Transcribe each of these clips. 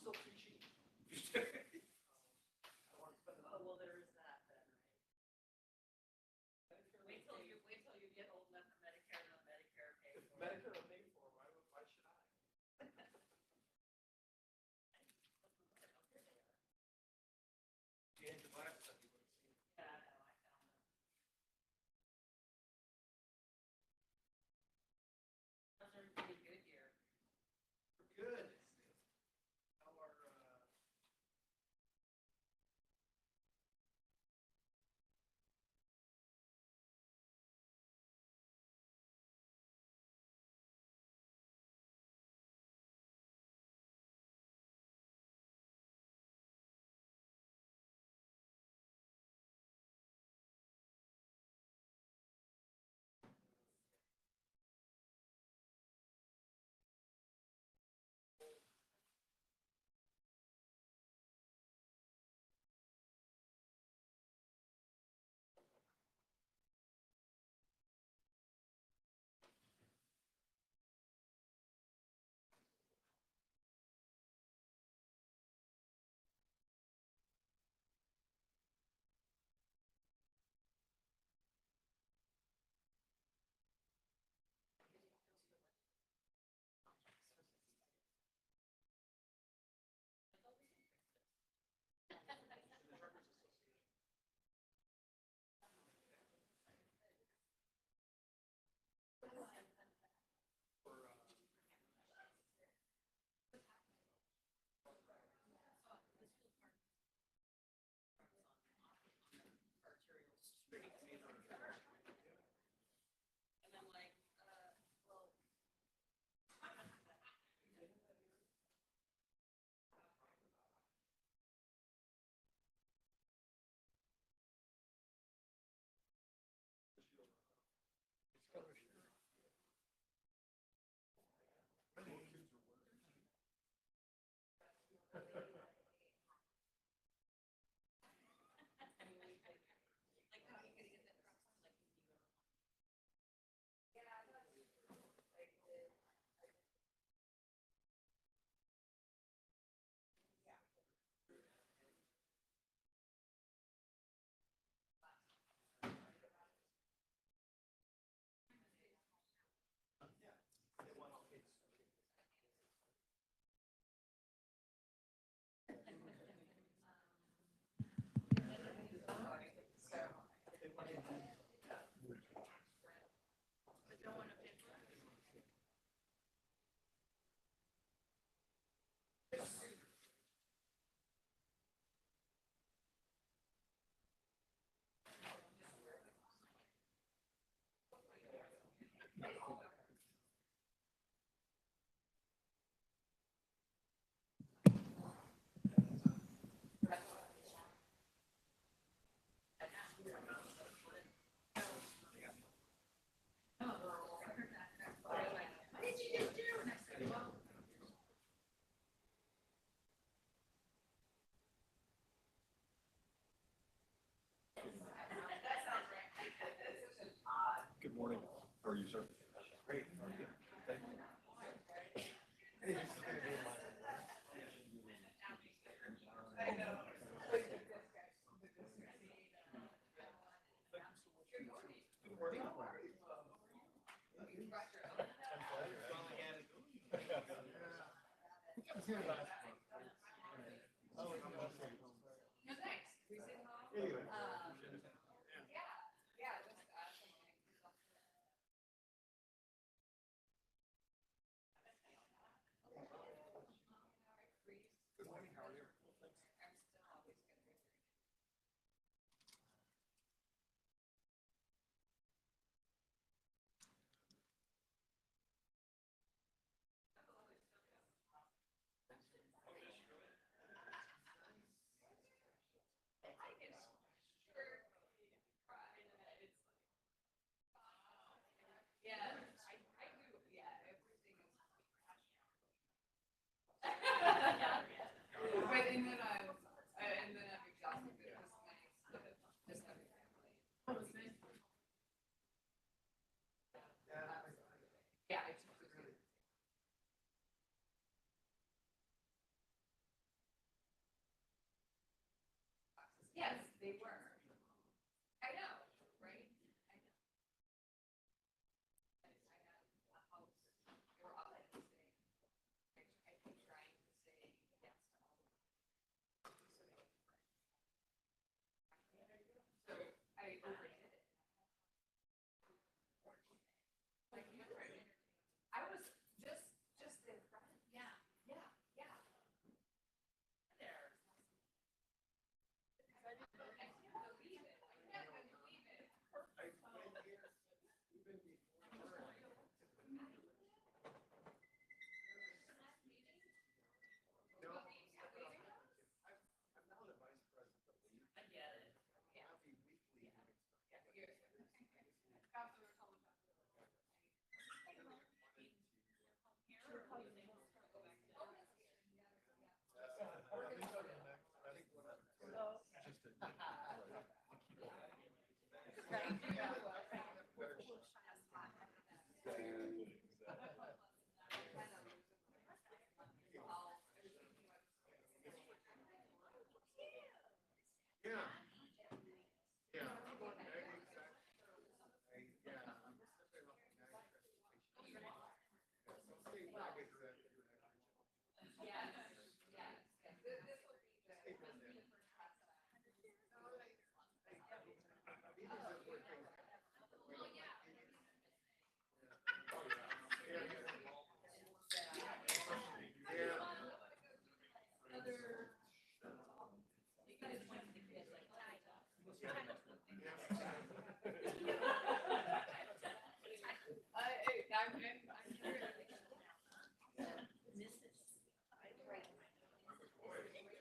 still too cheap. Oh, well, there is that then, right? Wait till you get old enough for Medicare and Medicare pays. If Medicare will pay for it, why should I? If you had your glasses up, you would have seen it. Yeah, I know, I found them. Those are pretty good here. We're good. How are, And I'm like, well. it's color shirt. My little kids are wearing Good morning. How are you, sir? Great. How are you? Thank you. Hey, this is gonna be my. Good morning. No, thanks. Anyway. Good morning. How are you? They were. I know, right? I know. I had a house, they were all like the same. I keep trying to say yes to all of them. So I overdid it. Like, I was just in front. Yeah, yeah, yeah. There. I can't believe it. I can't believe it. I get it. Yeah.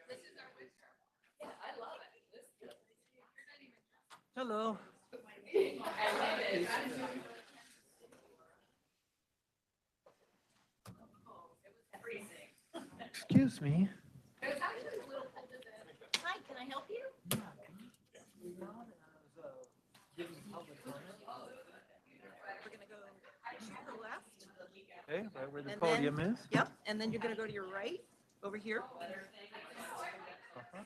This is our winter. Yeah, I love it. Hello. I love it. It was freezing. Excuse me. It was actually a little colder than. Hi, can I help you? We're gonna go to the left. Okay, right where the And then- podium is. Yep, and then you're gonna go to your right, over here. Uh-huh.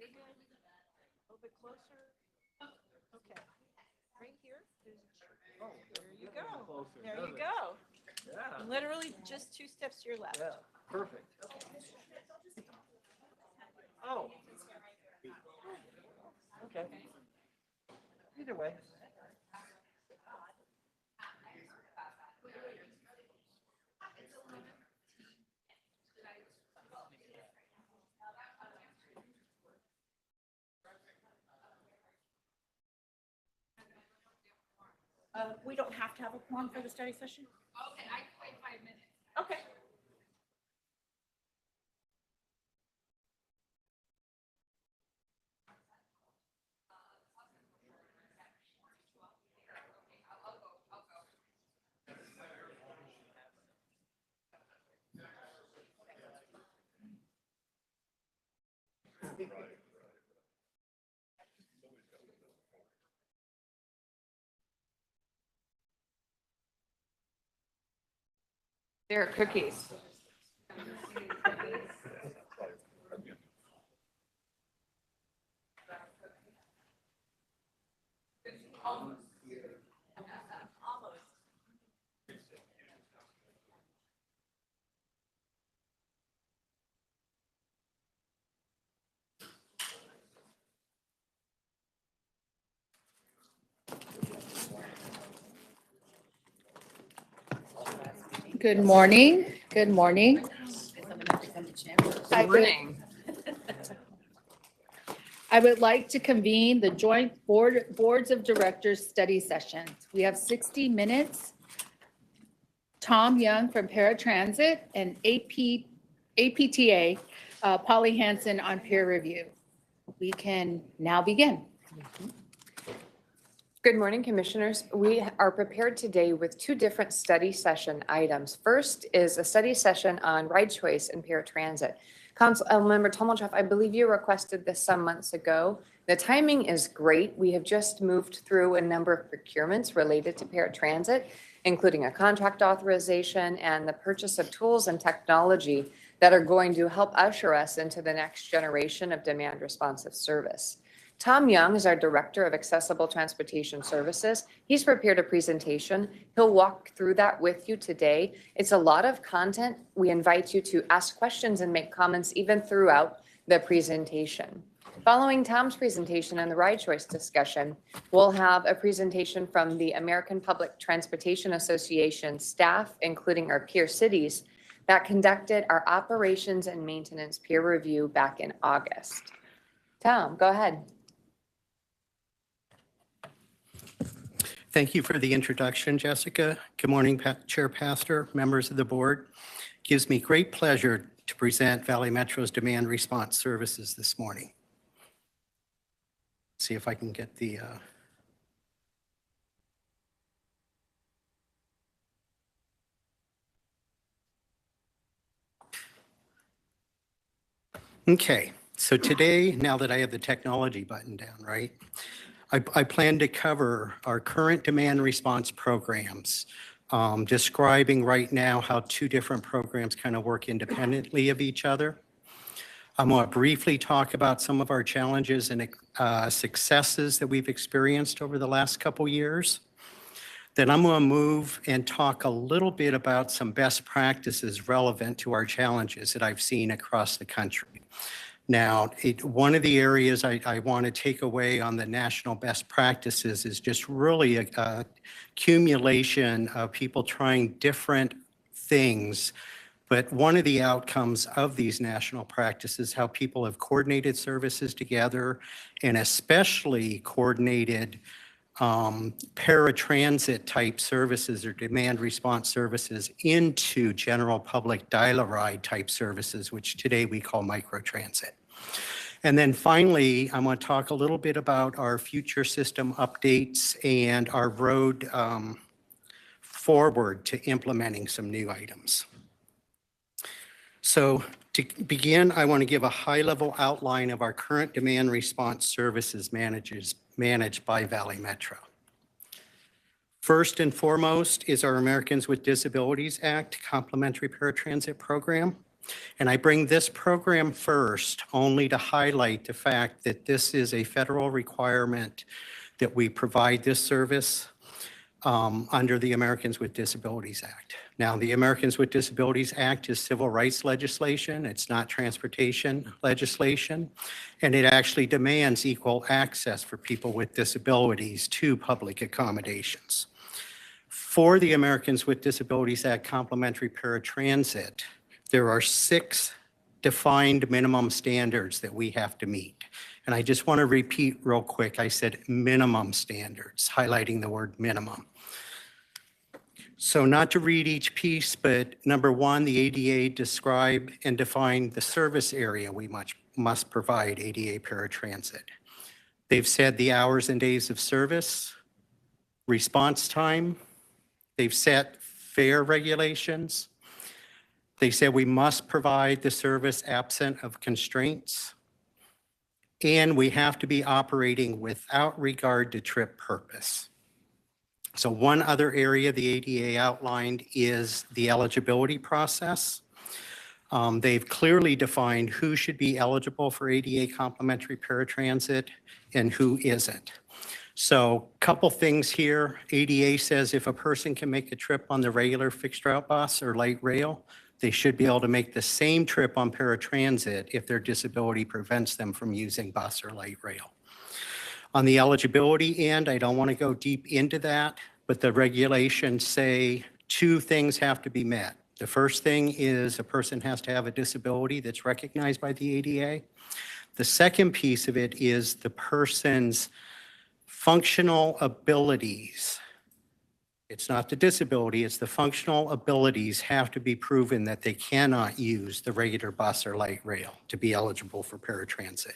A little bit closer. Okay. Right here. There you go. There you go. Yeah. Literally just 2 steps to your left. Yeah, perfect. Oh. Okay. Either way. We don't have to have a quorum for the study session? Okay, I can wait 5 minutes. Okay. There are cookies. Almost. Good morning. Good morning. I would like to convene the joint boards of directors study session. We have 60 minutes. Tom Young from Paratransit and APTA, Polly Hansen on peer review. We can now begin. Good morning, Commissioners. We are prepared today with two different study session items. First is a study session on ride choice in paratransit. Councilmember Tomalchoff, I believe you requested this some months ago. The timing is great. We have just moved through a number of procurements related to paratransit, including a contract authorization and the purchase of tools and technology that are going to help usher us into the next generation of demand responsive service. Tom Young is our Director of Accessible Transportation Services. He's prepared a presentation. He'll walk through that with you today. It's a lot of content. We invite you to ask questions and make comments even throughout the presentation. Following Tom's presentation and the ride choice discussion, we'll have a presentation from the American Public Transportation Association staff, including our peer cities, that conducted our operations and maintenance peer review back in August. Tom, go ahead. Thank you for the introduction, Jessica. Good morning, Chair Pastor, members of the board. It gives me great pleasure to present Valley Metro's demand response services this morning. See if I can get the Okay, so today, now that I have the technology button down, right? I plan to cover our current demand response programs, describing right now how two different programs kind of work independently of each other. I'm going to briefly talk about some of our challenges and successes that we've experienced over the last couple years. Then I'm going to move and talk a little bit about some best practices relevant to our challenges that I've seen across the country. Now, one of the areas I want to take away on the national best practices is just really a accumulation of people trying different things. But one of the outcomes of these national practices, how people have coordinated services together and especially coordinated paratransit type services or demand response services into general public dial-a-ride type services, which today we call microtransit. And then finally, I'm going to talk a little bit about our future system updates and our road forward to implementing some new items. So to begin, I want to give a high-level outline of our current demand response services managed by Valley Metro. First and foremost is our Americans with Disabilities Act Complementary Paratransit Program. And I bring this program first only to highlight the fact that this is a federal requirement that we provide this service under the Americans with Disabilities Act. Now, the Americans with Disabilities Act is civil rights legislation. It's not transportation legislation. And it actually demands equal access for people with disabilities to public accommodations. For the Americans with Disabilities Act Complementary Paratransit, there are 6 defined minimum standards that we have to meet. And I just want to repeat real quick, I said minimum standards, highlighting the word minimum. So not to read each piece, but number 1, the ADA describe and define the service area we must provide ADA paratransit. They've said the hours and days of service, response time. They've set fare regulations. They said we must provide the service absent of constraints. And we have to be operating without regard to trip purpose. So one other area the ADA outlined is the eligibility process. They've clearly defined who should be eligible for ADA complementary paratransit and who isn't. So a couple things here. ADA says if a person can make a trip on the regular fixed route bus or light rail, they should be able to make the same trip on paratransit if their disability prevents them from using bus or light rail. On the eligibility end, I don't want to go deep into that, but the regulations say two things have to be met. The first thing is a person has to have a disability that's recognized by the ADA. The second piece of it is the person's functional abilities. It's not the disability, it's the functional abilities have to be proven that they cannot use the regular bus or light rail to be eligible for paratransit.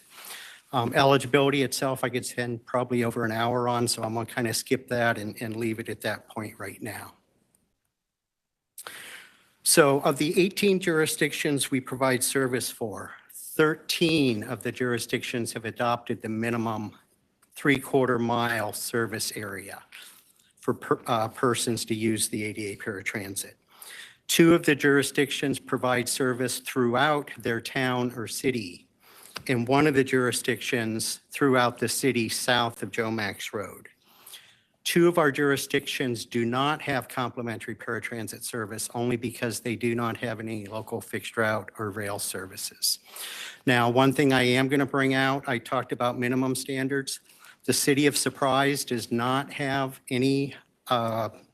Eligibility itself, I could spend probably over an hour on, so I'm going to kind of skip that and leave it at that point right now. So of the 18 jurisdictions we provide service for, 13 of the jurisdictions have adopted the minimum 3/4 mile service area for persons to use the ADA paratransit. 2 of the jurisdictions provide service throughout their town or city, and 1 of the jurisdictions throughout the city south of Joe Max Road. 2 of our jurisdictions do not have complimentary paratransit service only because they do not have any local fixed route or rail services. Now, one thing I am going to bring out, I talked about minimum standards. The city of Surprise does not have any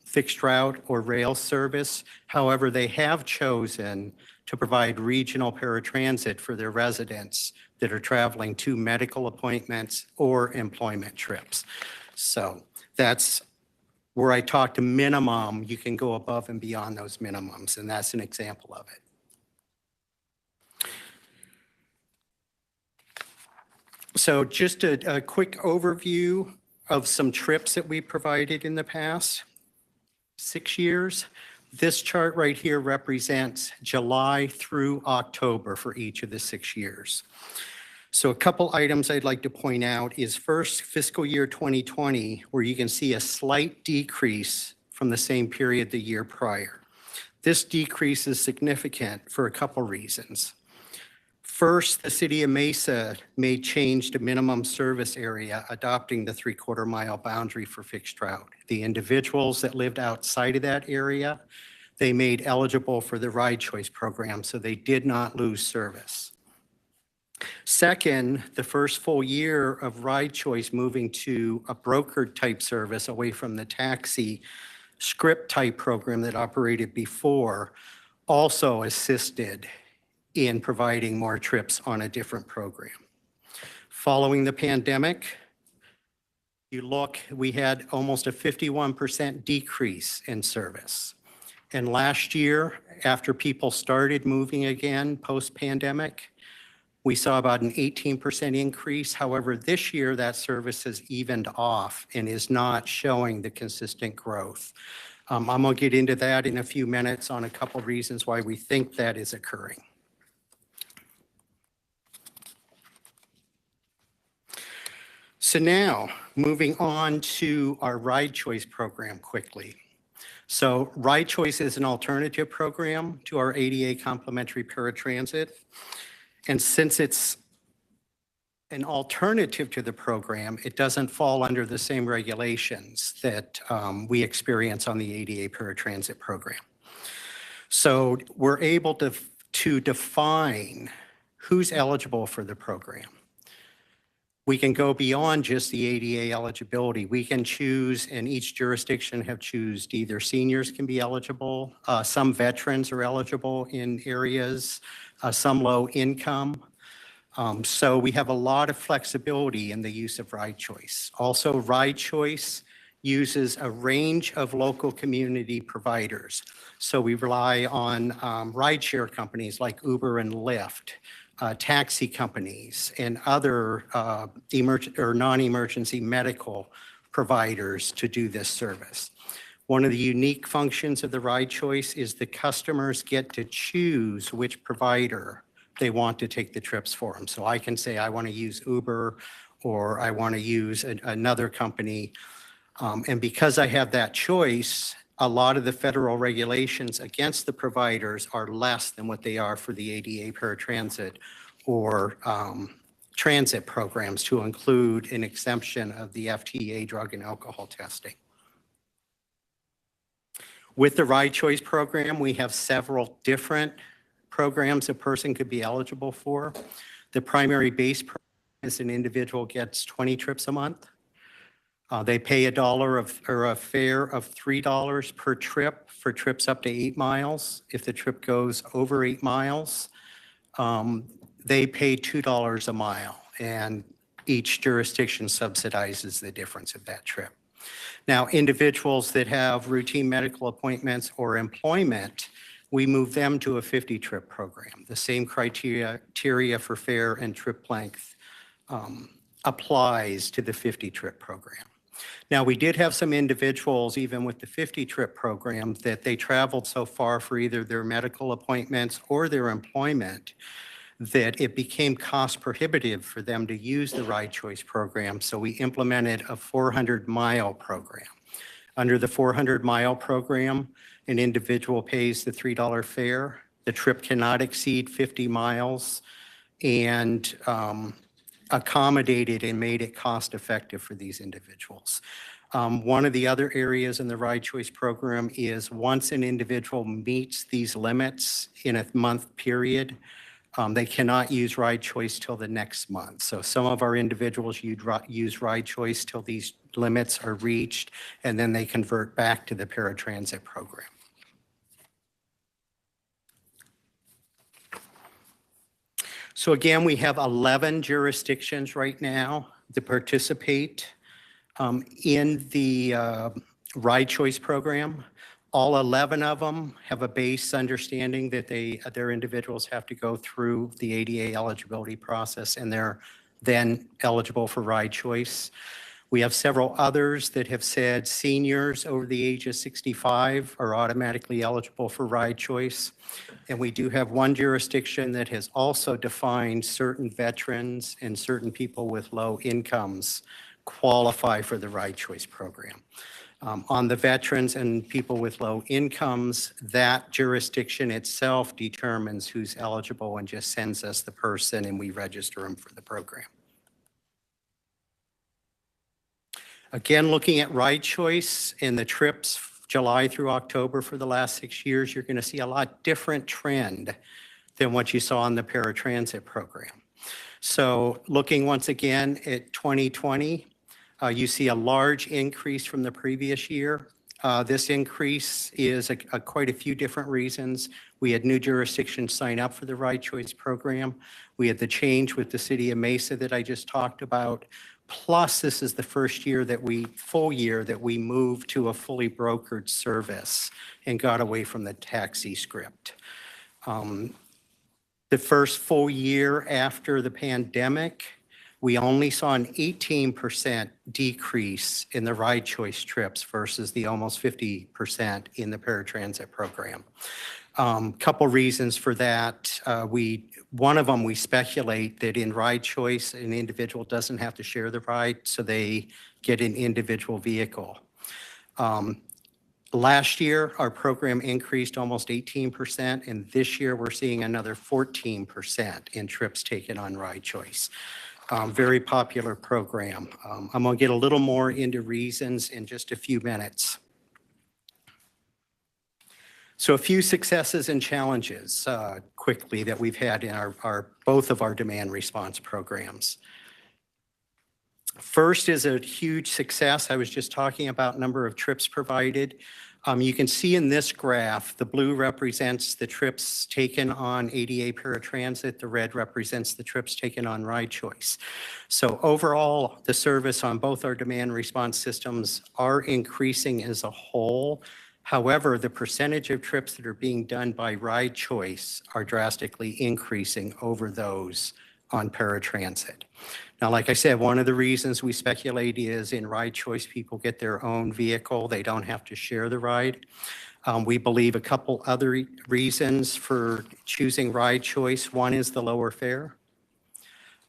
fixed route or rail service. However, they have chosen to provide regional paratransit for their residents that are traveling to medical appointments or employment trips. So that's where I talked to minimum, you can go above and beyond those minimums, and that's an example of it. So just a quick overview of some trips that we provided in the past 6 years. This chart right here represents July through October for each of the 6 years. So a couple items I'd like to point out is first fiscal year 2020, where you can see a slight decrease from the same period the year prior. This decrease is significant for a couple reasons. First, the city of Mesa made change to minimum service area, adopting the 3/4 mile boundary for fixed route. The individuals that lived outside of that area, they made eligible for the ride choice program, so they did not lose service. Second, the first full year of ride choice moving to a brokered type service away from the taxi script type program that operated before also assisted in providing more trips on a different program. Following the pandemic, we had almost a 51% decrease in service. And last year, after people started moving again post-pandemic, we saw about an 18% increase. However, this year that service has evened off and is not showing the consistent growth. I'm going to get into that in a few minutes on a couple reasons why we think that is occurring. So now, moving on to our ride choice program quickly. So ride choice is an alternative program to our ADA complimentary paratransit. And since it's an alternative to the program, it doesn't fall under the same regulations that we experience on the ADA paratransit program. So we're able to define who's eligible for the program. We can go beyond just the ADA eligibility. We can choose, and each jurisdiction have chosen either seniors can be eligible, some veterans are eligible in areas, some low income. So we have a lot of flexibility in the use of ride choice. Also, ride choice uses a range of local community providers. So we rely on rideshare companies like Uber and Lyft, taxi companies, and other non-emergency medical providers to do this service. One of the unique functions of the ride choice is the customers get to choose which provider they want to take the trips for them. So I can say I want to use Uber or I want to use another company. And because I have that choice, a lot of the federal regulations against the providers are less than what they are for the ADA paratransit or transit programs, to include an exemption of the FTA drug and alcohol testing. With the ride choice program, we have several different programs a person could be eligible for. The primary base program is an individual gets 20 trips a month. They pay a fare of $3 per trip for trips up to 8 miles. If the trip goes over 8 miles, they pay $2 a mile, and each jurisdiction subsidizes the difference of that trip. Now, individuals that have routine medical appointments or employment, we move them to a 50-trip program. The same criteria for fare and trip length applies to the 50-trip program. Now, we did have some individuals, even with the 50-trip program, that they traveled so far for either their medical appointments or their employment that it became cost prohibitive for them to use the Ride Choice program, so we implemented a 400-mile program. Under the 400-mile program, an individual pays the $3 fare. The trip cannot exceed 50 miles, and accommodated and made it cost effective for these individuals. One of the other areas in the Ride Choice program is once an individual meets these limits in a month period, they cannot use Ride Choice till the next month. So some of our individuals use Ride Choice till these limits are reached, and then they convert back to the paratransit program. So again, we have 11 jurisdictions right now that participate in the Ride Choice program. All 11 of them have a base understanding that their individuals have to go through the ADA eligibility process, and they're then eligible for Ride Choice. We have several others that have said seniors over the age of 65 are automatically eligible for Ride Choice. And we do have one jurisdiction that has also defined certain veterans and certain people with low incomes qualify for the Ride Choice program. On the veterans and people with low incomes, that jurisdiction itself determines who's eligible and just sends us the person and we register them for the program. Again, looking at Ride Choice and the trips July through October for the last 6 years, you're going to see a lot different trend than what you saw in the paratransit program. So looking once again at 2020, you see a large increase from the previous year. This increase is quite a few different reasons. We had new jurisdictions sign up for the Ride Choice program. We had the change with the city of Mesa that I just talked about. Plus, this is the first year full year that we moved to a fully brokered service and got away from the taxi script. The first full year after the pandemic, we only saw an 18% decrease in the Ride Choice trips versus the almost 50% in the paratransit program. Couple reasons for that. One of them, we speculate that in Ride Choice, an individual doesn't have to share the ride, so they get an individual vehicle. Last year, our program increased almost 18%, and this year we're seeing another 14% in trips taken on Ride Choice. Very popular program. I'm going to get a little more into reasons in just a few minutes. So a few successes and challenges quickly that we've had in both of our demand response programs. First is a huge success. I was just talking about number of trips provided. You can see in this graph, the blue represents the trips taken on ADA paratransit. The red represents the trips taken on Ride Choice. So overall, the service on both our demand response systems are increasing as a whole. However, the percentage of trips that are being done by Ride Choice are drastically increasing over those on paratransit. Now, like I said, one of the reasons we speculate is in Ride Choice, people get their own vehicle. They don't have to share the ride. We believe a couple other reasons for choosing Ride Choice. One is the lower fare.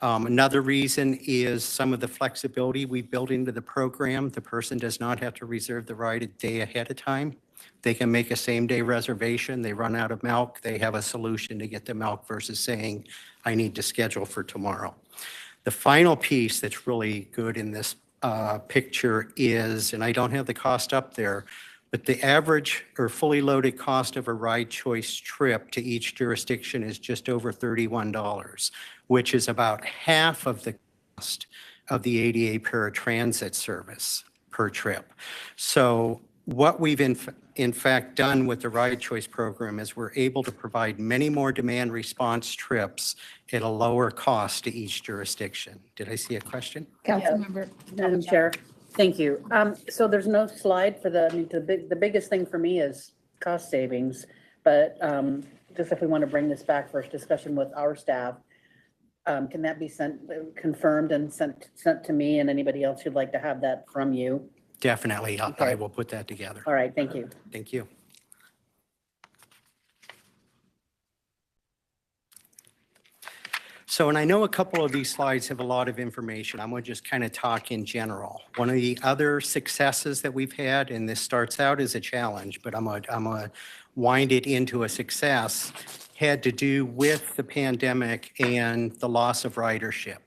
Another reason is some of the flexibility we built into the program. The person does not have to reserve the ride a day ahead of time. They can make a same-day reservation. They run out of milk. They have a solution to get the milk versus saying, I need to schedule for tomorrow. The final piece that's really good in this picture is, and I don't have the cost up there, but the average or fully loaded cost of a Ride Choice trip to each jurisdiction is just over $31, which is about half of the cost of the ADA paratransit service. per trip. So what we've in fact done with the Ride Choice program is we're able to provide many more demand response trips at a lower cost to each jurisdiction. Did I see a question? Councilmember. Madam Chair, thank you. So there's no slide for the, I mean, the biggest thing for me is cost savings. But just if we want to bring this back for discussion with our staff, can that be confirmed and sent to me and anybody else who'd like to have that from you? Definitely. I Okay. will put that together. All right, thank you. Thank you. So, and I know a couple of these slides have a lot of information. I'm going to just kind of talk in general. One of the other successes that we've had, and this starts out as a challenge, but I'm going to wind it into a success, had to do with the pandemic and the loss of ridership.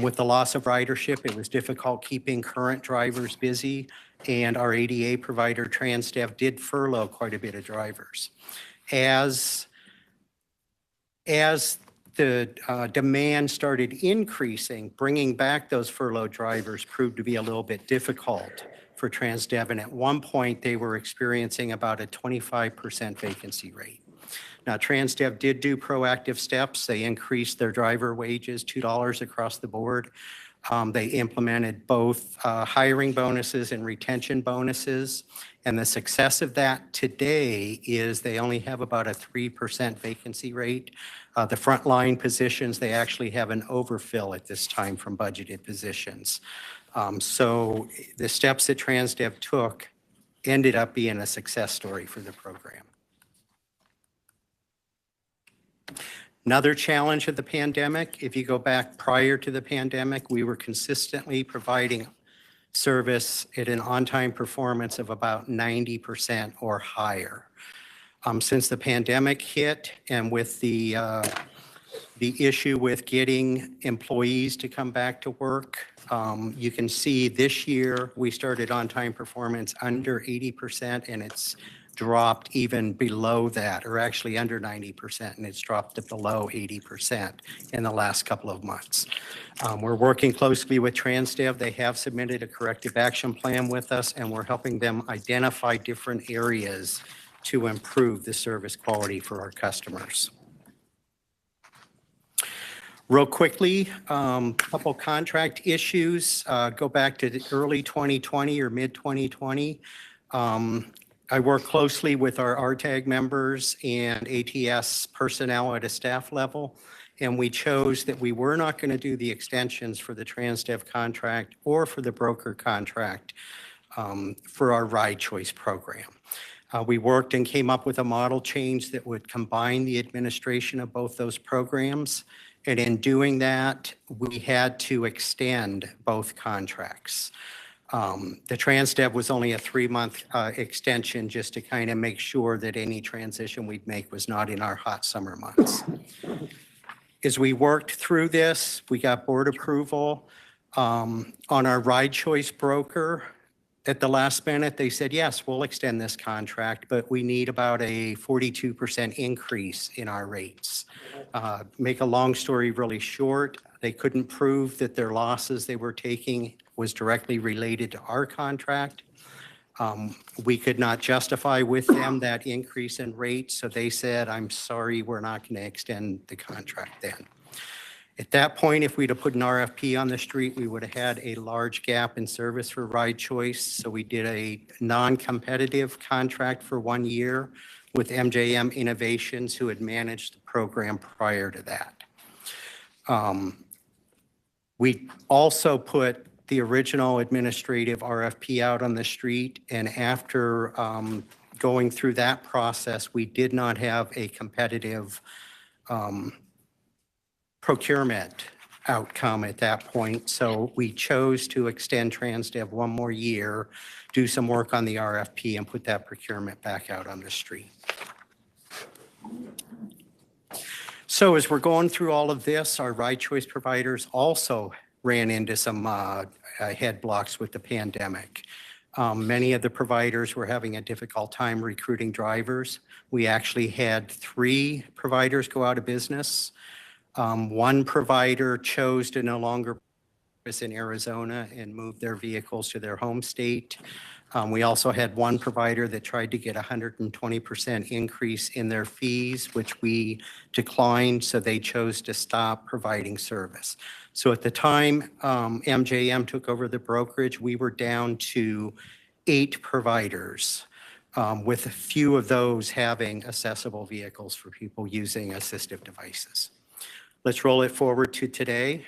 With the loss of ridership, it was difficult keeping current drivers busy, and our ADA provider, TransDev, did furlough quite a bit of drivers. As the demand started increasing, bringing back those furloughed drivers proved to be a little bit difficult for TransDev, and at one point, they were experiencing about a 25% vacancy rate. Now, TransDev did do proactive steps. They increased their driver wages $2 across the board. They implemented both hiring bonuses and retention bonuses. And the success of that today is they only have about a 3% vacancy rate. The frontline positions, they actually have an overfill at this time from budgeted positions. So the steps that TransDev took ended up being a success story for the program. Another challenge of the pandemic, if you go back prior to the pandemic, we were consistently providing service at an on-time performance of about 90% or higher. Since the pandemic hit and with the issue with getting employees to come back to work, you can see this year we started on-time performance under 80%, and it's dropped even below that, or actually under 90%, and it's dropped to below 80% in the last couple of months. We're working closely with TransDev. They have submitted a corrective action plan with us, and we're helping them identify different areas to improve the service quality for our customers. Real quickly, couple contract issues. Go back to the early 2020 or mid 2020. I work closely with our RTAG members and ATS personnel at a staff level, and we chose that we were not going to do the extensions for the TransDev contract or for the broker contract for our Ride Choice program. We worked and came up with a model change that would combine the administration of both those programs, and in doing that, we had to extend both contracts. The TransDev was only a 3-month extension just to kind of make sure that any transition we'd make was not in our hot summer months. As we worked through this, we got board approval on our Ride Choice broker. At the last minute, they said, yes, we'll extend this contract, but we need about a 42% increase in our rates. Make a long story really short, they couldn't prove that their losses they were taking was directly related to our contract. We could not justify with them that increase in rate, so they said, I'm sorry, we're not going to extend the contract then. At that point, if we'd have put an RFP on the street, we would have had a large gap in service for Ride Choice, so we did a non-competitive contract for 1 year with MJM Innovations, who had managed the program prior to that. We also put the original administrative RFP out on the street, and after going through that process, we did not have a competitive procurement outcome at that point. So we chose to extend TransDev 1 more year, do some work on the RFP, and put that procurement back out on the street. So as we're going through all of this, our Ride Choice providers also ran into some head blocks with the pandemic. Many of the providers were having a difficult time recruiting drivers. We actually had 3 providers go out of business. One provider chose to no longer service in Arizona and moved their vehicles to their home state. We also had one provider that tried to get 120% increase in their fees, which we declined, so they chose to stop providing service. So at the time MJM took over the brokerage, we were down to 8 providers, with a few of those having accessible vehicles for people using assistive devices. Let's roll it forward to today.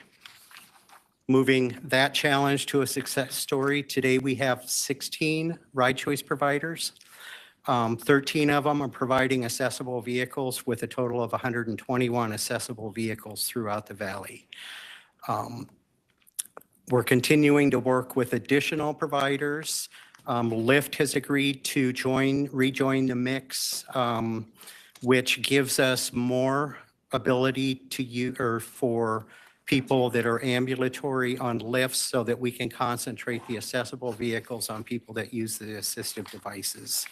Moving that challenge to a success story. Today we have 16 ride choice providers. 13 of them are providing accessible vehicles with a total of 121 accessible vehicles throughout the valley. We're continuing to work with additional providers. Lyft has agreed to rejoin the mix, which gives us more ability to use, or for people that are ambulatory on lifts, so that we can concentrate the accessible vehicles on people that use the assistive devices.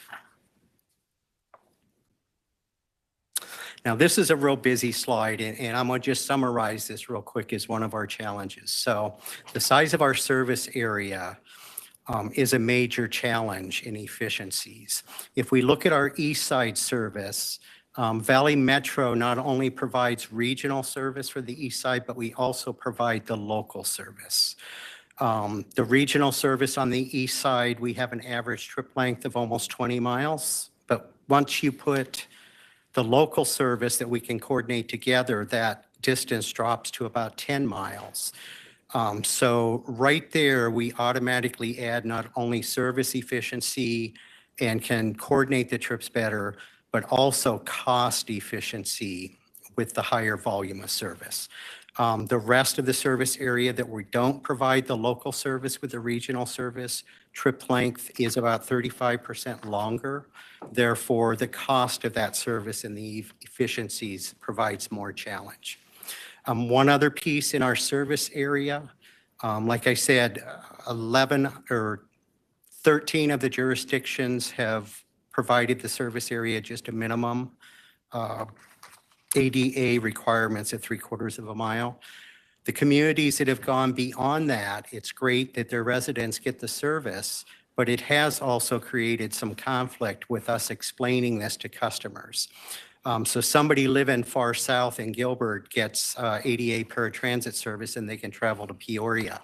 Now, this is a real busy slide, and I'm going to just summarize this real quick as one of our challenges. So the size of our service area is a major challenge in efficiencies. If we look at our east side service, Valley Metro not only provides regional service for the east side, but we also provide the local service. The regional service on the east side, we have an average trip length of almost 20 miles. But once you put the local service that we can coordinate together, that distance drops to about 10 miles. So right there, we automatically add not only service efficiency and can coordinate the trips better, but also cost efficiency with the higher volume of service. The rest of the service area that we don't provide the local service with the regional service, trip length is about 35% longer. Therefore, the cost of that service and the efficiencies provides more challenge. One other piece in our service area, like I said, 13 of the jurisdictions have provided the service area just a minimum ADA requirements at 3/4 of a mile. The communities that have gone beyond that, it's great that their residents get the service, but it has also created some conflict with us explaining this to customers. So somebody living far south in Gilbert gets ADA paratransit service and they can travel to Peoria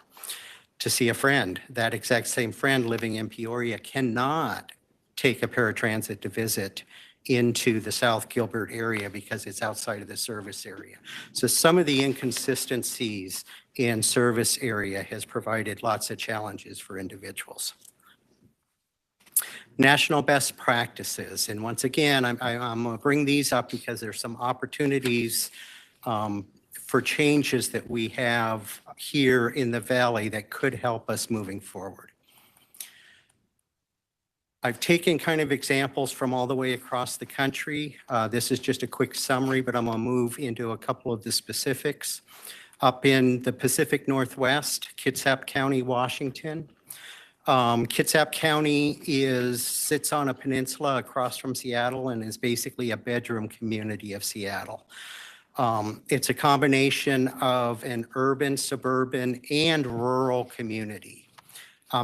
to see a friend. That exact same friend living in Peoria cannot take a paratransit to visit into the South Gilbert area because it's outside of the service area. So some of the inconsistencies in service area has provided lots of challenges for individuals. National best practices. And once again, I'm going to bring these up because there's some opportunities for changes that we have here in the Valley that could help us moving forward. I've taken kind of examples from all the way across the country. This is just a quick summary, but I'm going to move into a couple of the specifics. Up in the Pacific Northwest, Kitsap County, Washington. Kitsap County sits on a peninsula across from Seattle and is basically a bedroom community of Seattle. It's a combination of an urban, suburban, and rural community.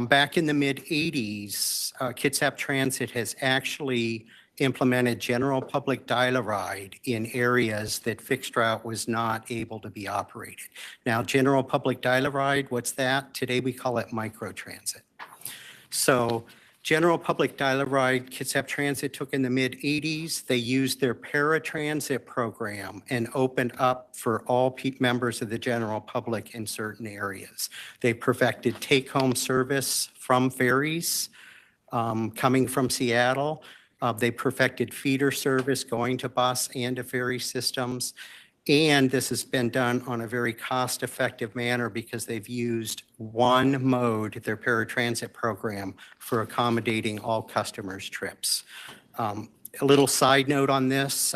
Back in the mid-'80s, Kitsap Transit has actually implemented general public dial-a-ride in areas that fixed route was not able to be operated. Now, general public dial-a-ride, what's that? Today we call it microtransit. So general public dial-a-ride, Kitsap Transit took in the mid-'80s. They used their Paratransit program and opened up for all members of the general public in certain areas. They perfected take-home service from ferries coming from Seattle. They perfected feeder service going to bus and to ferry systems. And this has been done on a very cost-effective manner because they've used one mode, their paratransit program, for accommodating all customers' trips. A little side note on this,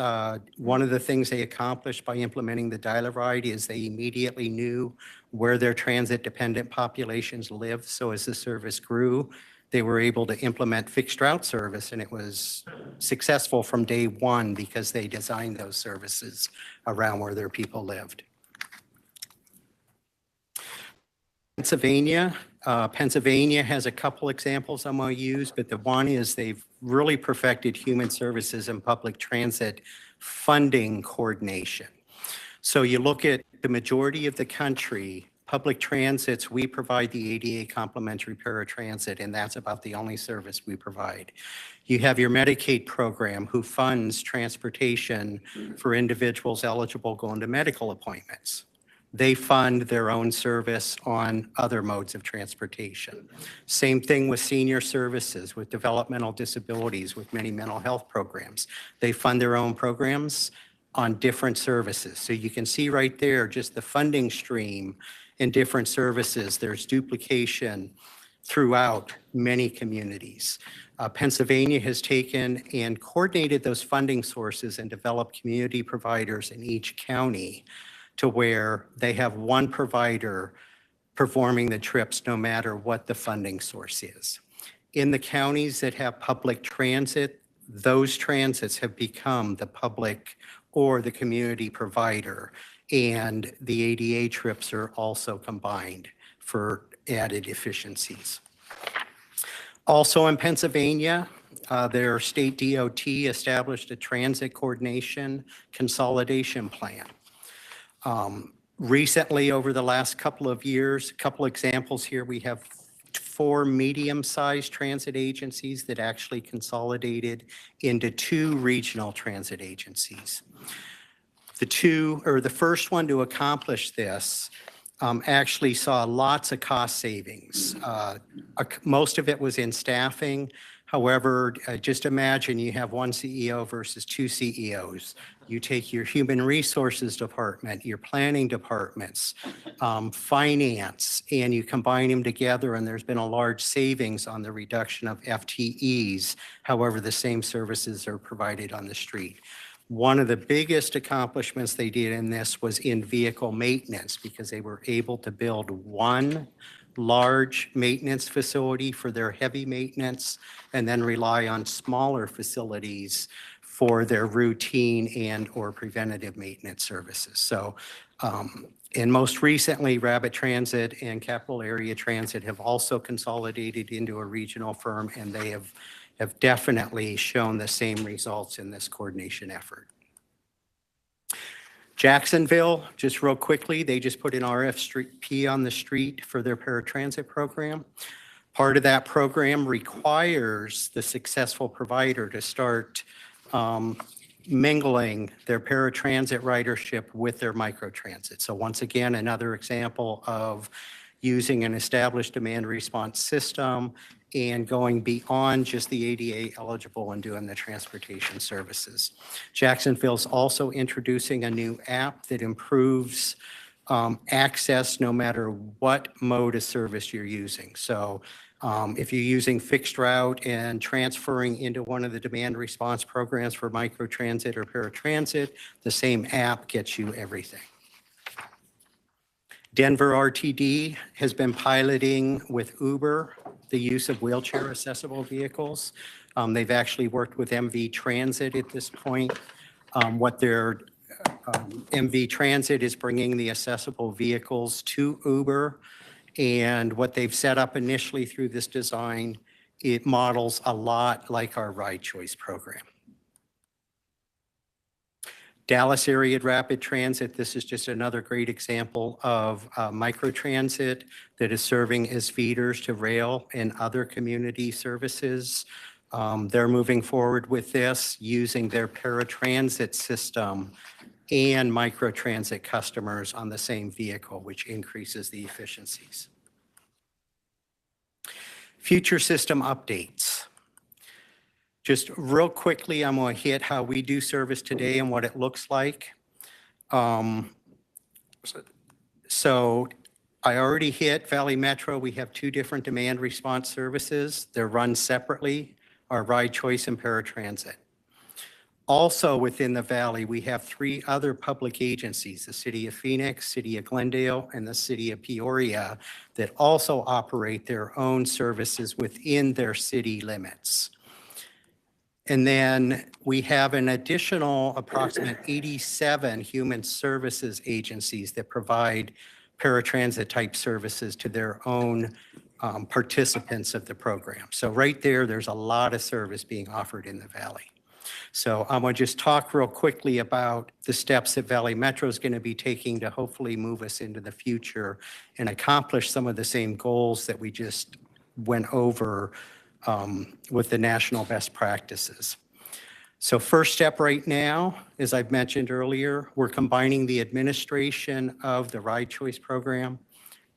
one of the things they accomplished by implementing the dial-a-ride is they immediately knew where their transit-dependent populations live. So as the service grew, they were able to implement fixed route service, and it was successful from day one because they designed those services around where their people lived. Pennsylvania. Pennsylvania has a couple examples I'm going to use, but the one is they've really perfected human services and public transit funding coordination. So you look at the majority of the country, public transits, we provide the ADA complimentary paratransit, and that's about the only service we provide. You have your Medicaid program who funds transportation for individuals eligible going to medical appointments. They fund their own service on other modes of transportation. Same thing with senior services, with developmental disabilities, with many mental health programs. They fund their own programs on different services. So you can see right there, just the funding stream in different services. There's duplication throughout many communities. Pennsylvania has taken and coordinated those funding sources and developed community providers in each county to where they have one provider performing the trips no matter what the funding source is. In the counties that have public transit, those transits have become the public or the community provider, and the ADA trips are also combined for added efficiencies. Also in Pennsylvania, their state DOT established a transit coordination consolidation plan. Recently, over the last couple of years, a couple examples here, we have 4 medium-sized transit agencies that actually consolidated into 2 regional transit agencies. The first one to accomplish this actually saw lots of cost savings. Most of it was in staffing. However, just imagine you have one CEO versus 2 CEOs. You take your human resources department, your planning departments, finance, and you combine them together, and there's been a large savings on the reduction of FTEs. However, the same services are provided on the street. One of the biggest accomplishments they did in this was in vehicle maintenance, because they were able to build one large maintenance facility for their heavy maintenance and then rely on smaller facilities for their routine and or preventative maintenance services. So, and most recently, Rapid Transit and Capital Area Transit have also consolidated into a regional firm, and they have definitely shown the same results in this coordination effort. Jacksonville, just real quickly, they just put an RFP on the street for their paratransit program. Part of that program requires the successful provider to start mingling their paratransit ridership with their microtransit. So once again, another example of using an established demand response system and going beyond just the ADA eligible and doing the transportation services. Jacksonville's also introducing a new app that improves access no matter what mode of service you're using. So if you're using fixed route and transferring into one of the demand response programs for microtransit or paratransit, the same app gets you everything. Denver RTD has been piloting with Uber the use of wheelchair accessible vehicles. They've actually worked with MV Transit at this point. What their MV Transit is bringing the accessible vehicles to Uber, and what they've set up initially through this design, it models a lot like our Ride Choice program. Dallas Area Rapid Transit, this is just another great example of microtransit that is serving as feeders to rail and other community services. They're moving forward with this using their paratransit system and microtransit customers on the same vehicle, which increases the efficiencies. Future system updates. Just real quickly, I'm going to hit how we do service today and what it looks like. So I already hit Valley Metro. We have 2 different demand response services. They're run separately, our Ride Choice and Paratransit. Also within the Valley, we have 3 other public agencies, the City of Phoenix, City of Glendale, and the City of Peoria, that also operate their own services within their city limits. And then we have an additional approximate 87 human services agencies that provide paratransit type services to their own participants of the program. So right there, there's a lot of service being offered in the Valley. So I'm going to just talk real quickly about the steps that Valley Metro is going to be taking to hopefully move us into the future and accomplish some of the same goals that we just went over with the national best practices. So first step right now, as I've mentioned earlier, we're combining the administration of the Ride Choice program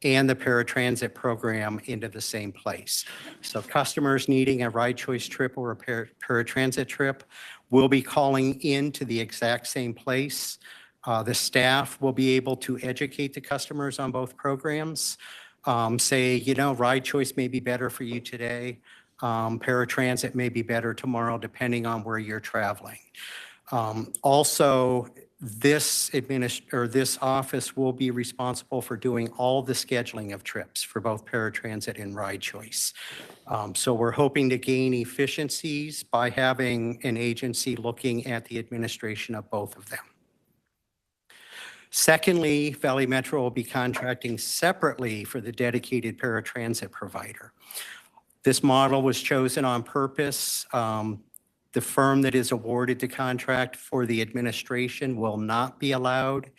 and the paratransit program into the same place. So customers needing a Ride Choice trip or a paratransit trip will be calling into the exact same place. The staff will be able to educate the customers on both programs. Say, you know, Ride Choice may be better for you today. Paratransit may be better tomorrow, depending on where you're traveling. Also, this office will be responsible for doing all the scheduling of trips for both paratransit and Ride Choice. So we're hoping to gain efficiencies by having an agency looking at the administration of both of them. Secondly, Valley Metro will be contracting separately for the dedicated paratransit provider. This model was chosen on purpose. The firm that is awarded the contract for the administration will not be allowed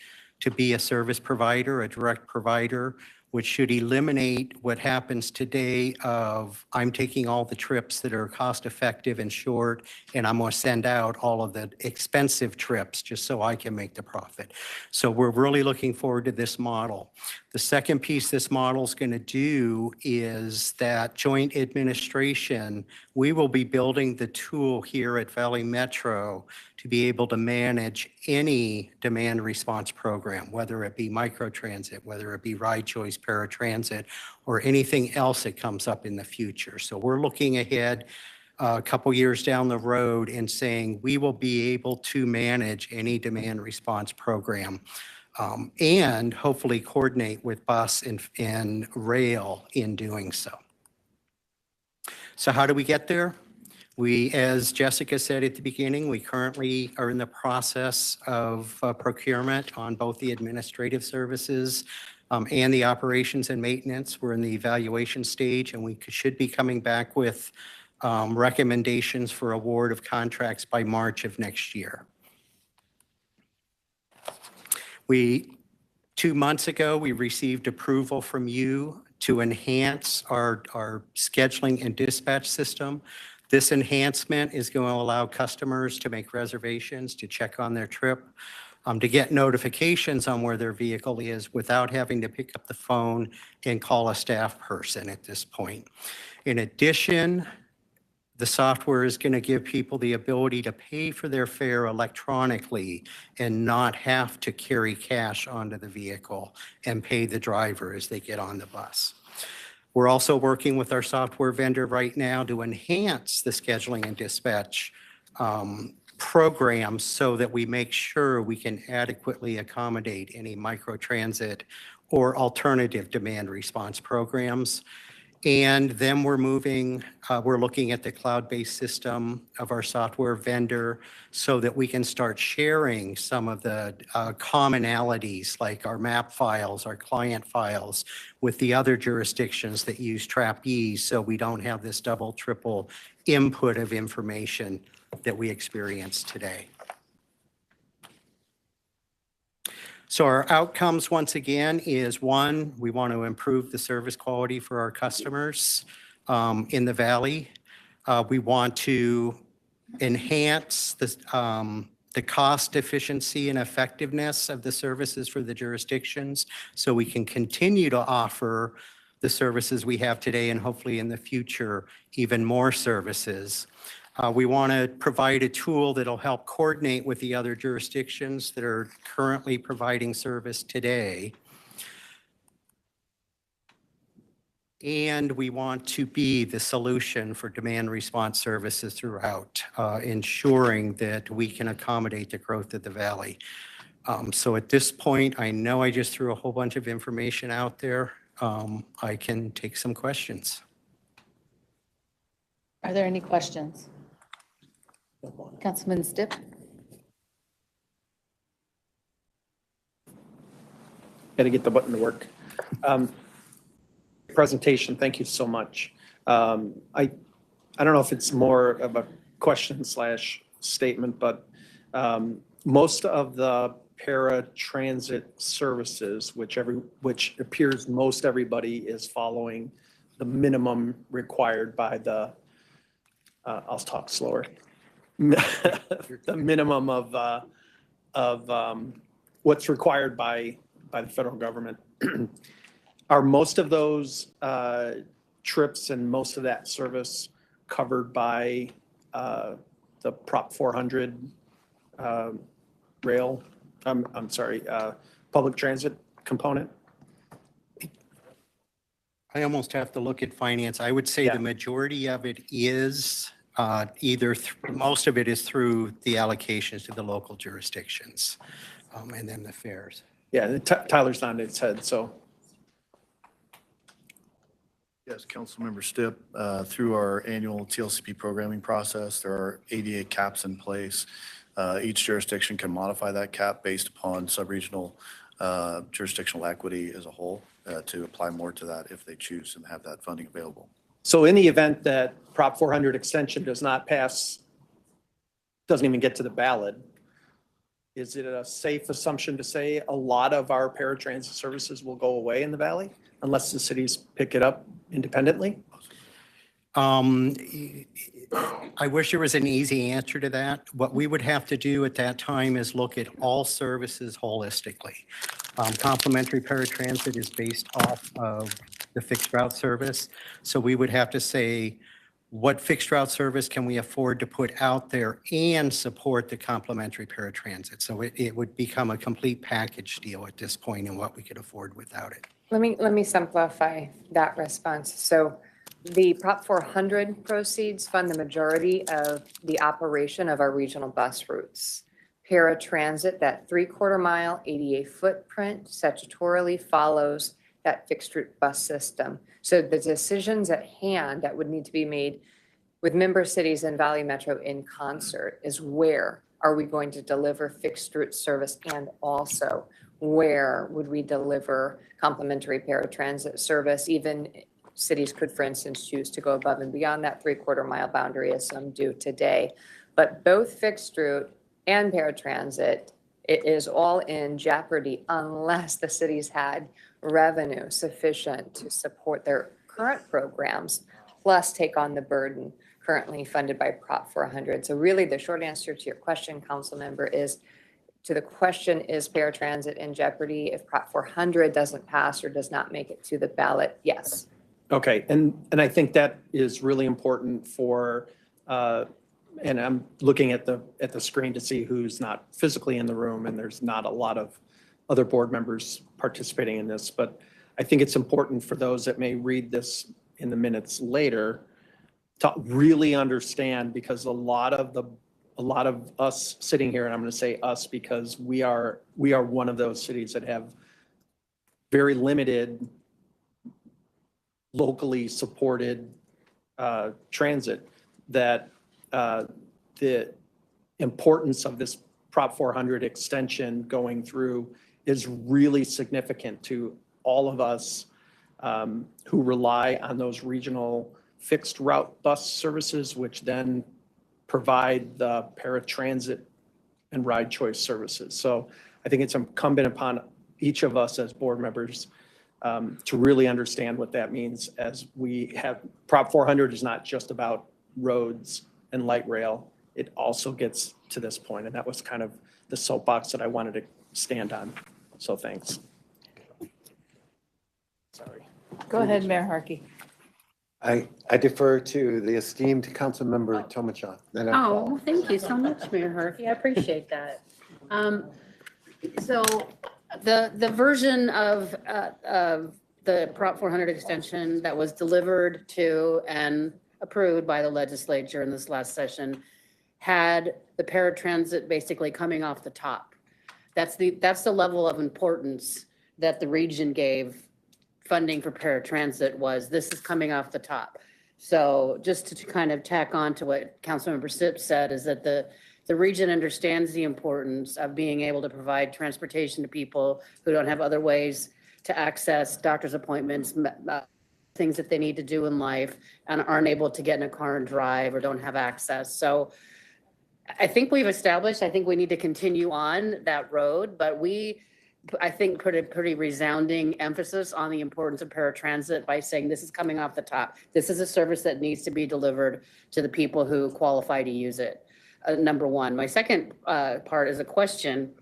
to be a service provider, a direct provider, which should eliminate what happens today of I'm taking all the trips that are cost effective and short, and I'm going to send out all of the expensive trips just so I can make the profit. So we're really looking forward to this model. The second piece this model is going to do is that joint administration, we will be building the tool here at Valley Metro to be able to manage any demand response program, whether it be microtransit, whether it be Ride Choice, paratransit, or anything else that comes up in the future. So we're looking ahead a couple years down the road and saying we will be able to manage any demand response program and hopefully coordinate with bus and rail in doing so. So how do we get there? We, as Jessica said at the beginning, we currently are in the process of procurement on both the administrative services and the operations and maintenance. We're in the evaluation stage, and we should be coming back with recommendations for award of contracts by March of next year. 2 months ago, we received approval from you to enhance our scheduling and dispatch system. This enhancement is going to allow customers to make reservations, to check on their trip, to get notifications on where their vehicle is without having to pick up the phone and call a staff person at this point. In addition, the software is going to give people the ability to pay for their fare electronically and not have to carry cash onto the vehicle and pay the driver as they get on the bus. We're also working with our software vendor right now to enhance the scheduling and dispatch programs so that we make sure we can adequately accommodate any microtransit or alternative demand response programs. And then we're looking at the cloud-based system of our software vendor so that we can start sharing some of the commonalities like our map files, our client files with the other jurisdictions that use trapeze so we don't have this double, triple input of information that we experience today. So our outcomes, once again, is one, we want to improve the service quality for our customers in the Valley. We want to enhance the cost efficiency and effectiveness of the services for the jurisdictions so we can continue to offer the services we have today and hopefully in the future, even more services. We want to provide a tool that'll help coordinate with the other jurisdictions that are currently providing service today. And we want to be the solution for demand response services throughout, ensuring that we can accommodate the growth of the Valley. So at this point, I know I just threw a whole bunch of information out there. I can take some questions. Are there any questions? Councilman Stipp? Got to get the button to work. Presentation, thank you so much. I don't know if it's more of a question slash statement, but most of the paratransit services, which appears most everybody is following the minimum required by the, I'll talk slower. The minimum of what's required by the federal government. Are most of those trips and most of that service covered by the Prop 400 rail, public transit component? I almost have to look at finance. I would say Yeah. the majority of it is most of it is through the allocations to the local jurisdictions, and then the fares. Yeah, Tyler's nodding his head, so. Yes, Councilmember Stipp, through our annual TLCP programming process, there are ADA caps in place. Each jurisdiction can modify that cap based upon sub-regional jurisdictional equity as a whole to apply more to that if they choose and have that funding available. So in the event that Prop 400 extension does not pass, doesn't even get to the ballot, is it a safe assumption to say a lot of our paratransit services will go away in the valley unless the cities pick it up independently? I wish there was an easy answer to that. What we would have to do at that time is look at all services holistically. Complimentary paratransit is based off of the fixed route service. So we would have to say, what fixed route service can we afford to put out there and support the complimentary paratransit? So it would become a complete package deal at this point and what we could afford without it. Let me simplify that response. So the Prop 400 proceeds fund the majority of the operation of our regional bus routes. Paratransit, that 3/4 mile ADA footprint statutorily follows that fixed route bus system. So the decisions at hand that would need to be made with member cities and Valley Metro in concert is where are we going to deliver fixed route service, and also where would we deliver complimentary paratransit service? Even cities could, for instance, choose to go above and beyond that 3/4 mile boundary as some do today. But both fixed route and paratransit, it is all in jeopardy unless the cities had revenue sufficient to support their current programs, plus take on the burden currently funded by Prop 400. So really the short answer to your question, council member, is to the question, is paratransit in jeopardy if Prop 400 doesn't pass or does not make it to the ballot? Yes. Okay, and I think that is really important for, and I'm looking at the screen to see who's not physically in the room, and there's not a lot of other board members participating in this, but I think it's important for those that may read this in the minutes later to really understand, because a lot of us sitting here, and I'm going to say us because we are one of those cities that have very limited locally supported transit, that the importance of this Prop 400 extension going through is really significant to all of us who rely on those regional fixed route bus services, which then provide the paratransit and ride choice services. So I think it's incumbent upon each of us as board members to really understand what that means, as we have, Prop 400 is not just about roads and light rail. It also gets to this point, and that was kind of the soapbox that I wanted to stand on. So thanks. Sorry. Go ahead, Mayor Harkey. I defer to the esteemed Councilmember Tomachon. Oh, thank you so much, Mayor Harkey. I appreciate that. So the version of the Prop 400 extension that was delivered to and approved by the legislature in this last session had the paratransit basically coming off the top. That's the level of importance that the region gave funding for paratransit, was this is coming off the top. So just to kind of tack on to what Councilmember Stipp said, is that the the region understands the importance of being able to provide transportation to people who don't have other ways to access doctor's appointments, things that they need to do in life and aren't able to get in a car and drive or don't have access. So I think we've established, I think we need to continue on that road, but I think put a pretty resounding emphasis on the importance of paratransit by saying this is coming off the top. This is a service that needs to be delivered to the people who qualify to use it. Number one. My second part is a question.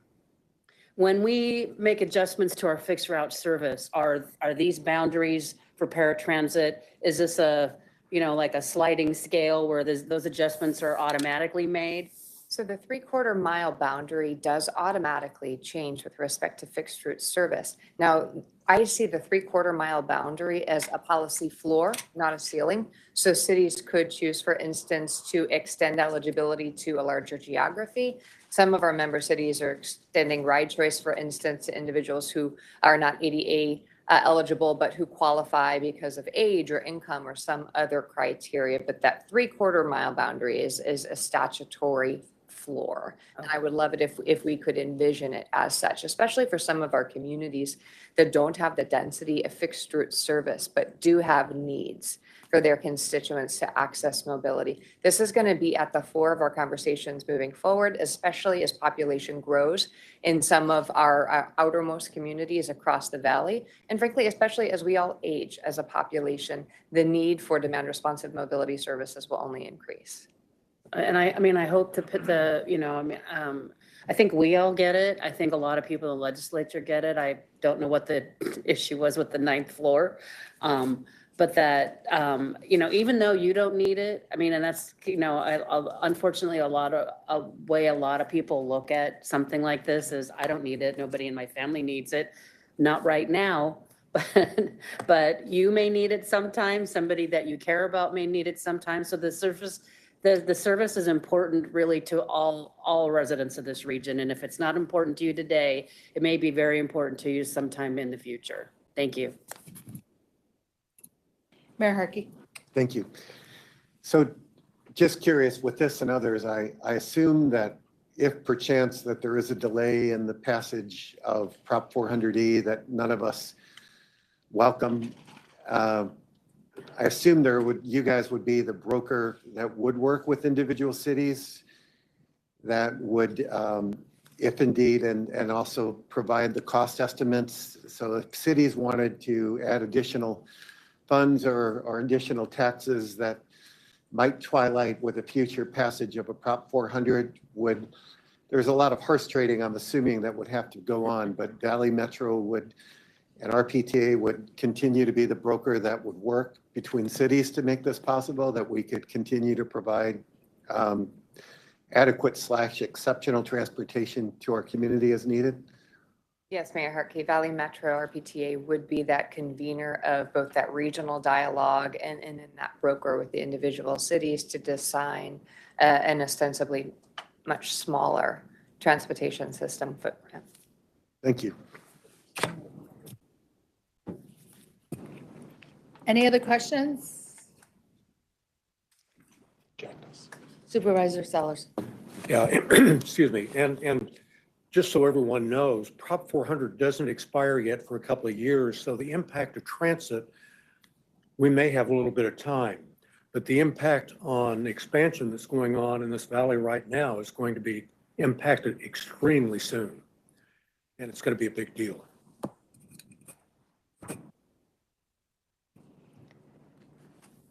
When we make adjustments to our fixed route service, are these boundaries for paratransit? Is this like a sliding scale where those adjustments are automatically made? So the 3/4 mile boundary does automatically change with respect to fixed route service. Now, I see the 3/4 mile boundary as a policy floor, not a ceiling. So cities could choose, for instance, to extend eligibility to a larger geography. Some of our member cities are extending ride choice, for instance, to individuals who are not ADA eligible, but who qualify because of age or income or some other criteria. But that 3/4 mile boundary is a statutory floor. And I would love it if we could envision it as such, especially for some of our communities that don't have the density of fixed route service, but do have needs for their constituents to access mobility. This is going to be at the fore of our conversations moving forward, especially as population grows in some of our outermost communities across the valley. And frankly, especially as we all age as a population, the need for demand responsive mobility services will only increase. And I hope to put I think we all get it. I think a lot of people in the legislature get it. I don't know what the issue was with the 9th floor. But that, even though you don't need it, and that's, unfortunately, a way a lot of people look at something like this is, I don't need it. Nobody in my family needs it. Not right now, but you may need it sometime. Somebody that you care about may need it sometime. So the service is important really to all residents of this region. And if it's not important to you today, it may be very important to you sometime in the future. Thank you. Mayor Harkey. Thank you. So just curious, with this and others, I assume that if perchance that there is a delay in the passage of Prop 400E that none of us welcome, I assume you guys would be the broker that would work with individual cities that would, if indeed, and also provide the cost estimates. So if cities wanted to add additional funds or additional taxes that might twilight with a future passage of a Prop 400 there's a lot of horse trading, I'm assuming, that would have to go on, but Valley Metro and RPTA would continue to be the broker that would work between cities to make this possible, that we could continue to provide adequate/exceptional transportation to our community as needed? Yes, Mayor Harkey, Valley Metro RPTA would be that convener of both that regional dialogue and in that broker with the individual cities to design an ostensibly much smaller transportation system footprint. Thank you. Any other questions? Supervisor Sellers. Yeah, excuse me. And just so everyone knows, Prop 400 doesn't expire yet for a couple of years. So the impact of transit, we may have a little bit of time, but the impact on expansion that's going on in this valley right now is going to be impacted extremely soon. And it's going to be a big deal.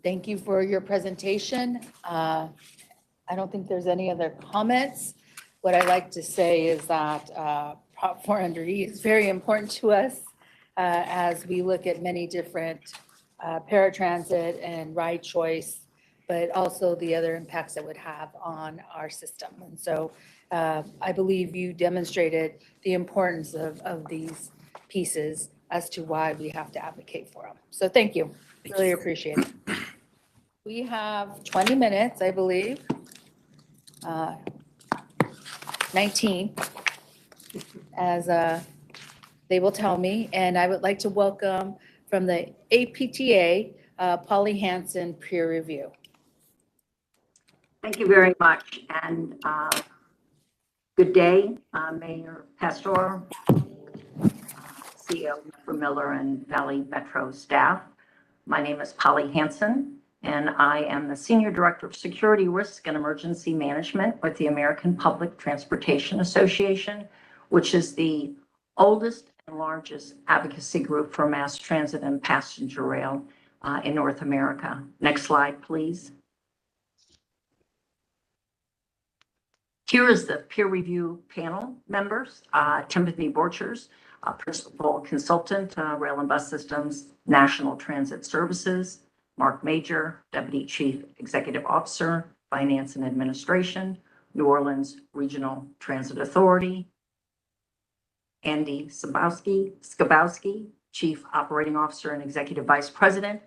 Thank you for your presentation. I don't think there's any other comments. What I like to say is that Prop 400E is very important to us as we look at many different paratransit and ride choice, but also the other impacts that would have on our system. And so I believe you demonstrated the importance of these pieces as to why we have to advocate for them. So thank you. Really appreciate it. We have 20 minutes, I believe. 19, as they will tell me. And I would like to welcome from the APTA, Polly Hansen, peer review. Thank you very much. And Good day, Mayor Pastor, CEO for Miller and Valley Metro staff. My name is Polly Hansen, and I am the Senior Director of Security Risk and Emergency Management with the American Public Transportation Association, which is the oldest and largest advocacy group for mass transit and passenger rail in North America. Next slide, please. Here is the peer review panel members, Timothy Borchers, Principal Consultant, Rail and Bus Systems, National Transit Services, Mark Major, Deputy Chief Executive Officer, Finance and Administration, New Orleans Regional Transit Authority, Andy Skabowski, Chief Operating Officer and Executive Vice President,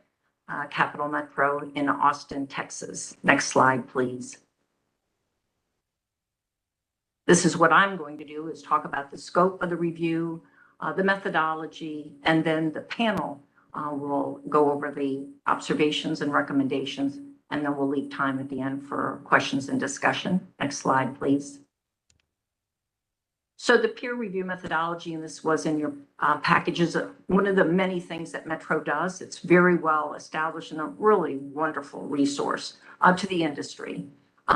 Capital Metro in Austin, Texas. Next slide, please. This is what I'm going to do, is talk about the scope of the review, the methodology, and then the panel will go over the observations and recommendations, and then we'll leave time at the end for questions and discussion. Next slide, please. So the peer review methodology, and this was in your packages, one of the many things that Metro does. It's very well established and a really wonderful resource to the industry.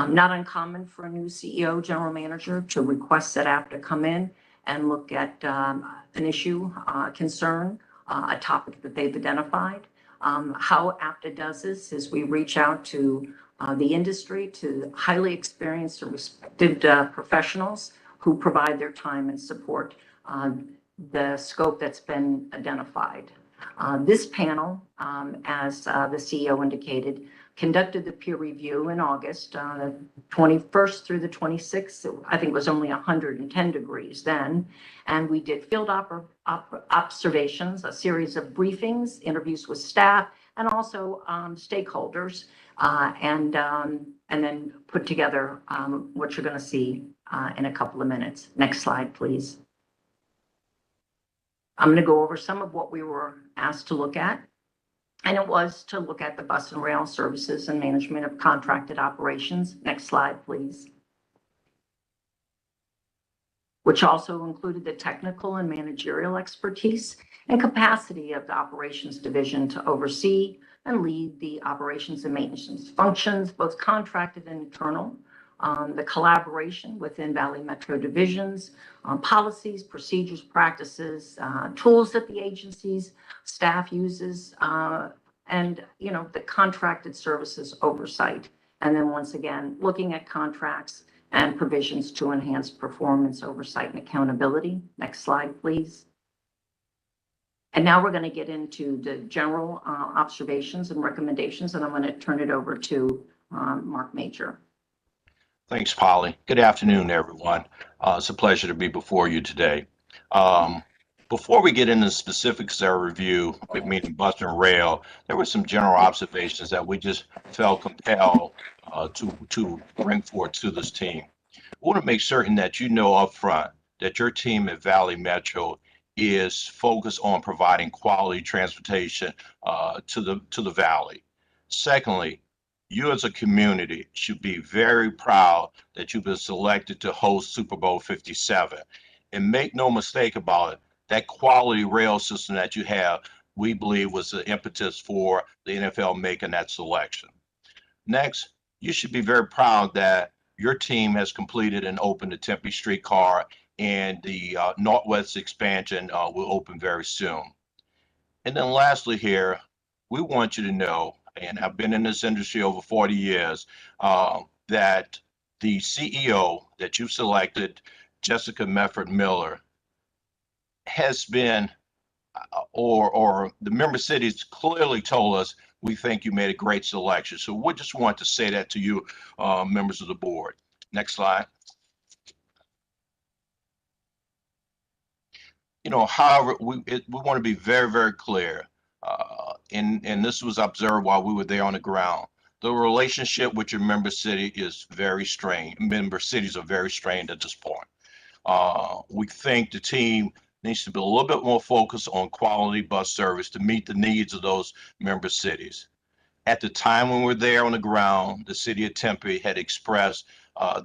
Not uncommon for a new CEO, general manager, to request that APTA come in and look at an issue, concern, a topic that they've identified. How APTA does this is we reach out to the industry, to highly experienced and respected professionals who provide their time and support the scope that's been identified. This panel, as the CEO indicated, conducted the peer review in August, the 21st through the 26th. I think it was only 110 degrees then. And we did field observations, a series of briefings, interviews with staff, and also stakeholders, and then put together what you're going to see in a couple of minutes. Next slide, please. I'm going to go over some of what we were asked to look at. And it was to look at the bus and rail services and management of contracted operations. Next slide, please. Which also included the technical and managerial expertise and capacity of the operations division to oversee and lead the operations and maintenance functions, both contracted and internal. The collaboration within Valley Metro divisions, policies, procedures, practices, tools that the agency's staff uses, and the contracted services oversight. And then once again, looking at contracts and provisions to enhance performance, oversight, and accountability. Next slide, please. And now we're going to get into the general observations and recommendations, and I'm going to turn it over to Mark Major. Thanks, Polly. Good afternoon, everyone. It's a pleasure to be before you today. Before we get into the specifics of our review, meaning bus and rail, there were some general observations that we just felt compelled to bring forward to this team. We want to make certain that you know up front that your team at Valley Metro is focused on providing quality transportation to the Valley. Secondly, you as a community should be very proud that you've been selected to host Super Bowl 57. And make no mistake about it, that quality rail system that you have, we believe was the impetus for the NFL making that selection. Next, you should be very proud that your team has completed and opened the Tempe streetcar, and the Northwest expansion will open very soon. And then lastly here, we want you to know, and I've been in this industry over 40 years, that the CEO that you selected, Jessica Mefford Miller, has been, or the member cities clearly told us, we think you made a great selection. So we just want to say that to you, members of the board. Next slide. However, we want to be very, very clear. And this was observed while we were there on the ground. The relationship with your member city is very strained. Member cities are very strained at this point. We think the team needs to be a little bit more focused on quality bus service to meet the needs of those member cities. At the time when we were there on the ground, the city of Tempe had expressed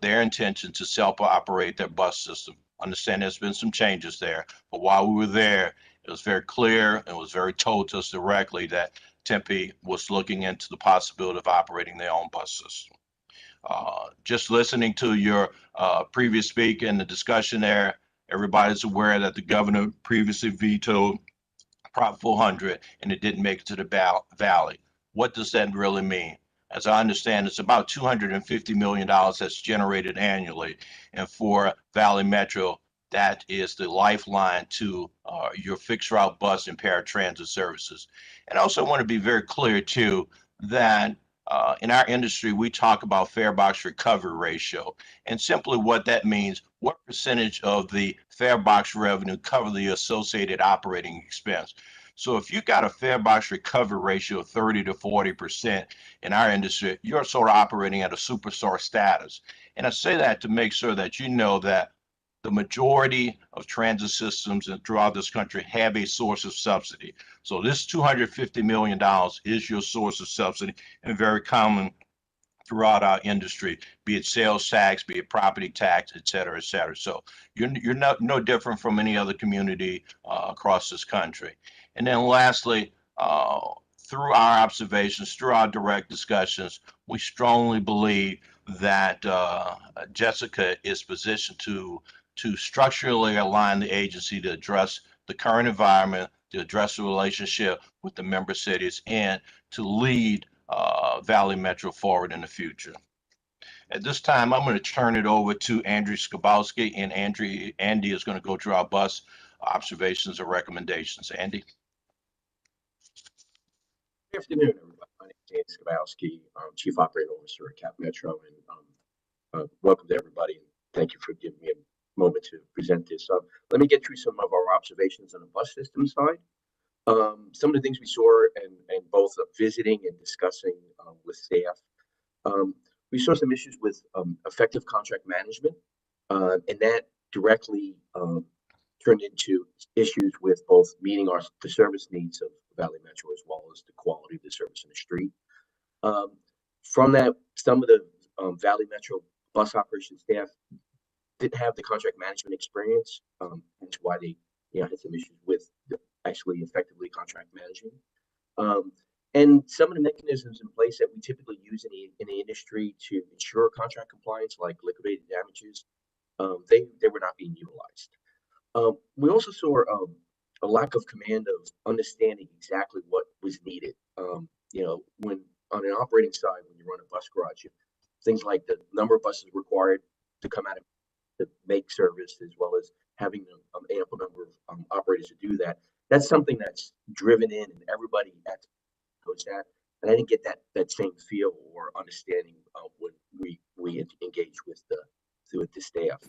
their intention to self-operate their bus system. Understand there's been some changes there, but while we were there, it was very clear and was very told to us directly that Tempe was looking into the possibility of operating their own bus system. Just listening to your previous speaker and the discussion there, everybody's aware that the governor previously vetoed Prop 400 and it didn't make it to the Valley. What does that really mean? As I understand, it's about $250 million that's generated annually. And for Valley Metro, that is the lifeline to your fixed route bus and paratransit services. And I also want to be very clear too, that in our industry, we talk about fare box recovery ratio. And simply what that means, what percentage of the fare box revenue cover the associated operating expense. So if you got a fare box recovery ratio of 30 to 40% in our industry, you're sort of operating at a superstar status. And I say that to make sure that you know that the majority of transit systems throughout this country have a source of subsidy. So this $250 million is your source of subsidy, and very common throughout our industry, be it sales tax, be it property tax, et cetera, et cetera. So you're no different from any other community across this country. And then lastly, through our observations, through our direct discussions, we strongly believe that Jessica is positioned to structurally align the agency to address the current environment, to address the relationship with the member cities, and to lead Valley Metro forward in the future. At this time, I'm going to turn it over to Andrew Skabowski, and Andy is going to go through our bus observations and recommendations. Andy? Good afternoon, everybody. My name is Andy Skabowski. I'm Chief Operating Officer at Cap Metro, and welcome to everybody. Thank you for giving me a moment to present this. Let me get through some of our observations on the bus system side. Some of the things we saw and both visiting and discussing with staff. We saw some issues with effective contract management, and that directly turned into issues with both meeting the service needs of Valley Metro as well as the quality of the service in the street. From that, some of the Valley Metro bus operations staff didn't have the contract management experience, that's why they had some issues with actually effectively contract managing. And some of the mechanisms in place that we typically use in the industry to ensure contract compliance, like liquidated damages, they were not being utilized. We also saw a lack of command of understanding exactly what was needed. When on an operating side, when you run a bus garage, things like the number of buses required to come out of to make service, as well as having an ample number of operators to do that. That's something that's driven in, and everybody knows that. And I didn't get that same feel or understanding when we engage with the staff.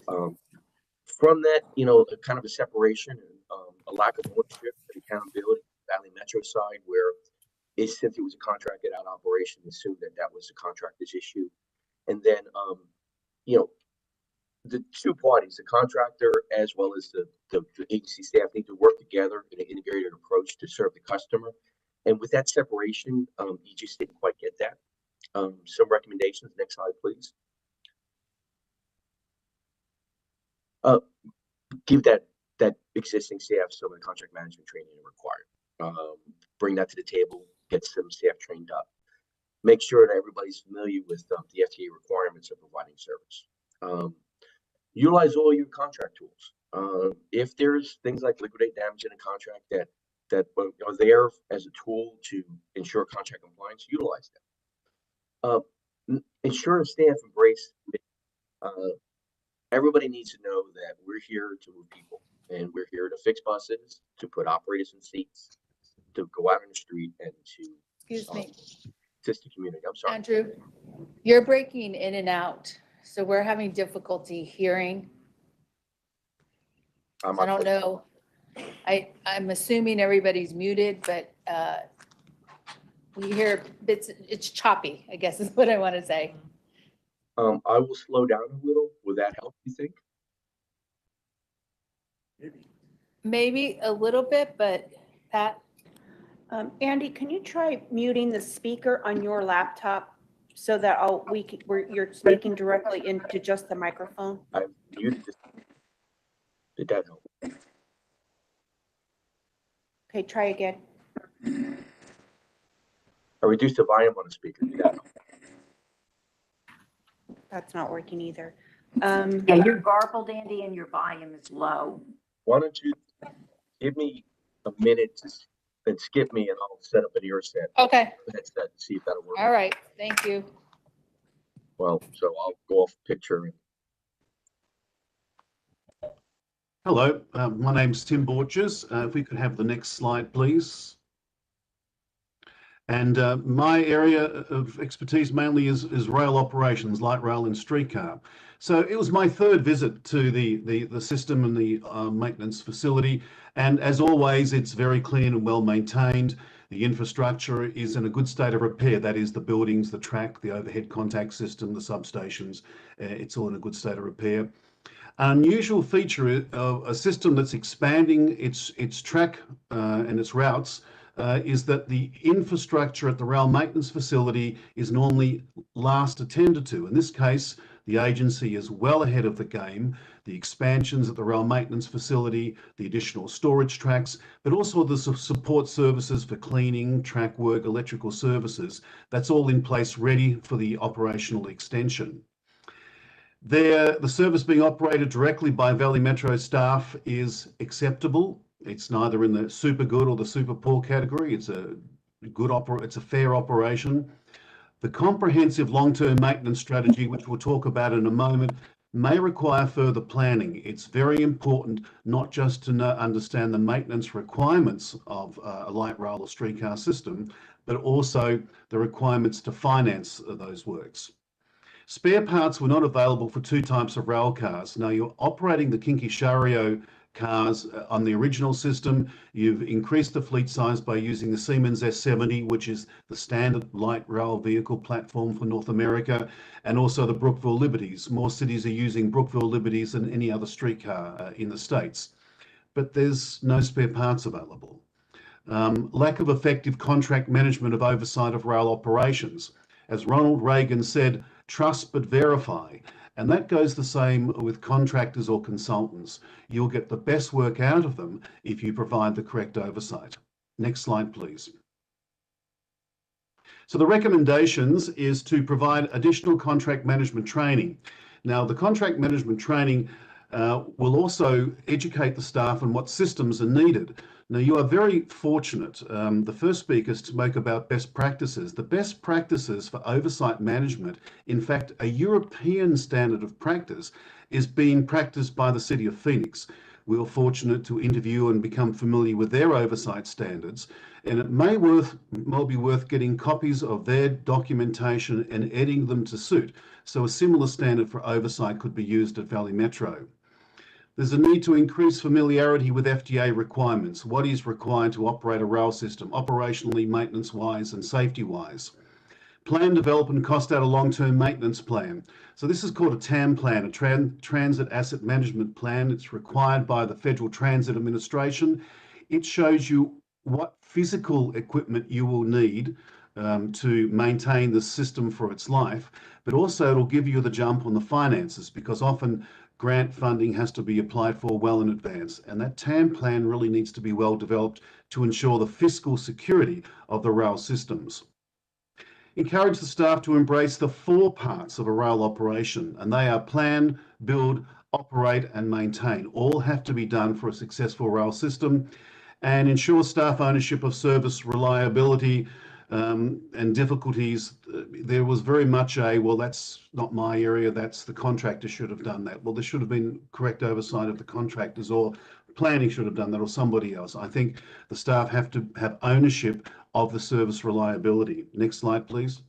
From that, a kind of a separation and a lack of ownership and accountability on the Valley Metro side, where since it was a contracted out operation, assumed that was the contractor's issue. And then, the two parties, the contractor as well as the agency staff, need to work together in an integrated approach to serve the customer. And with that separation, you just didn't quite get that. Some recommendations. Next slide, please. Give that existing staff some of the contract management training required. Bring that to the table. Get some staff trained up. Make sure that everybody's familiar with the FTA requirements of providing service. Utilize all your contract tools. If there's things like liquidate damage in a contract that are there as a tool to ensure contract compliance, utilize them. Ensure staff embrace. Everybody needs to know that we're here to move people, and we're here to fix buses, to put operators in seats, to go out on the street, and to Excuse me, assist the community. I'm sorry. Andrew, you're breaking in and out, so we're having difficulty hearing. I don't know. I'm assuming everybody's muted, but we hear bits. It's choppy, I guess is what I want to say. I will slow down a little. Would that help, you think? Maybe a little bit, but Pat? Andy, can you try muting the speaker on your laptop? so that you're speaking directly into just the microphone? I muted this. Did that help? Okay, try again. I reduced the volume on the speaker. Did that help? That's not working either. Yeah, you're garbled, Andy, and your volume is low. Why don't you give me a minute and skip me and I'll set up an ear set. Okay, Headset and see if that'll work. all right, thank you. Well, so I'll go off picture. Hello, my name's Tim Borges. If we could have the next slide, please. And my area of expertise mainly is rail operations, light rail and streetcar. So it was my third visit to the system and the maintenance facility. And as always, it's very clean and well maintained. The infrastructure is in a good state of repair. That is the buildings, the track, the overhead contact system, the substations. It's all in a good state of repair. An unusual feature of a system that's expanding its track and its routes is that the infrastructure at the rail maintenance facility is normally last attended to. In this case, the agency is well ahead of the game. The expansions at the rail maintenance facility, the additional storage tracks, but also the support services for cleaning, track work, electrical services, that's all in place ready for the operational extension. The service being operated directly by Valley Metro staff is acceptable. It's neither in the super good or the super poor category. It's a fair operation. The comprehensive long-term maintenance strategy, which we'll talk about in a moment, may require further planning. It's very important not just to understand the maintenance requirements of a light rail or streetcar system, but also the requirements to finance those works. Spare parts were not available for two types of rail cars. Now you're operating the Kinky Chariot cars on the original system. You've increased the fleet size by using the Siemens S70, which is the standard light rail vehicle platform for North America, and also the Brookville Liberties. More cities are using Brookville Liberties than any other streetcar in the States. But there's no spare parts available. Lack of effective contract management of oversight of rail operations. As Ronald Reagan said, trust but verify. And that goes the same with contractors or consultants. You'll get the best work out of them if you provide the correct oversight. Next slide, please. So the recommendations is to provide additional contract management training. Now, the contract management training will also educate the staff on what systems are needed. Now, you are very fortunate, the first speaker, is to spoke about best practices. The best practices for oversight management, in fact, a European standard of practice, is being practiced by the City of Phoenix. We were fortunate to interview and become familiar with their oversight standards, and it may be worth getting copies of their documentation and editing them to suit. So a similar standard for oversight could be used at Valley Metro. There's a need to increase familiarity with FTA requirements. What is required to operate a rail system, operationally, maintenance-wise, and safety-wise? Plan, develop, and cost out a long-term maintenance plan. So this is called a TAM plan, a Transit Asset Management Plan. It's required by the Federal Transit Administration. It shows you what physical equipment you will need to maintain the system for its life, but also it'll give you the jump on the finances, because often grant funding has to be applied for well in advance. And that TAM plan really needs to be well developed to ensure the fiscal security of the rail systems. Encourage the staff to embrace the 4 parts of a rail operation, and they are plan, build, operate, and maintain. All have to be done for a successful rail system, and ensure staff ownership of service reliability and difficulties. There was very much well, that's not my area, that's the contractor should have done that. Well, there should have been correct oversight of the contractors, or planning should have done that, or somebody else. I think the staff have to have ownership of the service reliability. Next slide, please.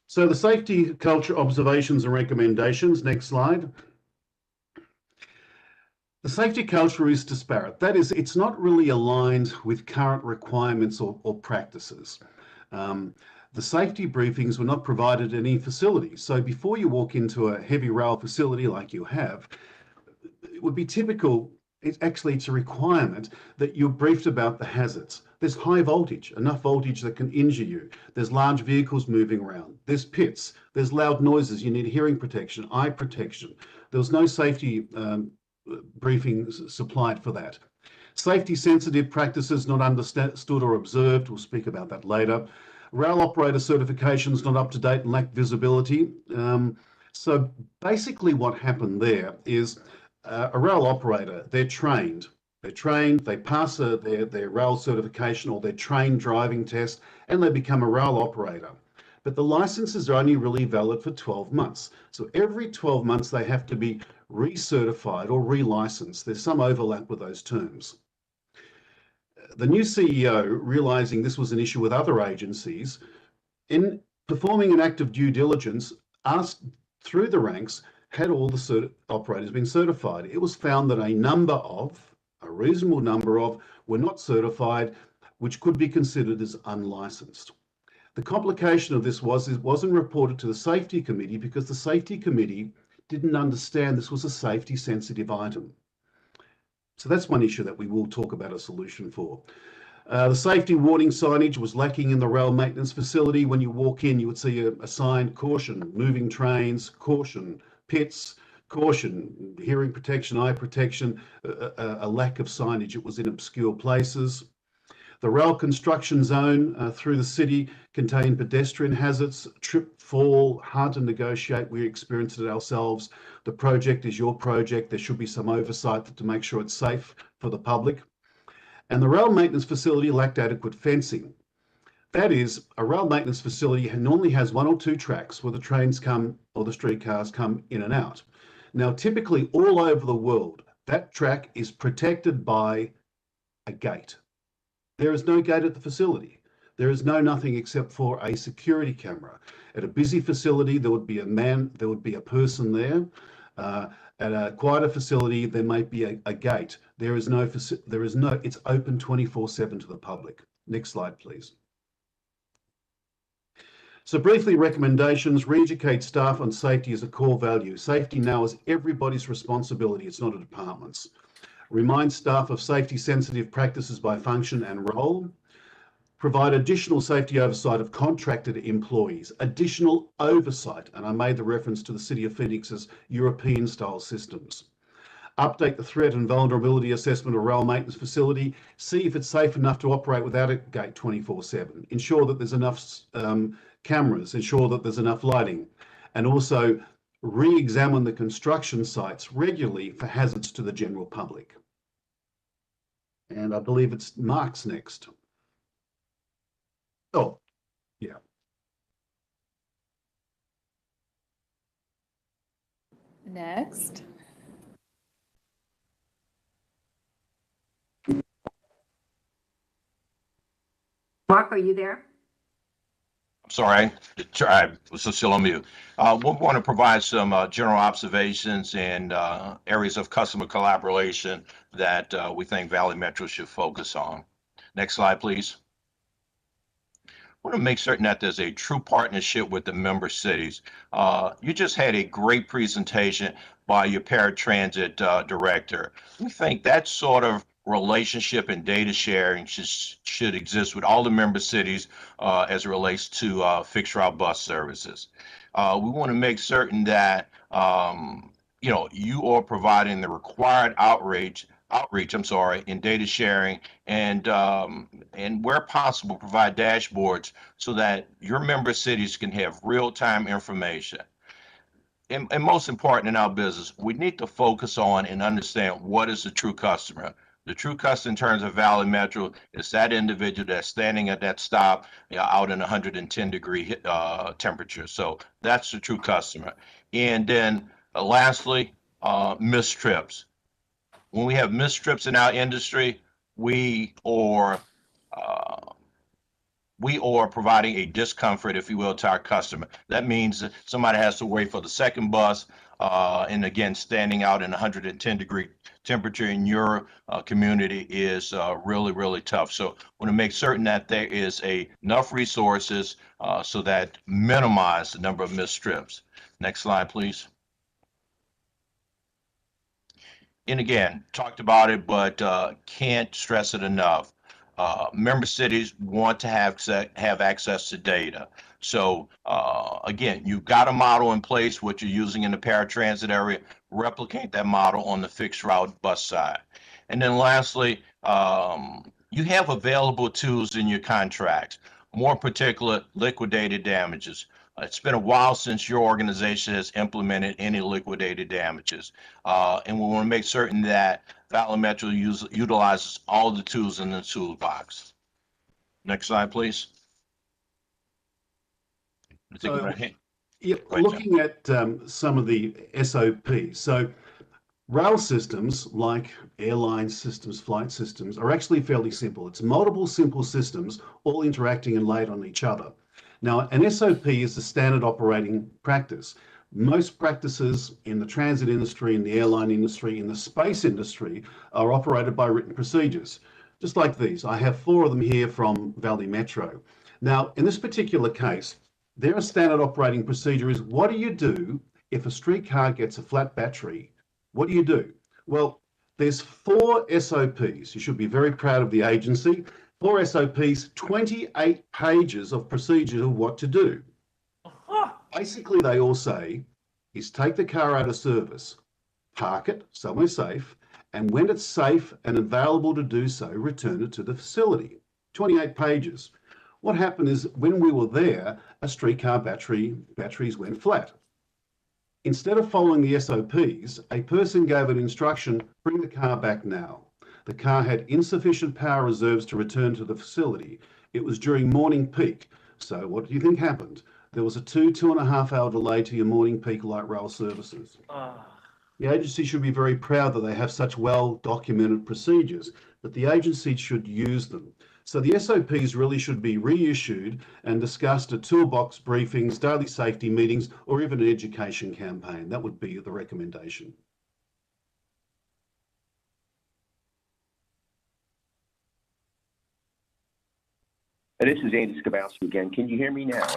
So the safety culture observations and recommendations. Next slide. The safety culture is disparate. That is, it's not really aligned with current requirements or practices. The safety briefings were not provided in any facility. So before you walk into a heavy rail facility like you have, it would be typical, it's a requirement that you're briefed about the hazards. There's high voltage, enough voltage that can injure you. There's large vehicles moving around. There's pits. There's loud noises. You need hearing protection, eye protection. There was no safety briefings supplied for that. Safety sensitive practices not understood or observed. We'll speak about that later. Rail operator certifications not up to date and lack visibility. So basically what happened there is a rail operator, they're trained, they pass their rail certification or their train driving test, and they become a rail operator. But the licenses are only really valid for 12 months. So every 12 months they have to be recertified or relicensed. There's some overlap with those terms. The new CEO, realizing this was an issue with other agencies, in performing an act of due diligence, asked through the ranks, had all the operators been certified? It was found that a reasonable number of, were not certified, which could be considered as unlicensed. The complication of this was it wasn't reported to the safety committee because the safety committee didn't understand this was a safety sensitive item. So that's one issue that we will talk about a solution for. The safety warning signage was lacking in the rail maintenance facility. When you walk in, you would see a sign, caution, moving trains, caution, pits, caution, hearing protection, eye protection, a lack of signage. It was in obscure places. The rail construction zone through the city contained pedestrian hazards, trip, fall, hard to negotiate. We experienced it ourselves. The project is your project. There should be some oversight to make sure it's safe for the public. And the rail maintenance facility lacked adequate fencing. That is, a rail maintenance facility normally has 1 or 2 tracks where the trains come or the streetcars come in and out. Now, typically all over the world, that track is protected by a gate. There is no gate at the facility. There is nothing except for a security camera. At a busy facility, there would be a person there. At a quieter facility, there might be a gate. It's open 24/7 to the public. Next slide, please. So briefly, recommendations: re-educate staff on safety as a core value. Safety now is everybody's responsibility. It's not a department's. Remind staff of safety sensitive practices by function and role. Provide additional safety oversight of contracted employees, additional oversight, and I made the reference to the City of Phoenix's European style systems. Update the threat and vulnerability assessment of rail maintenance facility. See if it's safe enough to operate without a gate 24/7. Ensure that there's enough cameras, ensure that there's enough lighting, and also re-examine the construction sites regularly for hazards to the general public. And I believe it's Mark's next. Oh, yeah. Next. Mark, are you there? Sorry, I was still on mute. We want to provide some general observations and areas of customer collaboration that we think Valley Metro should focus on. Next slide, please. We want to make certain that there's a true partnership with the member cities. You just had a great presentation by your Paratransit director. We think that sort of relationship and data sharing should exist with all the member cities as it relates to fixed route bus services. We want to make certain that you are providing the required outreach, in data sharing, and where possible, provide dashboards so that your member cities can have real-time information. And most important in our business, we need to focus on and understand what is the true customer. The true customer in terms of Valley Metro is that individual that's standing at that stop out in 110-degree temperature. So that's the true customer. And then lastly, missed trips. When we have missed trips in our industry, we are providing a discomfort, if you will, to our customer. That means that somebody has to wait for the second bus, and again, standing out in 110-degree temperature in your community is really, really tough. So we want to make certain that there is enough resources so that minimize the number of missed trips. Next slide, please. And again, talked about it, but can't stress it enough. member cities want to have access to data. So again, you've got a model in place, what you're using in the paratransit area, replicate that model on the fixed route bus side. And then lastly, you have available tools in your contracts, more particular liquidated damages. It's been a while since your organization has implemented any liquidated damages. And we want to make certain that Valley Metro utilizes all the tools in the toolbox. Next slide, please. So, yeah, looking at some of the SOPs. So rail systems like airline systems, flight systems are actually fairly simple. It's multiple simple systems all interacting and laid on each other. Now, an SOP is the standard operating practice. Most practices in the transit industry, in the airline industry, in the space industry are operated by written procedures, just like these. I have 4 of them here from Valley Metro. Now, in this particular case, their standard operating procedure is, what do you do if a streetcar gets a flat battery? What do you do? Well, there's 4 SOPs. You should be very proud of the agency. 4 SOPs, 28 pages of procedure of what to do. Basically, they all say is take the car out of service, park it somewhere safe, and when it's safe and available to do so, return it to the facility. 28 pages. What happened is when we were there, a streetcar batteries went flat. Instead of following the SOPs, a person gave an instruction, bring the car back now. The car had insufficient power reserves to return to the facility. It was during morning peak. So what do you think happened? There was a 2.5 hour delay to your morning peak light rail services. The agency should be very proud that they have such well-documented procedures, but the agency should use them. So the SOPs really should be reissued and discussed at toolbox briefings, daily safety meetings, or even an education campaign. That would be the recommendation. This is Andy Skabowski again. Can you hear me now?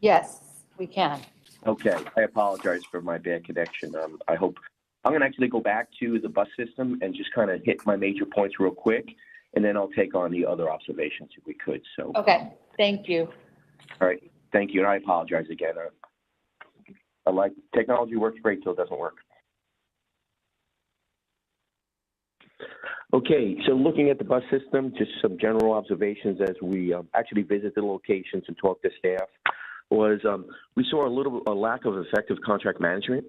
Yes, we can. Okay, I apologize for my bad connection. I hope I'm going to actually go back to the bus system and just kind of hit my major points real quick, and then I'll take on the other observations if we could. So. Okay, thank you. All right, thank you, and I apologize again. I like technology works great till it doesn't work. Okay, so looking at the bus system, just some general observations as we actually visit the locations and talk to staff, was we saw a lack of effective contract management,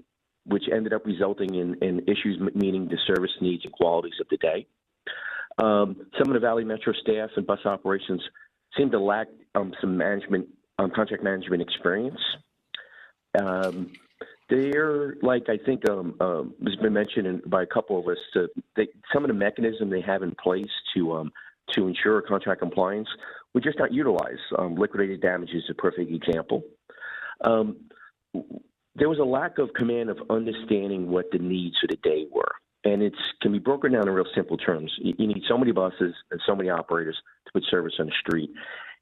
which ended up resulting in issues meeting the service needs and qualities of the day. Some of the Valley Metro staff and bus operations seem to lack some contract management experience. They're, like I think has been mentioned by a couple of us, some of the mechanisms they have in place to ensure contract compliance were just not utilized. Liquidated damage is a perfect example. There was a lack of command of understanding what the needs of the day were. And it can be broken down in real simple terms. You need so many buses and so many operators to put service on the street.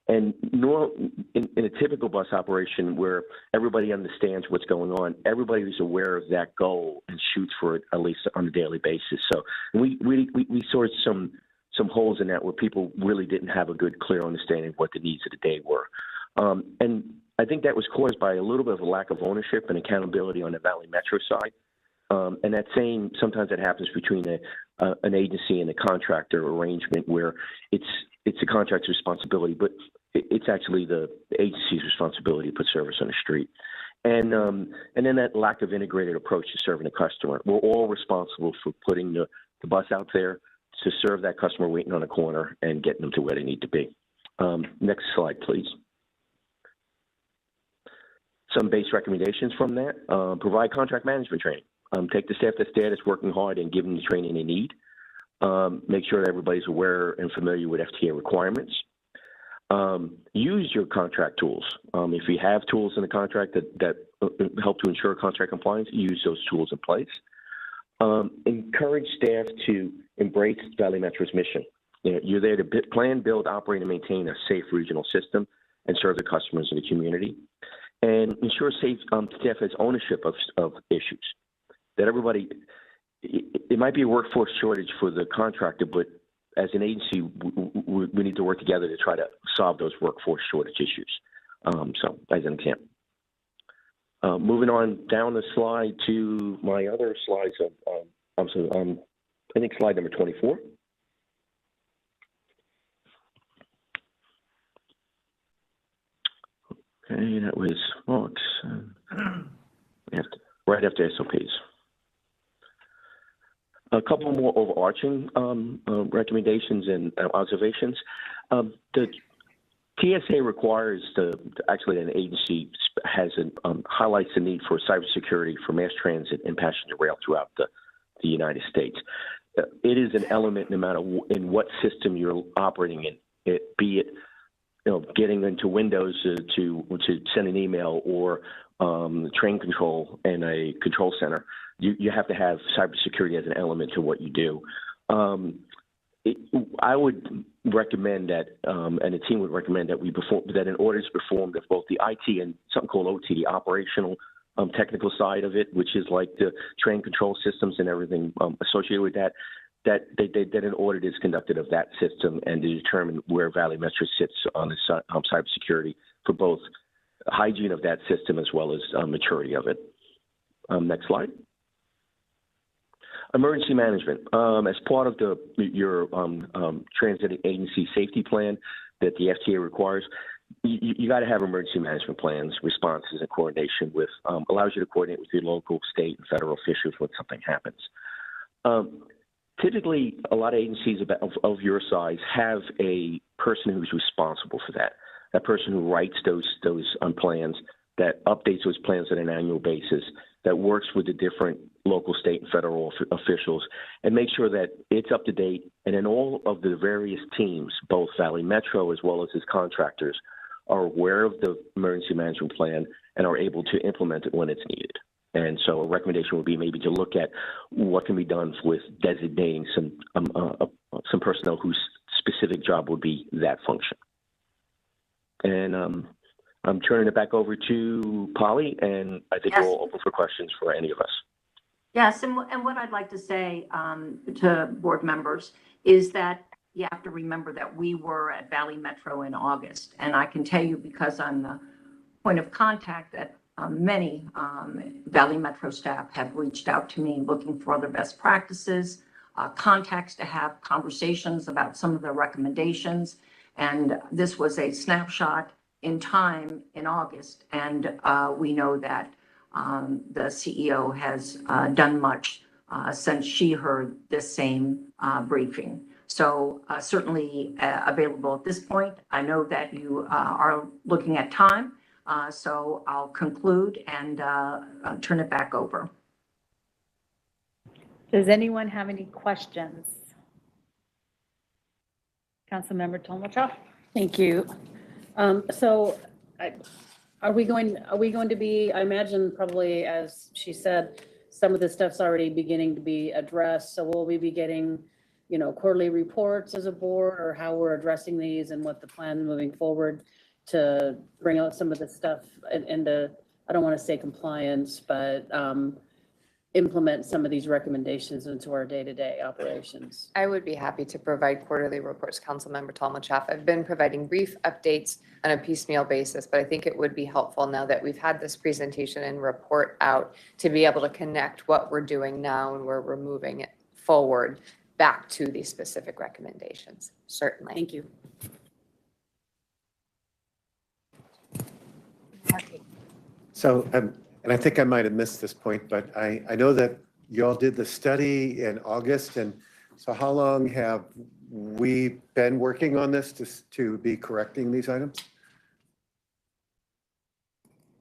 And in a typical bus operation where everybody understands what's going on, everybody is aware of that goal and shoots for it at least on a daily basis. So we saw some holes in that where people really didn't have a good, clear understanding of what the needs of the day were. And I think that was caused by a little bit of a lack of ownership and accountability on the Valley Metro side. And that sometimes that happens between an agency and a contractor arrangement where it's the contractor's responsibility, but it's actually the agency's responsibility to put service on the street. And then that lack of integrated approach to serving the customer. We're all responsible for putting the bus out there to serve that customer waiting on a corner and getting them to where they need to be. Next slide, please. Some base recommendations from that. Provide contract management training. Take the staff that's there that's working hard and give them the training they need. Make sure that everybody's aware and familiar with FTA requirements. Use your contract tools. If you have tools in the contract that help to ensure contract compliance, use those tools in place. Encourage staff to embrace Valley Metro's mission. You're there to plan, build, operate, and maintain a safe regional system and serve the customers in the community. And ensure staff has ownership of issues. That everybody, it might be a workforce shortage for the contractor, but as an agency, we need to work together to try to solve those workforce shortage issues. So as an example. Moving on down the slide to my other slides of, I think slide number 24. Okay, that was right after SOPs. A couple more overarching recommendations and observations. The TSA requires actually an agency has highlights the need for cybersecurity for mass transit and passenger rail throughout the United States. It is an element no matter in what system you're operating in, be it getting into Windows to send an email or train control in a control center. You have to have cybersecurity as an element to what you do. I would recommend that, and the team would recommend that that an audit is performed of both the IT and something called OT, the operational technical side of it, which is like the train control systems and everything associated with that. That an audit is conducted of that system and to determine where Valley Metro sits on the cybersecurity for both hygiene of that system as well as maturity of it. Next slide. Emergency management. As part of your transit agency safety plan that the FTA requires, you got to have emergency management plans, responses, and coordination with, allows you to coordinate with your local, state, and federal officials when something happens. Typically, a lot of agencies of your size have a person who's responsible for that. That person who writes those plans, that updates those plans on an annual basis, that works with the different local, state, and federal officials, and make sure that it's up to date. And then all of the various teams, both Valley Metro as well as its contractors, are aware of the emergency management plan and are able to implement it when it's needed. And so a recommendation would be maybe to look at what can be done with designating some personnel whose specific job would be that function. And I'm turning it back over to Polly, and I think we'll open for questions for any of us. Yes, and what I'd like to say to board members is that you have to remember that we were at Valley Metro in August, and I can tell you because I'm the point of contact that many Valley Metro staff have reached out to me looking for other best practices, contacts to have conversations about some of the recommendations. And this was a snapshot in time in August. And we know that the CEO has done much since she heard this same briefing. So certainly available at this point. I know that you are looking at time. So I'll conclude and turn it back over. Does anyone have any questions? Councilmember Tomachov? Thank you. So are we going to be, I imagine probably, as she said, some of this stuff's already beginning to be addressed. So will we be getting, quarterly reports as a board, or how we're addressing these and what the plan moving forward to bring out some of this stuff into, I don't want to say compliance, but implement some of these recommendations into our day-to-day operations? I would be happy to provide quarterly reports, Councilmember Tolmachev. I've been providing brief updates on a piecemeal basis, but I think it would be helpful now that we've had this presentation and report out to be able to connect what we're doing now and where we're moving it forward back to these specific recommendations. Certainly. Thank you. So, and I think I might have missed this point, but I know that you all did the study in August. And so how long have we been working on this to be correcting these items?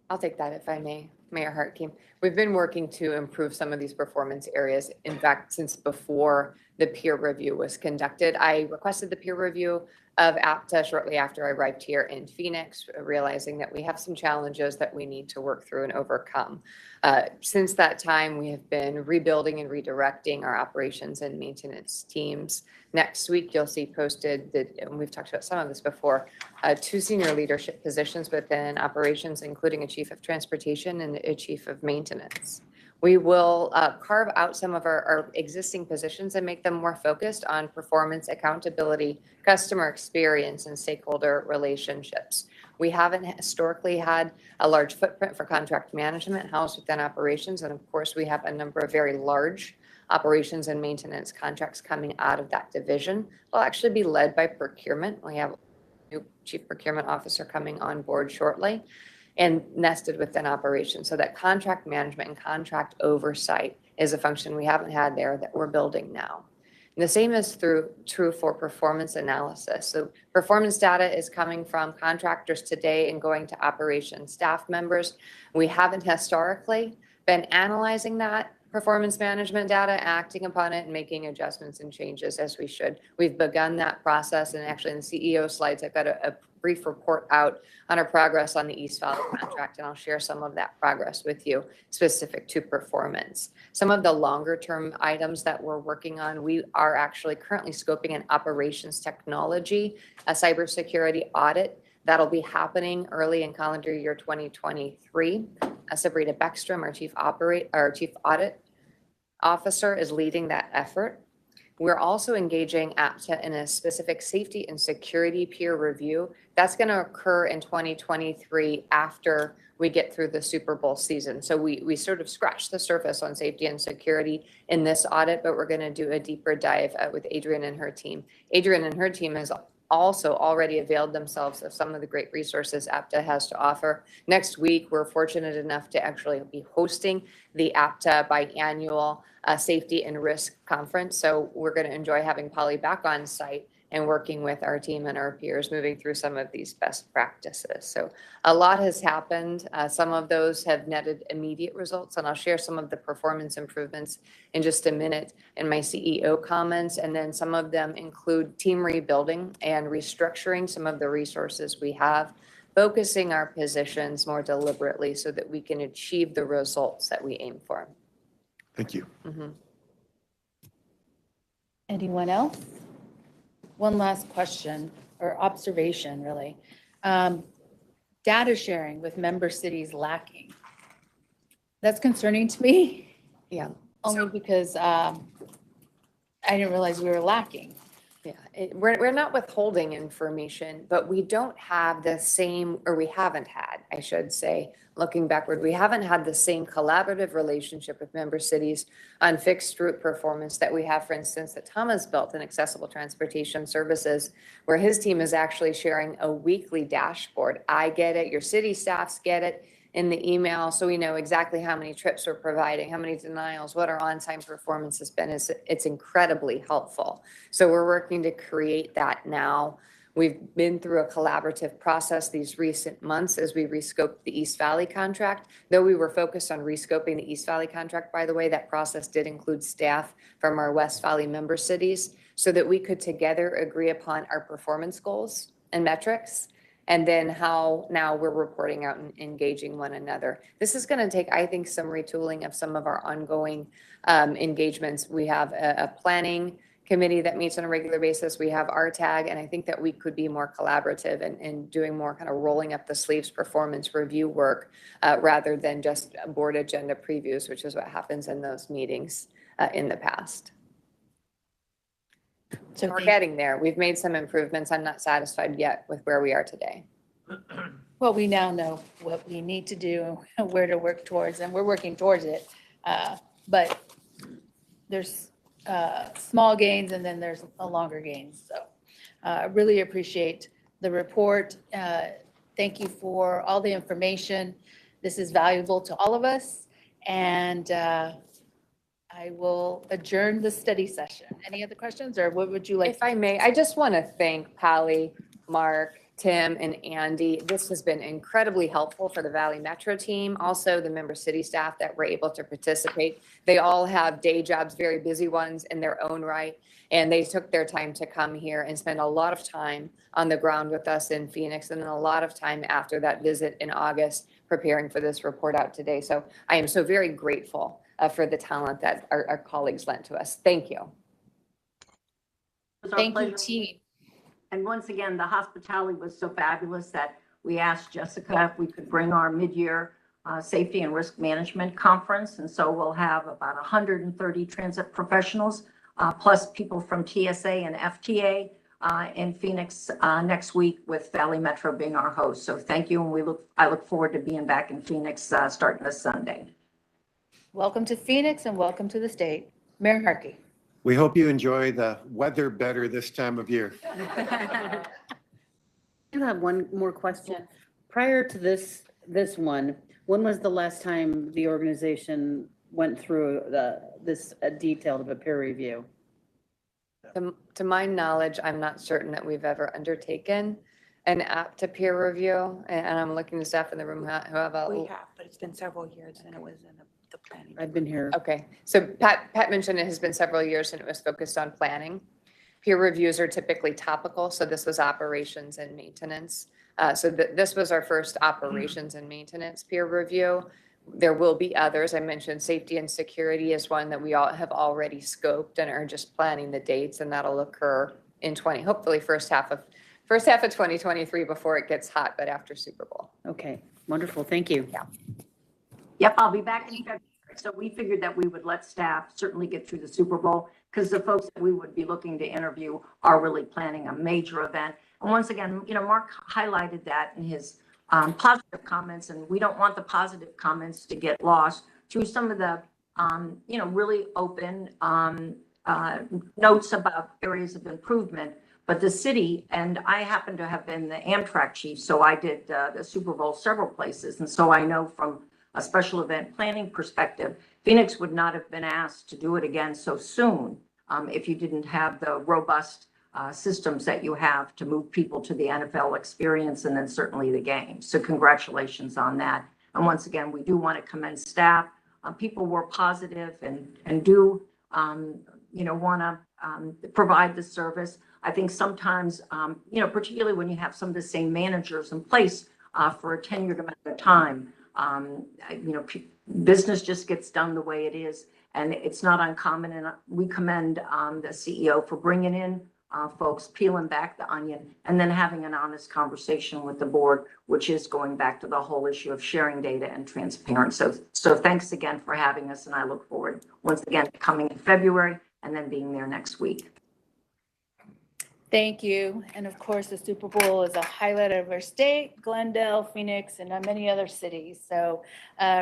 I'll take that if I may, Mayor Hartke. We've been working to improve some of these performance areas. In fact, since before the peer review was conducted, I requested the peer review of APTA shortly after I arrived here in Phoenix, realizing that we have some challenges that we need to work through and overcome. Since that time, we have been rebuilding and redirecting our operations and maintenance teams. Next week, you'll see posted that, and we've talked about some of this before, 2 senior leadership positions within operations, including a chief of transportation and a chief of maintenance. We will carve out some of our existing positions and make them more focused on performance, accountability, customer experience, and stakeholder relationships. We haven't historically had a large footprint for contract management housed within operations. And of course, we have a number of very large operations and maintenance contracts coming out of that division. Will actually be led by procurement. We have a new chief procurement officer coming on board shortly and nested within operations. So that contract management and contract oversight is a function we haven't had there that we're building now. And the same is true for performance analysis. So performance data is coming from contractors today and going to operations staff members. We haven't historically been analyzing that performance management data, acting upon it, and making adjustments and changes as we should. We've begun that process, and actually in the CEO slides, I've got a brief report out on our progress on the East Valley contract, and I'll share some of that progress with you specific to performance. Some of the longer term items that we're working on, we are actually currently scoping an operations technology, a cybersecurity audit that'll be happening early in calendar year 2023. Sabrina Beckstrom, our chief audit officer, is leading that effort. We're also engaging APTA in a specific safety and security peer review. That's going to occur in 2023 after we get through the Super Bowl season. So we sort of scratched the surface on safety and security in this audit, but we're going to do a deeper dive with Adrienne and her team. Adrienne and her team has also already availed themselves of some of the great resources APTA has to offer. Next week, we're fortunate enough to actually be hosting the APTA biannual Safety and Risk Conference. So we're going to enjoy having Polly back on site and working with our team and our peers, moving through some of these best practices. So a lot has happened. Some of those have netted immediate results, and I'll share some of the performance improvements in just a minute in my CEO comments. And then some of them include team rebuilding and restructuring some of the resources we have, focusing our positions more deliberately so that we can achieve the results that we aim for. Thank you. Anyone else? One last question or observation, really. Data sharing with member cities lacking. That's concerning to me. Yeah. Only because I didn't realize we were lacking. Yeah, we're not withholding information, but we don't have the same, or we haven't had, I should say, looking backward, we haven't had the same collaborative relationship with member cities on fixed route performance that we have, for instance, that Tom has built in accessible transportation services, where his team is actually sharing a weekly dashboard. I get it, your city staffs get it in the email, so we know exactly how many trips we're providing, how many denials, what our on-time performance has been. It's incredibly helpful. So we're working to create that now. We've been through a collaborative process these recent months as we rescoped the East Valley contract. Though we were focused on rescoping the East Valley contract, by the way, that process did include staff from our West Valley member cities so that we could together agree upon our performance goals and metrics, and then how now we're reporting out and engaging one another. This is going to take, I think, some retooling of some of our ongoing engagements. We have a planning committee that meets on a regular basis. We have RTAG, and I think that we could be more collaborative and doing more kind of rolling up the sleeves performance review work rather than just board agenda previews, which is what happens in those meetings in the past. So we're getting there. We've made some improvements. I'm not satisfied yet with where we are today. Well, we now know what we need to do and where to work towards, and we're working towards it. But there's small gains and then there's a longer gains. So I really appreciate the report. Thank you for all the information. This is valuable to all of us. And I will adjourn the study session. Any other questions, or what would you like? If I may, I just want to thank Polly, Mark, Tim, and Andy. This has been incredibly helpful for the Valley Metro team. Also, the member city staff that were able to participate. They all have day jobs, very busy ones in their own right. And they took their time to come here and spend a lot of time on the ground with us in Phoenix, and then a lot of time after that visit in August preparing for this report out today. So I am so very grateful for the talent that our colleagues lent to us. Thank you. Thank you, team. And once again, the hospitality was so fabulous that we asked Jessica if we could bring our mid-year Safety and Risk Management Conference. And so we'll have about 130 transit professionals, plus people from TSA and FTA in Phoenix next week, with Valley Metro being our host. So thank you, and I look forward to being back in Phoenix starting this Sunday. Welcome to Phoenix and welcome to the state. Mayor Harkey. We hope you enjoy the weather better this time of year. I do have one more question. Prior to this one, when was the last time the organization went through this detailed of a peer review? To my knowledge, I'm not certain that we've ever undertaken an APTA peer review, and I'm looking to staff in the room who have a. We have, but it's been several years and it was in the planning. I've been here. Okay, so Pat mentioned it has been several years and it was focused on planning. Peer reviews are typically topical, so this was operations and maintenance. So this was our first operations and maintenance peer review. There will be others. I mentioned safety and security is one that we all have already scoped and are just planning the dates, and that'll occur in hopefully first half of 2023 before it gets hot, but after Super Bowl. Okay, wonderful. Thank you. Yeah. Yep, I'll be back in February. So we figured that we would let staff certainly get through the Super Bowl, because the folks that we would be looking to interview are really planning a major event. And once again, Mark highlighted that in his positive comments, and we don't want the positive comments to get lost through some of the, really open notes about areas of improvement. But the city, and I happen to have been the Amtrak chief, so I did the Super Bowl several places. And so I know from a special event planning perspective, Phoenix would not have been asked to do it again so soon if you didn't have the robust systems that you have to move people to the NFL experience, and then certainly the game. So congratulations on that. And once again, we do want to commend staff. People were positive and do, want to provide the service. I think sometimes, particularly when you have some of the same managers in place for a tenured amount of time, business just gets done the way it is, and it's not uncommon. And we commend the CEO for bringing in folks, peeling back the onion, and then having an honest conversation with the board, which is going back to the whole issue of sharing data and transparency. So thanks again for having us, and I look forward once again to coming in February and then being there next week. Thank you. And of course, the Super Bowl is a highlight of our state, Glendale, Phoenix, and many other cities. So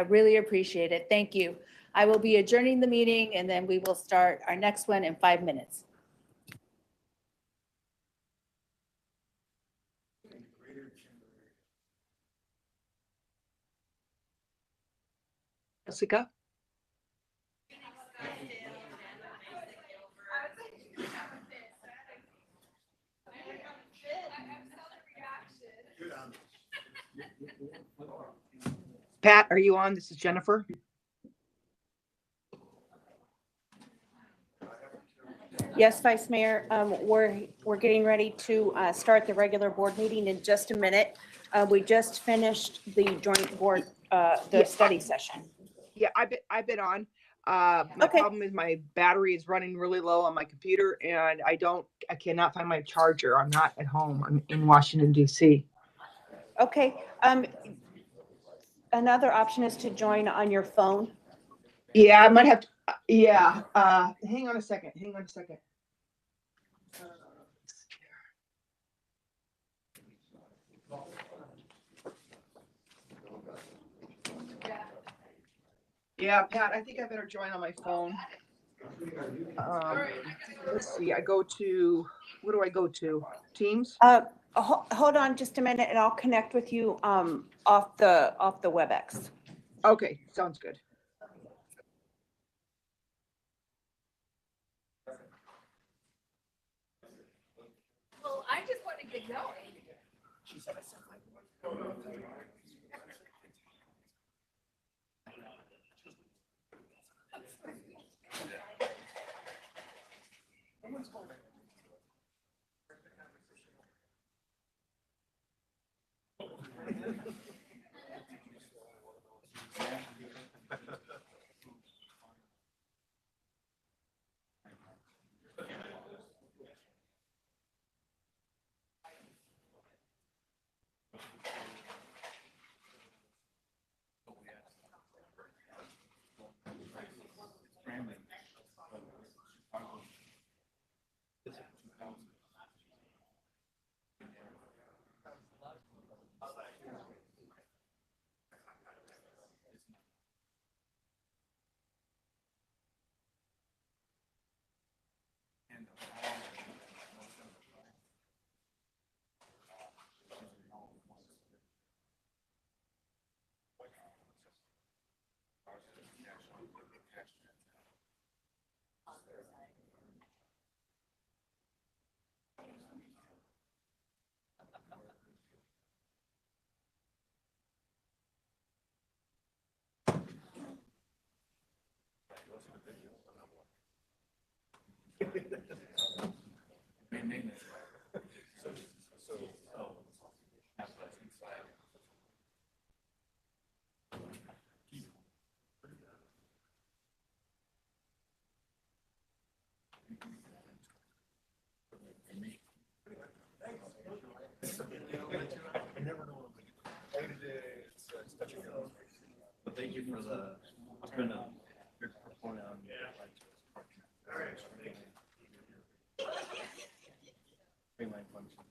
really appreciate it. Thank you. I will be adjourning the meeting, and then we will start our next one in 5 minutes. Jessica? Pat, are you on? This is Jennifer. Yes, Vice Mayor, we're getting ready to start the regular board meeting in just a minute. We just finished the joint board, the study session. Yeah, I've been on. My problem is my battery is running really low on my computer, and I cannot find my charger. I'm not at home. I'm in Washington, D.C. Okay. Another option is to join on your phone. Yeah, I might have to. Yeah. Hang on a second. Yeah, Pat, I think I better join on my phone. Let's see. What do I go to? Teams? Hold on just a minute, and I'll connect with you off the WebEx. Okay, sounds good. Well, I just want to get going. But thank you for the, it's been a, your point on. Mainline function.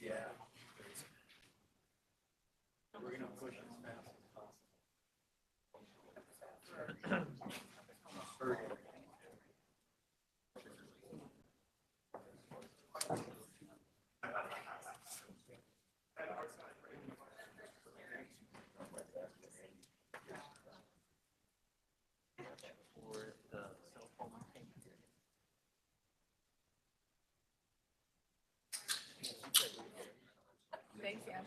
Yeah. We're gonna push as fast as possible. Thanks, Anne.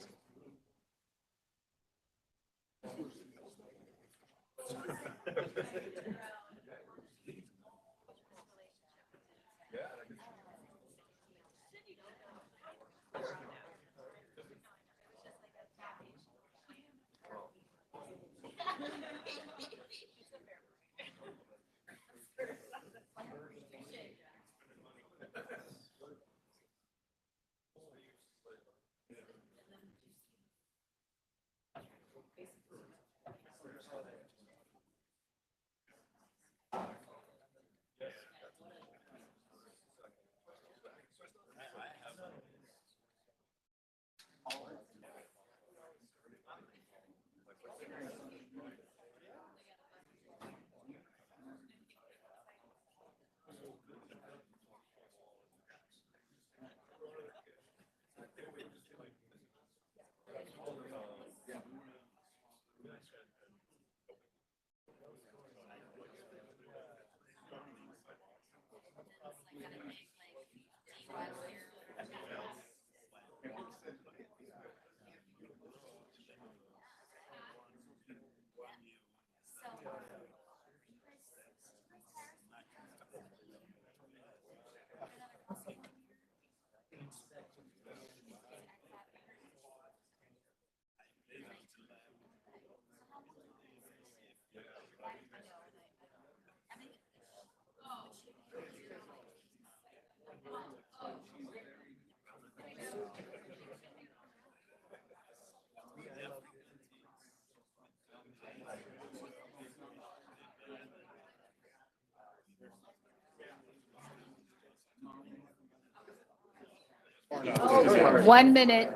Oh, 1 minute.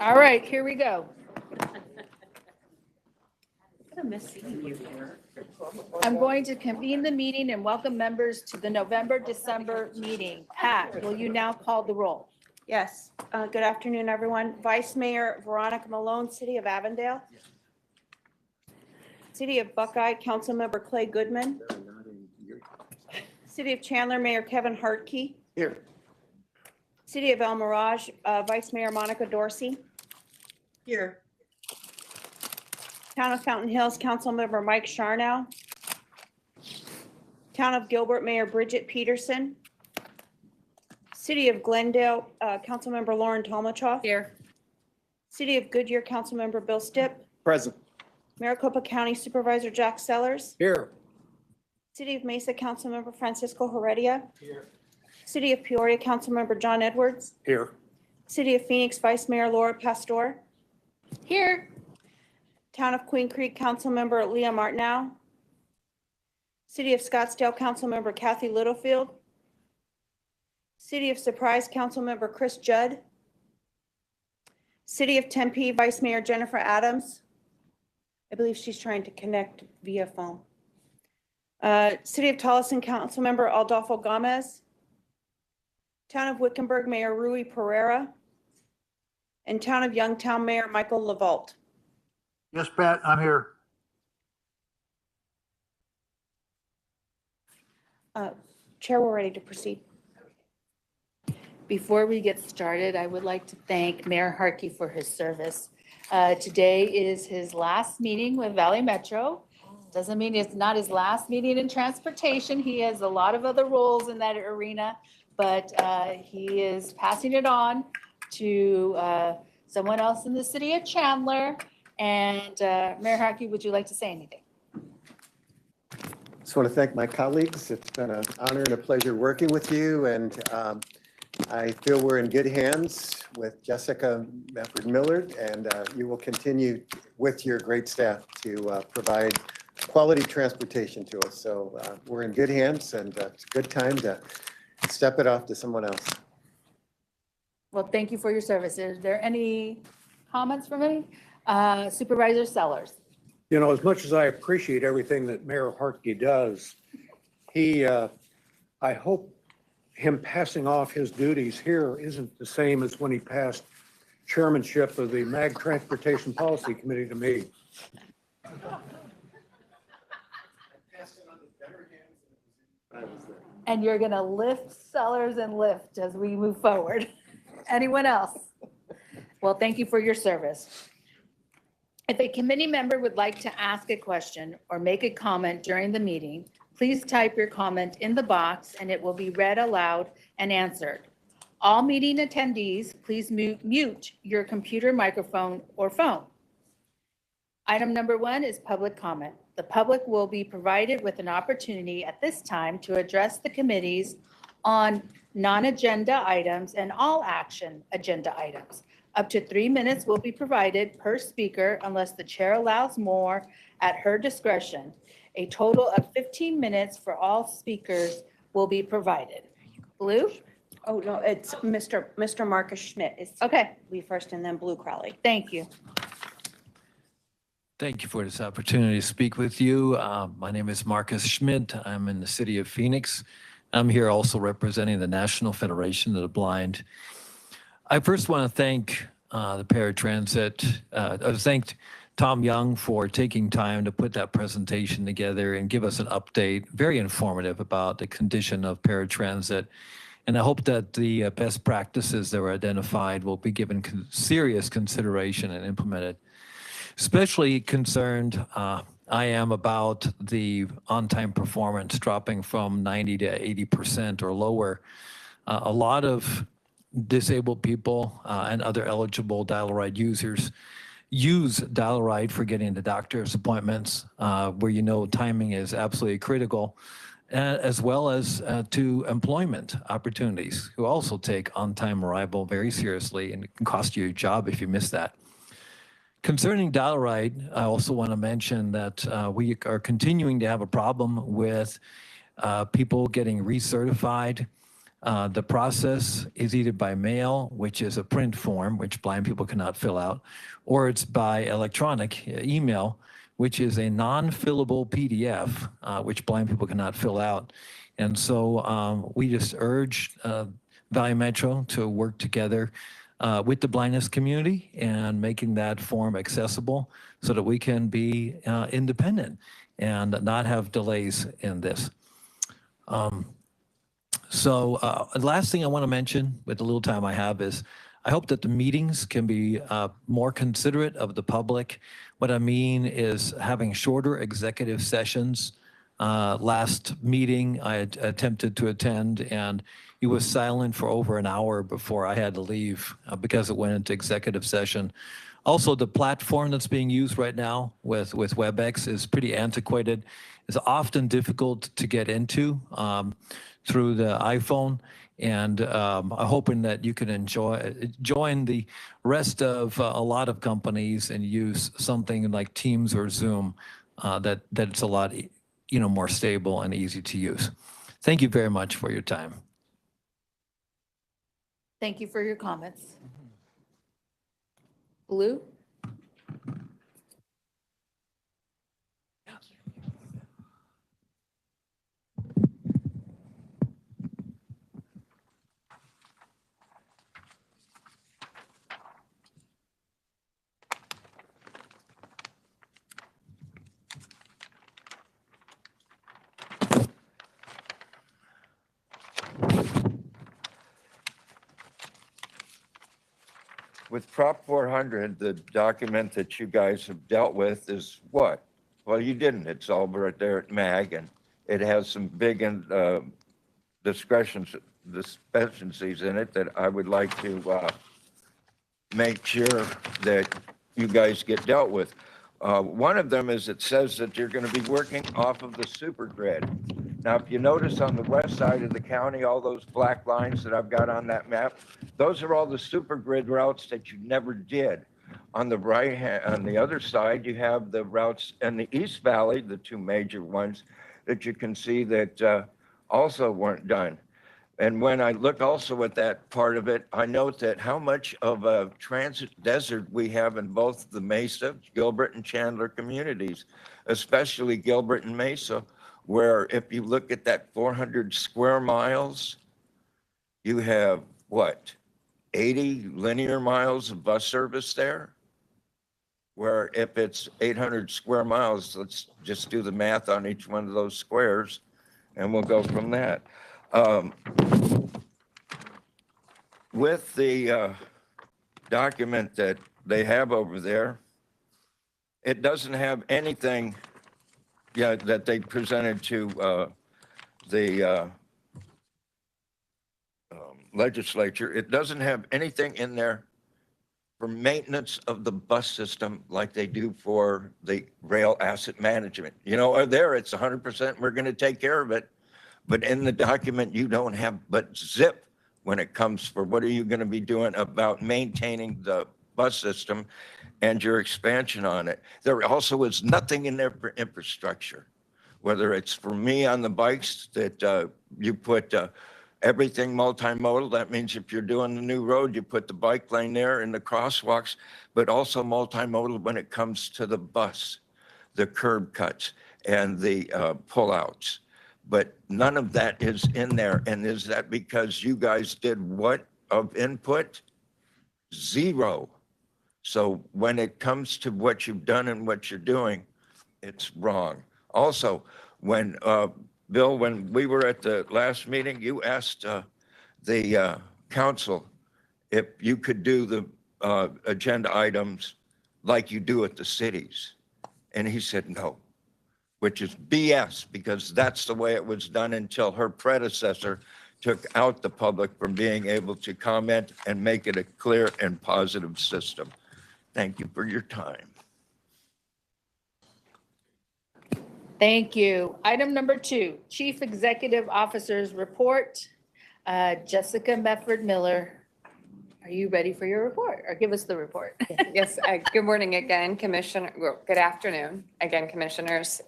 All right, here we go. I'm gonna miss seeing you here. I'm going to convene the meeting and welcome members to the November-December meeting. Pat, will you now call the roll? Yes, good afternoon, everyone. Vice Mayor Veronica Malone, City of Avondale. City of Buckeye, Councilmember Clay Goodman. City of Chandler, Mayor Kevin Hartke. Here. City of El Mirage, Vice Mayor Monica Dorsey. Here. Town of Fountain Hills, Councilmember Mike Charnow. Town of Gilbert, Mayor Bridget Peterson. City of Glendale, Councilmember Lauren Tolmachoff. Here. City of Goodyear, Councilmember Bill Stipp. Present. Maricopa County Supervisor Jack Sellers. Here. City of Mesa, Councilmember Francisco Heredia. Here. City of Peoria, Councilmember John Edwards. Here. City of Phoenix, Vice Mayor Laura Pastor. Here. Town of Queen Creek, Councilmember Leah Martineau. City of Scottsdale, Councilmember Kathy Littlefield. City of Surprise, Councilmember Chris Judd. City of Tempe, Vice Mayor Jennifer Adams. I believe she's trying to connect via phone. City of Tolleson, Councilmember Adolfo Gomez. Town of Wickenburg, Mayor Rui Pereira. And Town of Youngtown, Mayor Michael LaVault. Yes, Pat, I'm here. Chair, we're ready to proceed. Before we get started, I would like to thank Mayor Hartke for his service. Today is his last meeting with Valley Metro. Doesn't mean it's not his last meeting in transportation. He has a lot of other roles in that arena, but he is passing it on to someone else in the city of Chandler. And Mayor Hartke, would you like to say anything? Just want to thank my colleagues. It's been an honor and a pleasure working with you, and I feel we're in good hands with Jessica Mefford-Millard, and you will continue with your great staff to provide quality transportation to us. So we're in good hands, and it's a good time to step it off to someone else. Well, thank you for your service. Is there any comments from any? Supervisor Sellers? You know, as much as I appreciate everything that Mayor Hartke does, I hope him passing off his duties here isn't the same as when he passed chairmanship of the MAG Transportation Policy Committee to me. And you're going to lift Sellers and lift as we move forward. Anyone else? Well, thank you for your service. If a committee member would like to ask a question or make a comment during the meeting, please type your comment in the box and it will be read aloud and answered. All meeting attendees, please mute your computer, microphone, or phone. Item number 1 is public comment. The public will be provided with an opportunity at this time to address the committees on non-agenda items and all action agenda items. Up to 3 minutes will be provided per speaker unless the chair allows more at her discretion. A total of 15 minutes for all speakers will be provided. Blue? Oh, no, it's Mr. Marcus Schmidt. It's Okay, we first and then Blue Crowley. thank you. Thank you for this opportunity to speak with you. My name is Marcus Schmidt. I'm in the city of Phoenix. I'm here also representing the National Federation of the Blind. I first want to thank the Paratransit. I thanked Tom Young for taking time to put that presentation together and give us an update, very informative about the condition of paratransit. And I hope that the best practices that were identified will be given serious consideration and implemented. Especially concerned I am about the on-time performance dropping from 90 to 80% or lower. A lot of disabled people and other eligible dial-a-ride users use dial-a-ride for getting to doctor's appointments where timing is absolutely critical, as well as to employment opportunities, who also take on-time arrival very seriously, and it can cost you your job if you miss that. Concerning dial-a-ride, I also want to mention that we are continuing to have a problem with people getting recertified The process is either by mail, which is a print form, which blind people cannot fill out, or it's by electronic email, which is a non-fillable PDF, which blind people cannot fill out. And so we just urge Valley Metro to work together with the blindness community and making that form accessible so that we can be independent and not have delays in this. So the last thing I want to mention with the little time I have is I hope that the meetings can be more considerate of the public. What I mean is having shorter executive sessions. Last meeting I attempted to attend, and it was silent for over an hour before I had to leave because it went into executive session. Also, the platform that's being used right now with WebEx is pretty antiquated. It's often difficult to get into through the iPhone, and I'm hoping that you can join the rest of a lot of companies and use something like Teams or Zoom that it's a lot more stable and easy to use. Thank you very much for your time. Thank you for your comments. Blue? With Prop 400, the document that you guys have dealt with is what? Well, you didn't. It's all right there at MAG, and it has some big discrepancies in it that I would like to make sure that you guys get dealt with. One of them is it says that you're going to be working off of the super grid. Now, if you notice on the west side of the county, all those black lines that I've got on that map, those are all the super grid routes that you never did. On the right hand, on the other side, you have the routes in the East Valley, the two major ones that you can see that also weren't done. And when I look also at that part of it, I note that how much of a transit desert we have in both the Mesa, Gilbert, and Chandler communities, especially Gilbert and Mesa, where if you look at that 400 square miles, you have what, 80 linear miles of bus service there? Where if it's 800 square miles, let's just do the math on each one of those squares and we'll go from that. With the document that they have over there, it doesn't have anything that they presented to the legislature. It doesn't have anything in there for maintenance of the bus system like they do for the rail asset management. There it's 100%, we're going to take care of it. But in the document, you don't have but zip when it comes for what are you going to be doing about maintaining the bus system and your expansion on it. There also is nothing in there for infrastructure, whether it's for me on the bikes that you put everything multimodal. That means if you're doing the new road, you put the bike lane there and the crosswalks, but also multimodal when it comes to the bus, the curb cuts and the pullouts. But none of that is in there. And is that because you guys did what of input? Zero. So when it comes to what you've done and what you're doing, it's wrong. Also, when Bill, when we were at the last meeting, you asked the council if you could do the agenda items like you do at the cities. And he said no, which is BS, because that's the way it was done until her predecessor took out the public from being able to comment and make it a clear and positive system. Thank you for your time. Thank you. Item number 2, Chief Executive Officer's Report. Jessica Mefford Miller, are you ready for your report, or give us the report? Yes, good morning again, Commissioner, well, good afternoon again, Commissioners,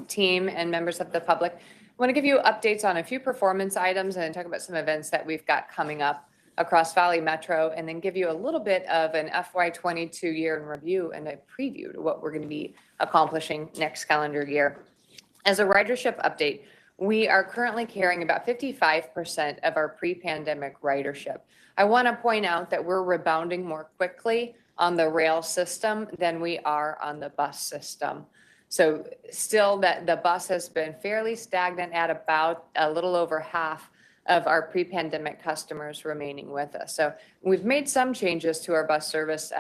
team, and members of the public. want to give you updates on a few performance items and talk about some events that we've got coming up across Valley Metro, and then give you a little bit of an FY22 year in review and a preview to what we're going to be accomplishing next calendar year. As a ridership update, we are currently carrying about 55% of our pre-pandemic ridership. I want to point out that we're rebounding more quickly on the rail system than we are on the bus system. So still that the bus has been fairly stagnant at about a little over half of our pre-pandemic customers remaining with us. So we've made some changes to our bus service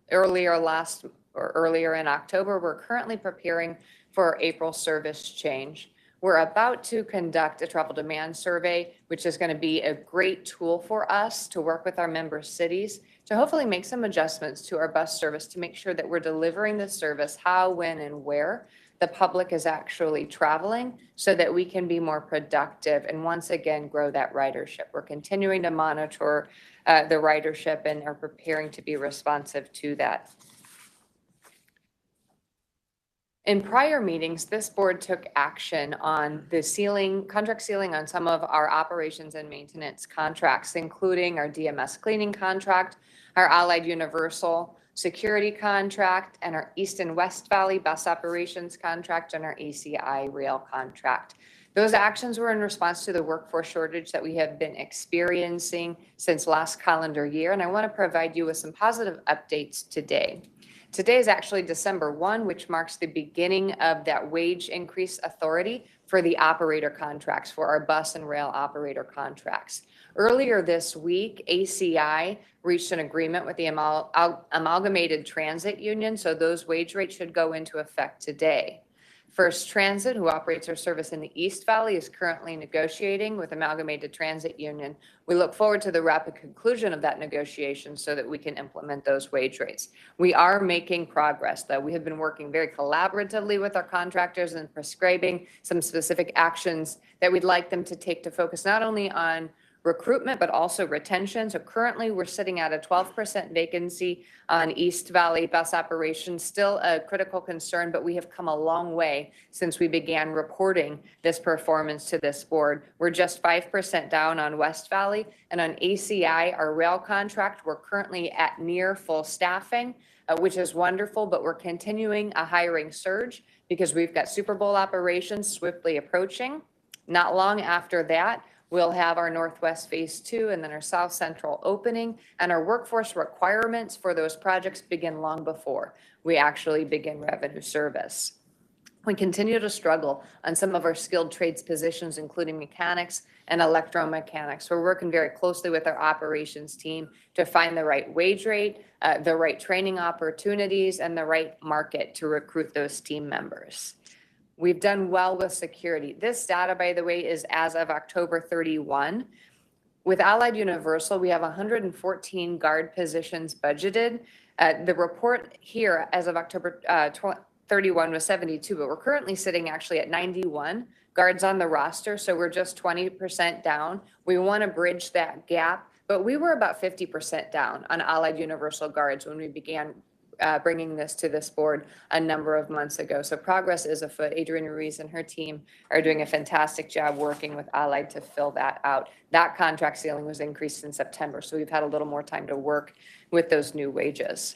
earlier in October. We're currently preparing for April service change. We're about to conduct a travel demand survey, which is going to be a great tool for us to work with our member cities to hopefully make some adjustments to our bus service to make sure that we're delivering the service how, when, and where the public is actually traveling so that we can be more productive and once again grow that ridership. We're continuing to monitor the ridership and are preparing to be responsive to that. In prior meetings, this board took action on the contract ceiling on some of our operations and maintenance contracts, including our DMS cleaning contract, our Allied Universal security contract, and our East and West Valley bus operations contract, and our ACI rail contract. Those actions were in response to the workforce shortage that we have been experiencing since last calendar year, and I want to provide you with some positive updates today. Today is actually December 1, which marks the beginning of that wage increase authority for the operator contracts, for our bus and rail operator contracts. Earlier this week, ACI reached an agreement with the Amalgamated Transit Union, so those wage rates should go into effect today. First Transit, who operates our service in the East Valley, is currently negotiating with Amalgamated Transit Union. We look forward to the rapid conclusion of that negotiation so that we can implement those wage rates. We are making progress, though. We have been working very collaboratively with our contractors and prescribing some specific actions that we'd like them to take to focus not only on recruitment, but also retention. So currently we're sitting at a 12% vacancy on East Valley bus operations, still a critical concern, but we have come a long way since we began reporting this performance to this board. We're just 5% down on West Valley, and on ACI, our rail contract, we're currently at near full staffing, which is wonderful, but we're continuing a hiring surge because we've got Super Bowl operations swiftly approaching. Not long after that, we'll have our Northwest Phase 2 and then our South Central opening, and our workforce requirements for those projects begin long before we actually begin revenue service. We continue to struggle on some of our skilled trades positions, including mechanics and electromechanics. We're working very closely with our operations team to find the right wage rate, the right training opportunities, and the right market to recruit those team members. We've done well with security. This data, by the way, is as of October 31. With Allied Universal, we have 114 guard positions budgeted. The report here as of October 31 was 72, but we're currently sitting actually at 91 guards on the roster, so we're just 20% down. We want to bridge that gap, but we were about 50% down on Allied Universal guards when we began bringing this to this board a number of months ago. So progress is afoot. Adrienne Ruiz and her team are doing a fantastic job working with Allied to fill that out. That contract ceiling was increased in September, so we've had a little more time to work with those new wages.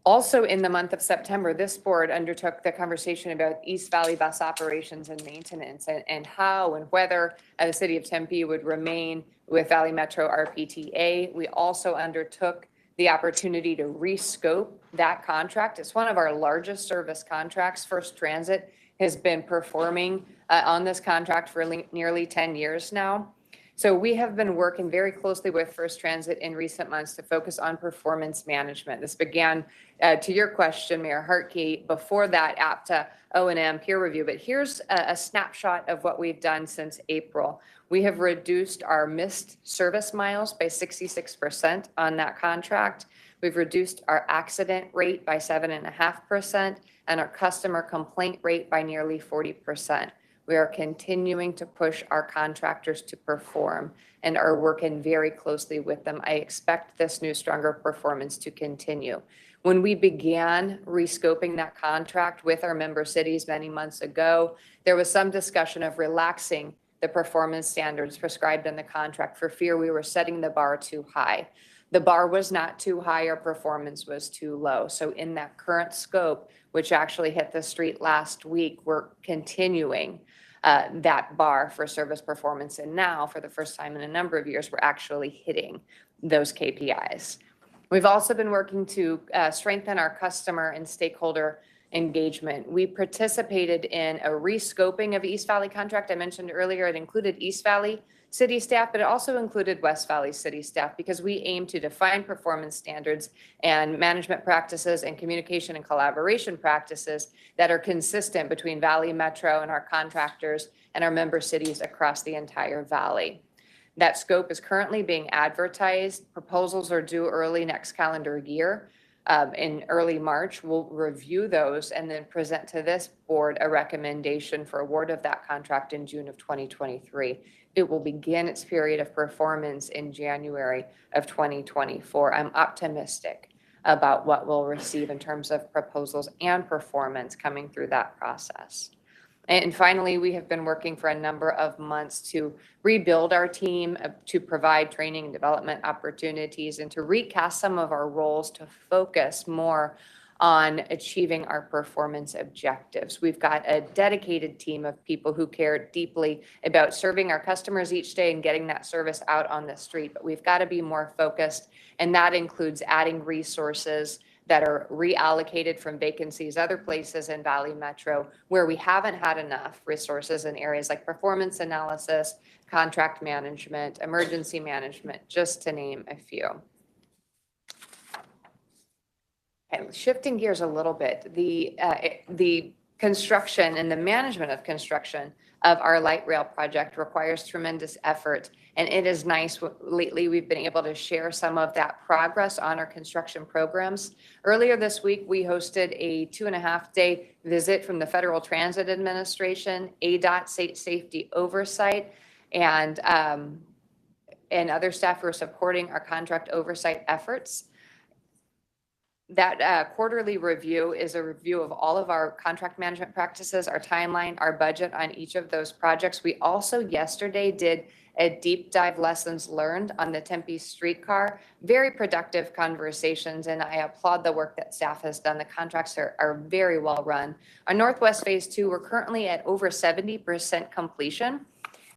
Also in the month of September, this board undertook the conversation about East Valley bus operations and maintenance and how and whether the city of Tempe would remain with Valley Metro RPTA. We also undertook the opportunity to rescope that contract. It's one of our largest service contracts. First Transit has been performing on this contract for nearly 10 years now. So we have been working very closely with First Transit in recent months to focus on performance management. This began, to your question, Mayor Hartke, before that APTA O&M peer review, but here's a snapshot of what we've done since April. We have reduced our missed service miles by 66% on that contract. We've reduced our accident rate by 7.5% and our customer complaint rate by nearly 40%. We are continuing to push our contractors to perform and are working very closely with them. I expect this new stronger performance to continue. When we began rescoping that contract with our member cities many months ago, there was some discussion of relaxing the performance standards prescribed in the contract for fear we were setting the bar too high. The bar was not too high, our performance was too low. So in that current scope, which actually hit the street last week, we're continuing that bar for service performance. And now, for the first time in a number of years, we're actually hitting those KPIs. We've also been working to strengthen our customer and stakeholder engagement. We participated in a rescoping of East Valley contract. I mentioned earlier it included East Valley city staff, but it also included West Valley city staff because we aim to define performance standards and management practices and communication and collaboration practices that are consistent between Valley Metro and our contractors and our member cities across the entire valley. That scope is currently being advertised. Proposals are due early next calendar year. In early March, we'll review those and then present to this board a recommendation for award of that contract in June of 2023. It will begin its period of performance in January of 2024. I'm optimistic about what we'll receive in terms of proposals and performance coming through that process. And finally, we have been working for a number of months to rebuild our team, to provide training and development opportunities, and to recast some of our roles to focus more on achieving our performance objectives. We've got a dedicated team of people who care deeply about serving our customers each day and getting that service out on the street, but we've got to be more focused, and that includes adding resources that are reallocated from vacancies other places in Valley Metro where we haven't had enough resources in areas like performance analysis, contract management, emergency management, just to name a few. And shifting gears a little bit, the construction and the management of construction of our light rail project requires tremendous effort. And it is nice, lately we've been able to share some of that progress on our construction programs. Earlier this week, we hosted a 2.5-day visit from the Federal Transit Administration, ADOT Safety Oversight, and other staff who are supporting our contract oversight efforts. That quarterly review is a review of all of our contract management practices, our timeline, our budget on each of those projects. We also yesterday did a deep dive lessons learned on the Tempe streetcar. Very productive conversations, and I applaud the work that staff has done. The contracts are very well run. On Northwest Phase 2, we're currently at over 70% completion.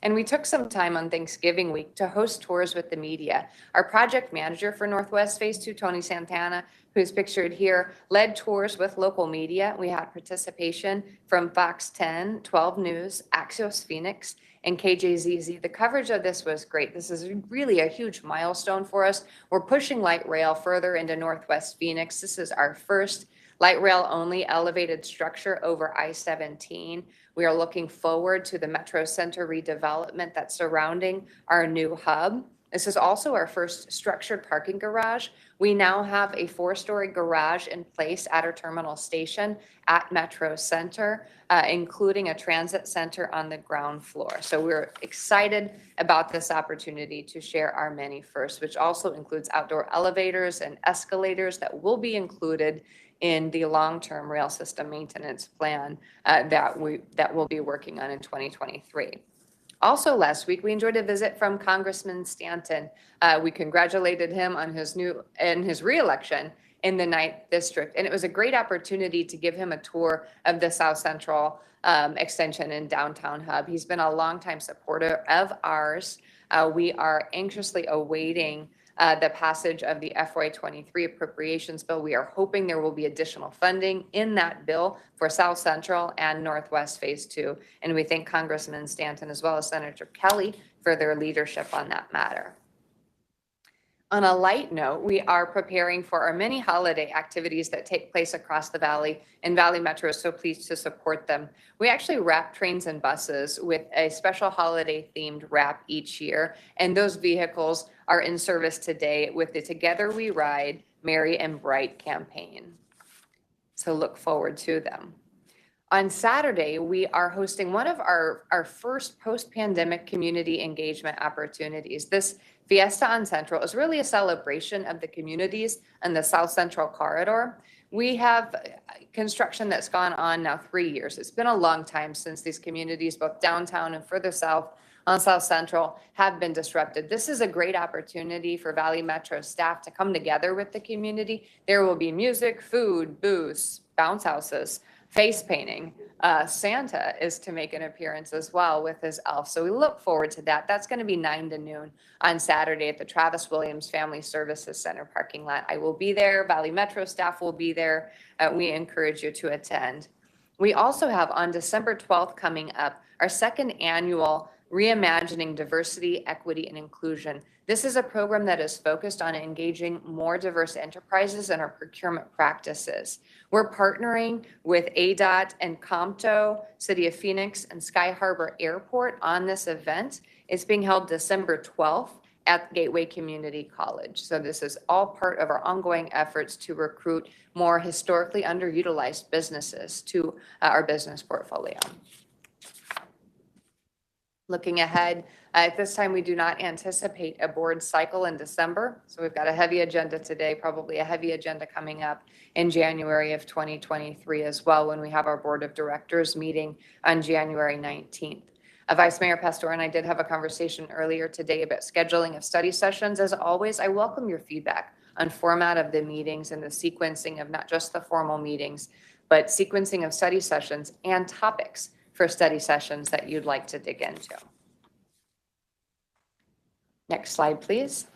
And we took some time on Thanksgiving week to host tours with the media. Our project manager for Northwest Phase 2, Tony Santana, who's pictured here, led tours with local media. We had participation from Fox 10, 12 News, Axios Phoenix, and KJZZ. The coverage of this was great. This is really a huge milestone for us. We're pushing light rail further into Northwest Phoenix. This is our first light rail only elevated structure over I-17. We are looking forward to the Metro Center redevelopment that's surrounding our new hub. This is also our first structured parking garage. We now have a 4-story garage in place at our terminal station at Metro Center, including a transit center on the ground floor. So we're excited about this opportunity to share our many firsts, which also includes outdoor elevators and escalators that will be included in the long-term rail system maintenance plan that we'll be working on in 2023. Also last week, we enjoyed a visit from Congressman Stanton. We congratulated him on his re-election in the 9th District. And it was a great opportunity to give him a tour of the South Central extension in downtown hub. He's been a longtime supporter of ours. We are anxiously awaiting the passage of the FY23 appropriations bill. We are hoping there will be additional funding in that bill for South Central and Northwest Phase 2. And we thank Congressman Stanton as well as Senator Kelly for their leadership on that matter. On a light note, we are preparing for our many holiday activities that take place across the valley, and Valley Metro is so pleased to support them. We actually wrap trains and buses with a special holiday themed wrap each year, and those vehicles are in service today with the Together We Ride, Merry and Bright campaign. So look forward to them. On Saturday, we are hosting one of our first post-pandemic community engagement opportunities. This Fiesta on Central is really a celebration of the communities in the South Central corridor. We have construction that's gone on now 3 years. It's been a long time since these communities, both downtown and further south on South Central, have been disrupted. This is a great opportunity for Valley Metro staff to come together with the community. There will be music, food, booths, bounce houses, face painting. Santa is to make an appearance as well with his elf. So we look forward to that. That's going to be 9 to noon on Saturday at the Travis Williams Family Services Center parking lot. I will be there. Valley Metro staff will be there. We encourage you to attend. We also have on December 12th coming up our second annual Reimagining Diversity, Equity, and Inclusion. This is a program that is focused on engaging more diverse enterprises in our procurement practices. We're partnering with ADOT and COMTO, City of Phoenix, and Sky Harbor Airport on this event. It's being held December 12th at Gateway Community College. So this is all part of our ongoing efforts to recruit more historically underutilized businesses to our business portfolio. Looking ahead, at this time, we do not anticipate a board cycle in December. So we've got a heavy agenda today, probably a heavy agenda coming up in January of 2023 as well, when we have our board of directors meeting on January 19th. Vice Mayor Pastor and I did have a conversation earlier today about scheduling of study sessions. As always, I welcome your feedback on format of the meetings and the sequencing of not just the formal meetings, but sequencing of study sessions and topics for study sessions that you'd like to dig into. Next slide, please.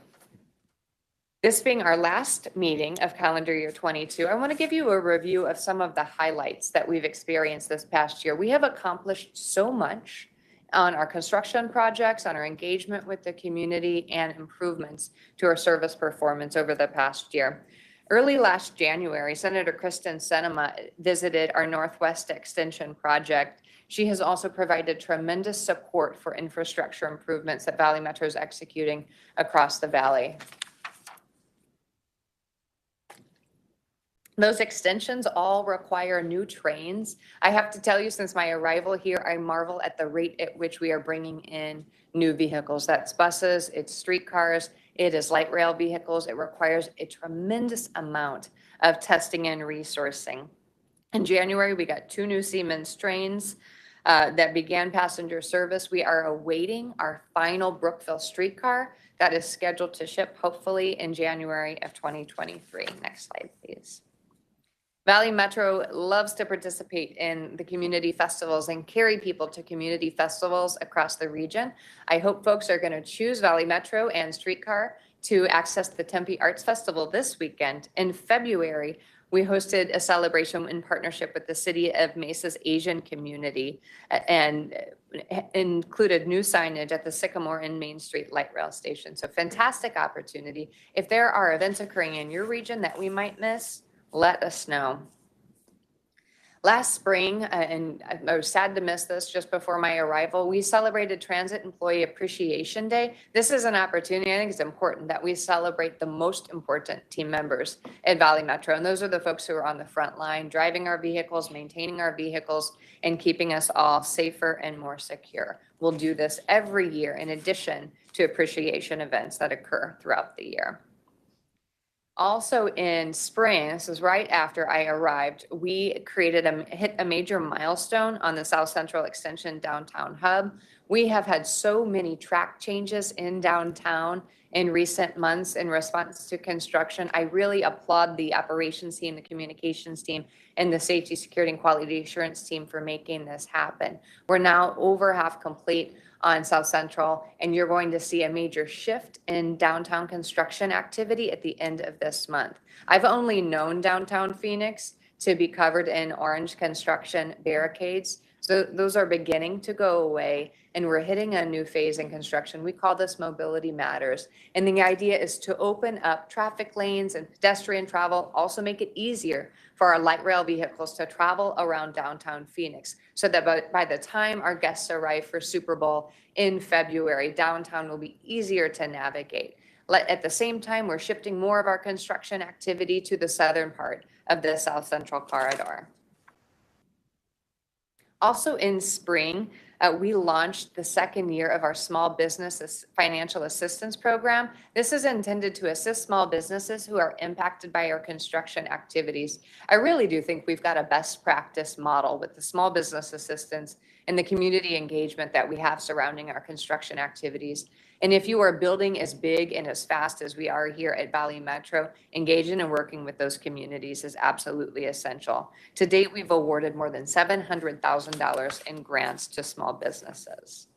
This being our last meeting of calendar year 22, I want to give you a review of some of the highlights that we've experienced this past year. We have accomplished so much on our construction projects, on our engagement with the community, and improvements to our service performance over the past year. Early last January, Senator Kristen Sinema visited our Northwest Extension project. She has also provided tremendous support for infrastructure improvements that Valley Metro is executing across the valley. Those extensions all require new trains. I have to tell you, since my arrival here, I marvel at the rate at which we are bringing in new vehicles. That's buses, it's streetcars, it is light rail vehicles. It requires a tremendous amount of testing and resourcing. In January, we got 2 new Siemens trains that began passenger service. We are awaiting our final Brookville streetcar that is scheduled to ship hopefully in January of 2023. Next slide, please. Valley Metro loves to participate in the community festivals and carry people to community festivals across the region. I hope folks are going to choose Valley Metro and streetcar to access the Tempe Arts Festival this weekend. In February, we hosted a celebration in partnership with the City of Mesa's Asian community and included new signage at the Sycamore and Main Street light rail station. So fantastic opportunity. If there are events occurring in your region that we might miss, let us know. Last spring, and I was sad to miss this just before my arrival, we celebrated Transit Employee Appreciation Day. This is an opportunity, I think it's important that we celebrate the most important team members at Valley Metro. And those are the folks who are on the front line, driving our vehicles, maintaining our vehicles, and keeping us all safer and more secure. We'll do this every year in addition to appreciation events that occur throughout the year. Also in spring, this is right after I arrived, we hit a major milestone on the South Central Extension downtown hub. We have had so many track changes in downtown in recent months in response to construction. I really applaud the operations team, the communications team, and the safety, security, and quality assurance team for making this happen. We're now over half complete on South Central, and you're going to see a major shift in downtown construction activity at the end of this month. I've only known downtown Phoenix to be covered in orange construction barricades. So those are beginning to go away, and we're hitting a new phase in construction. We call this Mobility Matters. And the idea is to open up traffic lanes and pedestrian travel, also make it easier for our light rail vehicles to travel around downtown Phoenix, so that by the time our guests arrive for Super Bowl in February, downtown will be easier to navigate. At the same time, we're shifting more of our construction activity to the southern part of the South Central corridor. Also in spring, we launched the second year of our Small Business Financial Assistance Program. This is intended to assist small businesses who are impacted by our construction activities. I really do think we've got a best practice model with the small business assistance and the community engagement that we have surrounding our construction activities. And if you are building as big and as fast as we are here at Valley Metro, engaging and working with those communities is absolutely essential. To date, we've awarded more than $700,000 in grants to small businesses.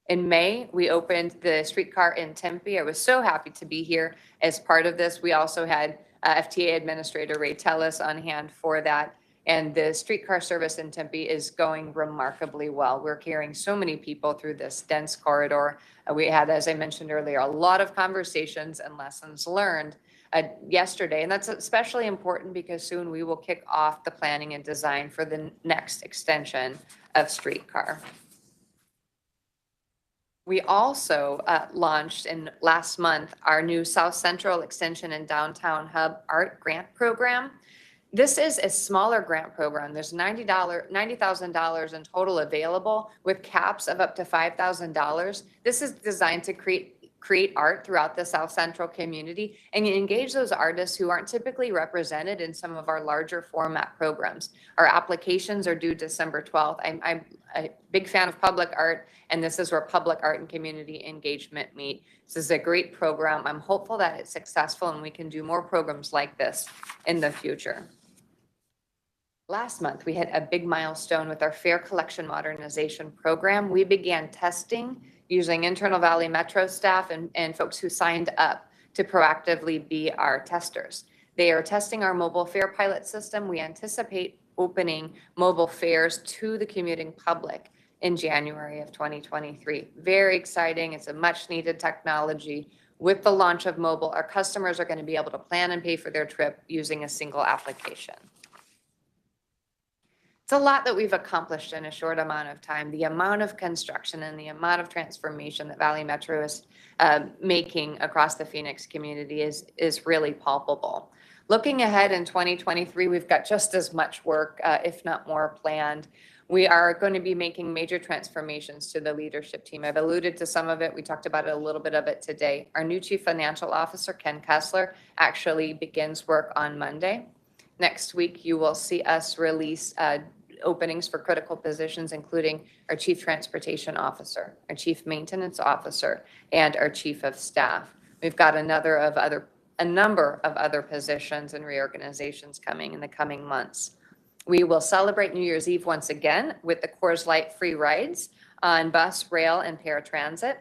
In May, we opened the streetcar in Tempe. I was so happy to be here as part of this. We also had FTA Administrator Ray Tellis on hand for that. And the streetcar service in Tempe is going remarkably well. We're carrying so many people through this dense corridor. We had, as I mentioned earlier, a lot of conversations and lessons learned yesterday. And that's especially important because soon we will kick off the planning and design for the next extension of streetcar. We also launched last month our new South Central Extension and Downtown Hub Art Grant Program. This is a smaller grant program. There's $90,000 in total available with caps of up to $5,000. This is designed to create art throughout the South Central community and engage those artists who aren't typically represented in some of our larger format programs. Our applications are due December 12th. I'm a big fan of public art, and this is where public art and community engagement meet. This is a great program. I'm hopeful that it's successful and we can do more programs like this in the future. Last month, we hit a big milestone with our fare collection modernization program. We began testing using internal Valley Metro staff and folks who signed up to proactively be our testers. They are testing our mobile fare pilot system. We anticipate opening mobile fares to the commuting public in January of 2023. Very exciting. It's a much needed technology. With the launch of mobile, our customers are going to be able to plan and pay for their trip using a single application. It's a lot that we've accomplished in a short amount of time. The amount of construction and the amount of transformation that Valley Metro is making across the Phoenix community is really palpable. Looking ahead in 2023, we've got just as much work, if not more, planned. We are going to be making major transformations to the leadership team. I've alluded to some of it. We talked about a little bit of it today. Our new Chief Financial Officer, Ken Kessler, actually begins work on Monday. Next week, you will see us release openings for critical positions, including our Chief Transportation Officer, our Chief Maintenance Officer, and our Chief of Staff. We've got a number of other positions and reorganizations coming in the coming months. We will celebrate New Year's Eve once again with the Coors Light free rides on bus, rail, and paratransit.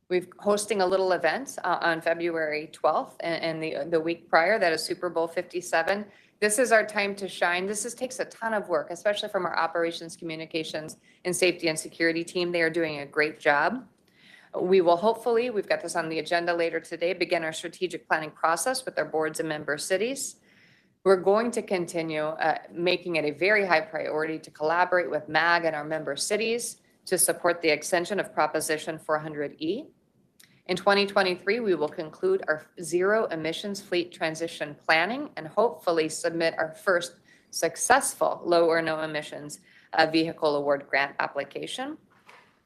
We're hosting a little event on February 12th and the week prior, that is Super Bowl 57. This is our time to shine. This takes a ton of work, especially from our operations, communications, and safety and security team. They are doing a great job. We will hopefully, we've got this on the agenda later today, begin our strategic planning process with our boards and member cities. We're going to continue making it a very high priority to collaborate with MAG and our member cities to support the extension of Proposition 400E. In 2023, we will conclude our zero emissions fleet transition planning and hopefully submit our first successful low or no emissions vehicle award grant application.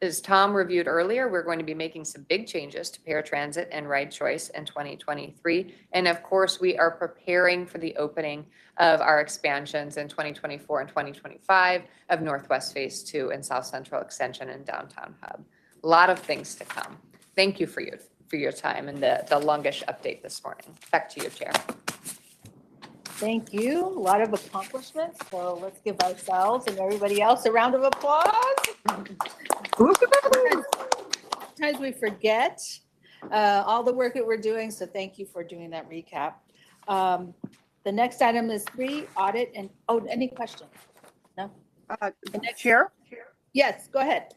As Tom reviewed earlier, we're going to be making some big changes to paratransit and ride choice in 2023. And of course, we are preparing for the opening of our expansions in 2024 and 2025 of Northwest Phase 2 and South Central Extension and Downtown Hub. A lot of things to come. Thank you for your time and the longish update this morning. Back to you, Chair. Thank you. A lot of accomplishments. So let's give ourselves and everybody else a round of applause. Sometimes we forget all the work that we're doing. So thank you for doing that recap. The next item is 3, audit and, any questions? No? Chair? Yes, go ahead.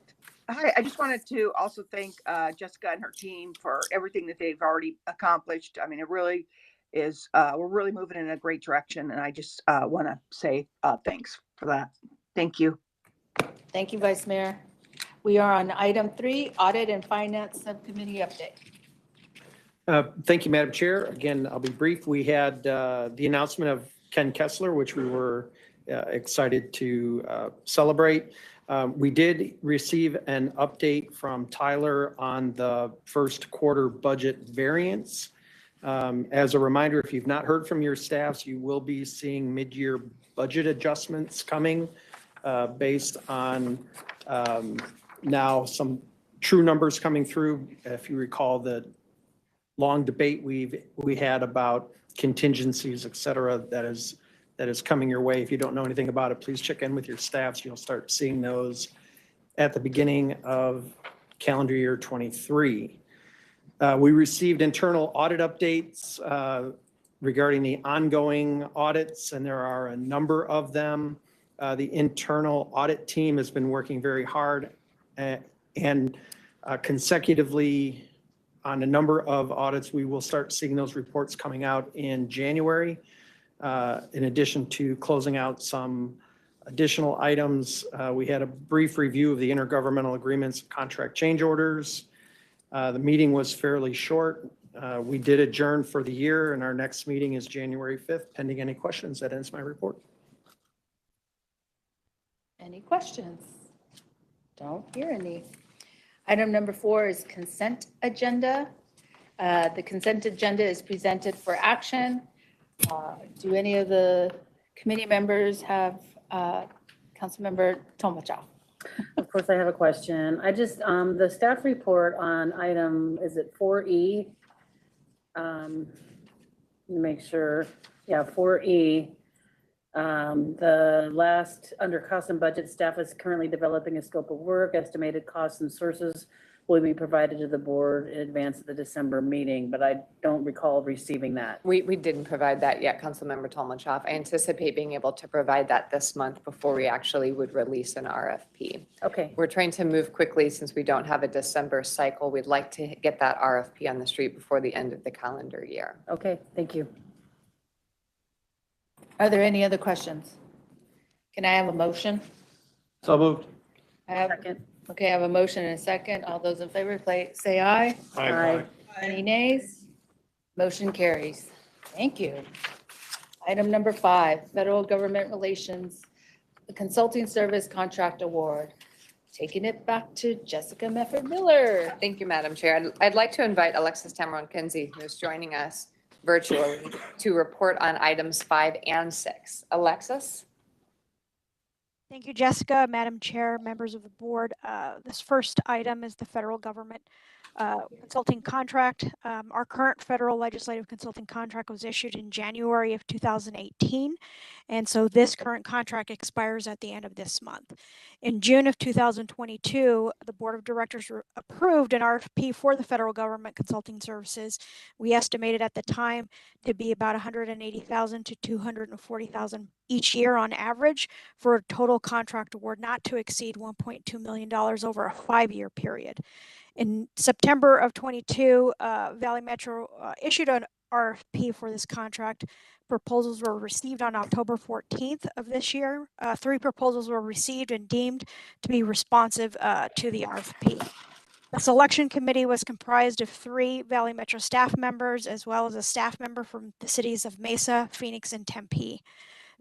Hi, I just wanted to also thank Jessica and her team for everything that they've already accomplished. I mean, it really is, we're really moving in a great direction. And I just want to say thanks for that. Thank you. Thank you, Vice Mayor. We are on item 3, audit and finance subcommittee update. Thank you, Madam Chair. Again, I'll be brief. We had the announcement of Ken Kessler, which we were excited to celebrate. We did receive an update from Tyler on the first quarter budget variance. As a reminder, if you've not heard from your staffs, you will be seeing mid-year budget adjustments coming based on now some true numbers coming through. If you recall the long debate we had about contingencies, et cetera, that is coming your way. If you don't know anything about it, please check in with your staffs. You'll start seeing those at the beginning of calendar year 23. We received internal audit updates regarding the ongoing audits, and there are a number of them. The internal audit team has been working very hard and consecutively on a number of audits. We will start seeing those reports coming out in January. In addition to closing out some additional items, we had a brief review of the intergovernmental agreements, contract change orders. The meeting was fairly short. We did adjourn for the year, and our next meeting is January 5th. Pending any questions, that ends my report. Any questions? Don't hear any. Item number 4 is consent agenda. The consent agenda is presented for action. Do any of the committee members have Councilmember Tomachoff? Of course, I have a question. I just, the staff report on item, is it 4E? Let me make sure. Yeah, 4E. The last, under cost and budget, staff is currently developing a scope of work. Estimated costs and sources will be provided to the board in advance of the December meeting, but I don't recall receiving that. We didn't provide that yet, Councilmember Tolmachoff. I anticipate being able to provide that this month before we actually would release an RFP. Okay. We're trying to move quickly since we don't have a December cycle. We'd like to get that RFP on the street before the end of the calendar year. Okay, thank you. Are there any other questions? Can I have a motion? So moved. Second. Okay, I have a motion and a second. All those in favor, say aye. Aye. Any nays? Motion carries. Thank you. Item number 5, Federal Government Relations, the Consulting Service Contract Award. Taking it back to Jessica Mefford-Miller. Thank you, Madam Chair. I'd like to invite Alexis Tamron-Kinsey, who's joining us virtually, to report on items 5 and 6. Alexis? Thank you, Jessica, Madam Chair, members of the board. This first item is the federal government consulting contract. Our current federal legislative consulting contract was issued in January of 2018. And so this current contract expires at the end of this month. In June of 2022, the board of directors approved an RFP for the federal government consulting services. We estimated at the time to be about $180,000 to $240,000 each year on average, for a total contract award not to exceed $1.2 million over a 5-year period. In September of 22, Valley Metro issued an RFP for this contract. Proposals were received on October 14th of this year. 3 proposals were received and deemed to be responsive to the RFP. The selection committee was comprised of 3 Valley Metro staff members, as well as a staff member from the cities of Mesa, Phoenix, and Tempe.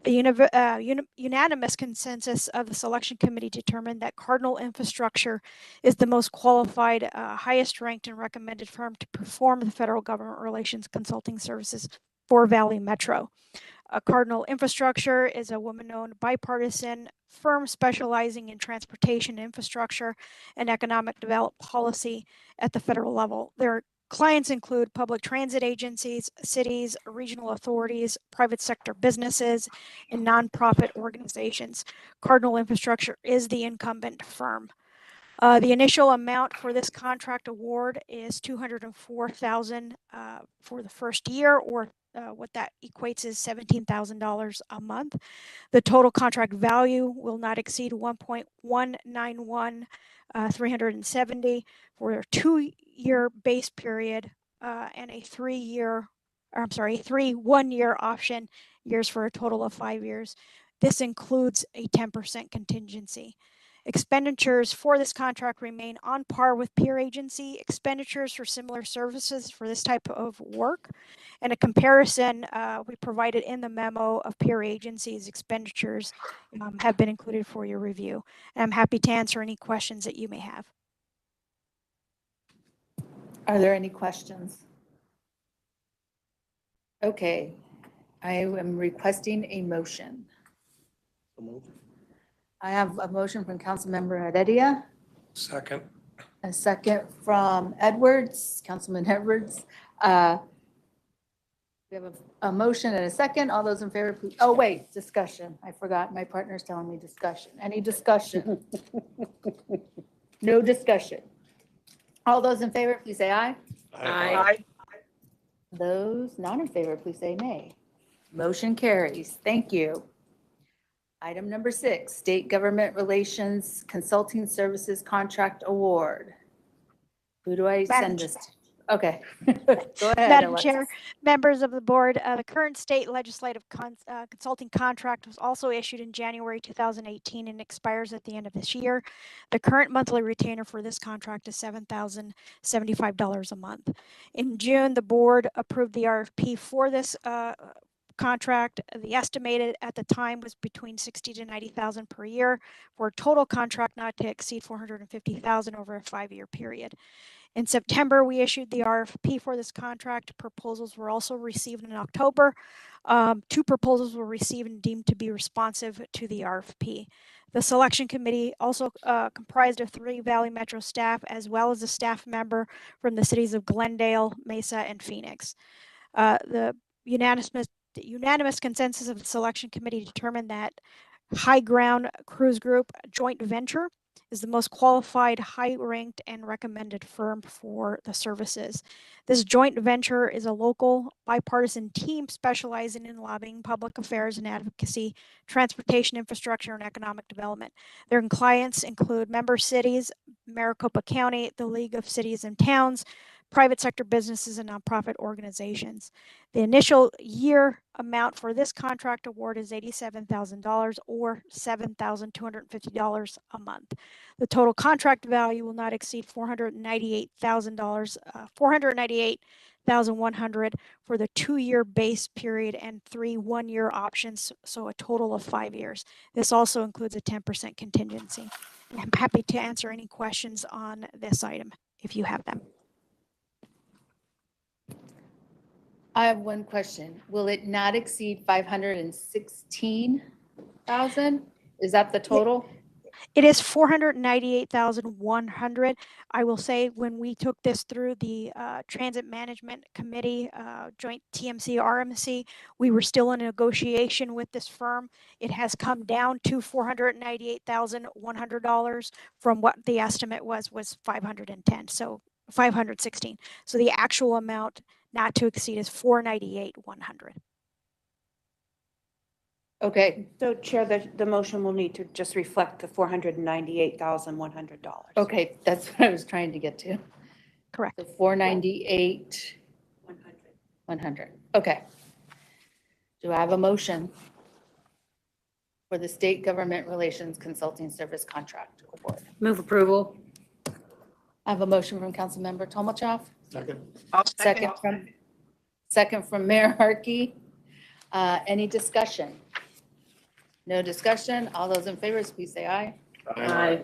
The unanimous consensus of the selection committee determined that Cardinal Infrastructure is the most qualified, highest ranked and recommended firm to perform the federal government relations consulting services for Valley Metro. Cardinal Infrastructure is a woman-owned bipartisan firm specializing in transportation infrastructure and economic development policy at the federal level. Their clients include public transit agencies, cities, regional authorities, private sector businesses, and nonprofit organizations. Cardinal Infrastructure is the incumbent firm. The initial amount for this contract award is $204,000 for the first year, or what that equates is $17,000 a month. The total contract value will not exceed $1.191,370 for a 2-year base period and a 3 1-year option years for a total of 5 years. This includes a 10% contingency. Expenditures for this contract remain on par with peer agency expenditures for similar services for this type of work. And a comparison we provided in the memo of peer agencies expenditures have been included for your review. And I'm happy to answer any questions that you may have. Are there any questions? Okay, I am requesting a motion. I have a motion from Councilmember Heredia, Second. a second from Edwards, Councilman Edwards. We have a motion and a second. All those in favor, please. Oh, wait, discussion. I forgot. My partner's telling me discussion. Any discussion? No discussion. All those in favor, please say aye. Aye. Those not in favor, please say nay. Motion carries. Thank you. Item number 6, State Government Relations Consulting Services Contract Award. Who do I send this to? Okay. Go ahead, Madam Alexis. Chair, members of the board, the current state legislative consulting contract was also issued in January 2018 and expires at the end of this year. The current monthly retainer for this contract is $7,075 a month. In June, the board approved the RFP for this contract. The estimated at the time was between $60,000 to $90,000 per year for a total contract not to exceed $450,000 over a 5-year period. In September, we issued the RFP for this contract. Proposals were also received in October. 2 proposals were received and deemed to be responsive to the RFP. The selection committee also comprised of 3 Valley Metro staff, as well as a staff member from the cities of Glendale, Mesa, and Phoenix. The unanimous consensus of the selection committee determined that High Ground Cruise Group joint venture is the most qualified, high-ranked, and recommended firm for the services. This joint venture is a local bipartisan team specializing in lobbying, public affairs and advocacy, transportation infrastructure, and economic development. Their clients include member cities, Maricopa County, the League of Cities and Towns, private sector businesses, and nonprofit organizations. The initial year amount for this contract award is $87,000 or $7,250 a month. The total contract value will not exceed $498,000, $498,100 for the 2-year base period and 3 one-year options, so a total of 5 years. This also includes a 10% contingency. I'm happy to answer any questions on this item if you have them. I have one question. Will it not exceed 516,000? Is that the total? It is $498,100. I will say when we took this through the Transit Management Committee, joint TMC, RMC, we were still in negotiation with this firm. It has come down to $498,100 from what the estimate was 510, so 516. So the actual amount not to exceed is $498,100. Okay. So Chair, the motion will need to just reflect the $498,100. Okay, that's what I was trying to get to. Correct. The 498,100. Okay. Do I have a motion for the State Government Relations Consulting Service Contract Award? Move approval. I have a motion from Councilmember Tomachov. Second. Second from Mayor Harkey. Any discussion? No discussion. All those in favor, please say aye. Aye.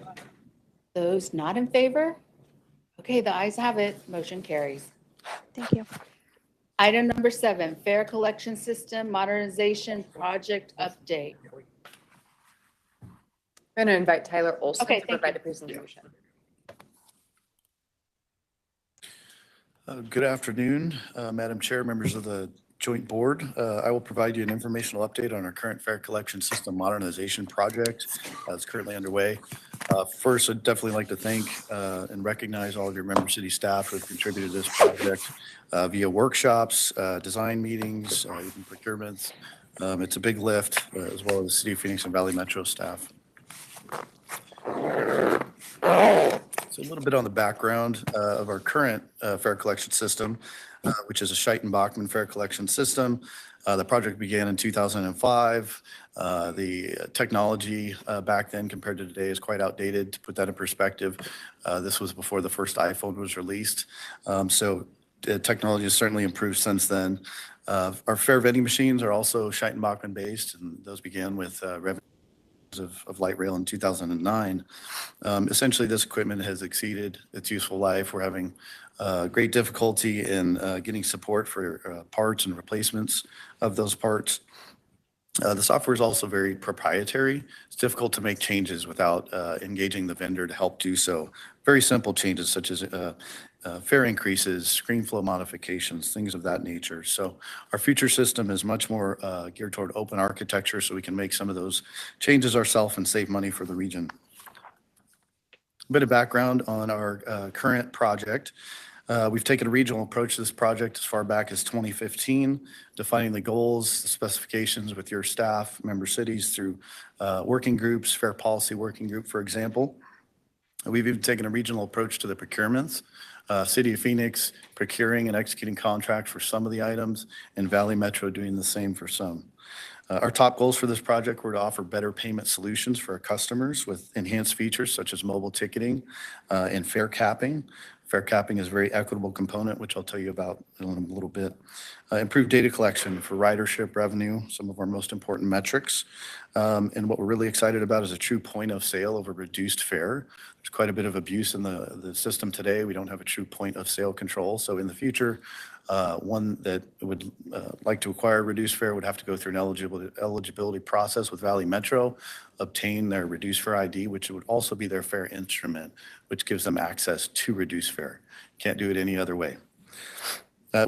Those not in favor? Okay, the ayes have it. Motion carries. Thank you. Item number 7, Fare Collection System Modernization Project Update. I'm going to invite Tyler Olson Okay, to thank provide you. a presentation. Good afternoon, Madam Chair, members of the Joint Board. I will provide you an informational update on our current fare collection system modernization project that's currently underway. First, I'd definitely like to thank and recognize all of your member city staff who have contributed to this project via workshops, design meetings, even procurements. It's a big lift, as well as the City of Phoenix and Valley Metro staff. So So a little bit on the background of our current fare collection system, which is a Scheiten-Bachmann fare collection system. The project began in 2005. The technology back then compared to today is quite outdated. To put that in perspective, this was before the first iPhone was released. So technology has certainly improved since then. Our fare vending machines are also Scheiten-Bachmann based, and those began with revenue of light rail in 2009. Essentially, this equipment has exceeded its useful life. We're having great difficulty in getting support for parts and replacements of those parts. The software is also very proprietary. It's difficult to make changes without engaging the vendor to help do so. Very simple changes such as fare increases, screen flow modifications, things of that nature. So our future system is much more geared toward open architecture so we can make some of those changes ourselves and save money for the region. A bit of background on our current project. We've taken a regional approach to this project as far back as 2015, defining the goals, the specifications with your staff, member cities through working groups, fair policy working group, for example. We've even taken a regional approach to the procurements. City of Phoenix procuring and executing contracts for some of the items, and Valley Metro doing the same for some. Our top goals for this project were to offer better payment solutions for our customers with enhanced features such as mobile ticketing and fare capping. Fare capping is a very equitable component, which I'll tell you about in a little bit. Improved data collection for ridership revenue, some of our most important metrics. And what we're really excited about is a true point of sale of a reduced fare. There's quite a bit of abuse in the system today. We don't have a true point of sale control. So in the future, one that would like to acquire reduced fare would have to go through an eligibility process with Valley Metro, obtain their reduced fare ID, which would also be their fare instrument, which gives them access to reduced fare. Can't do it any other way.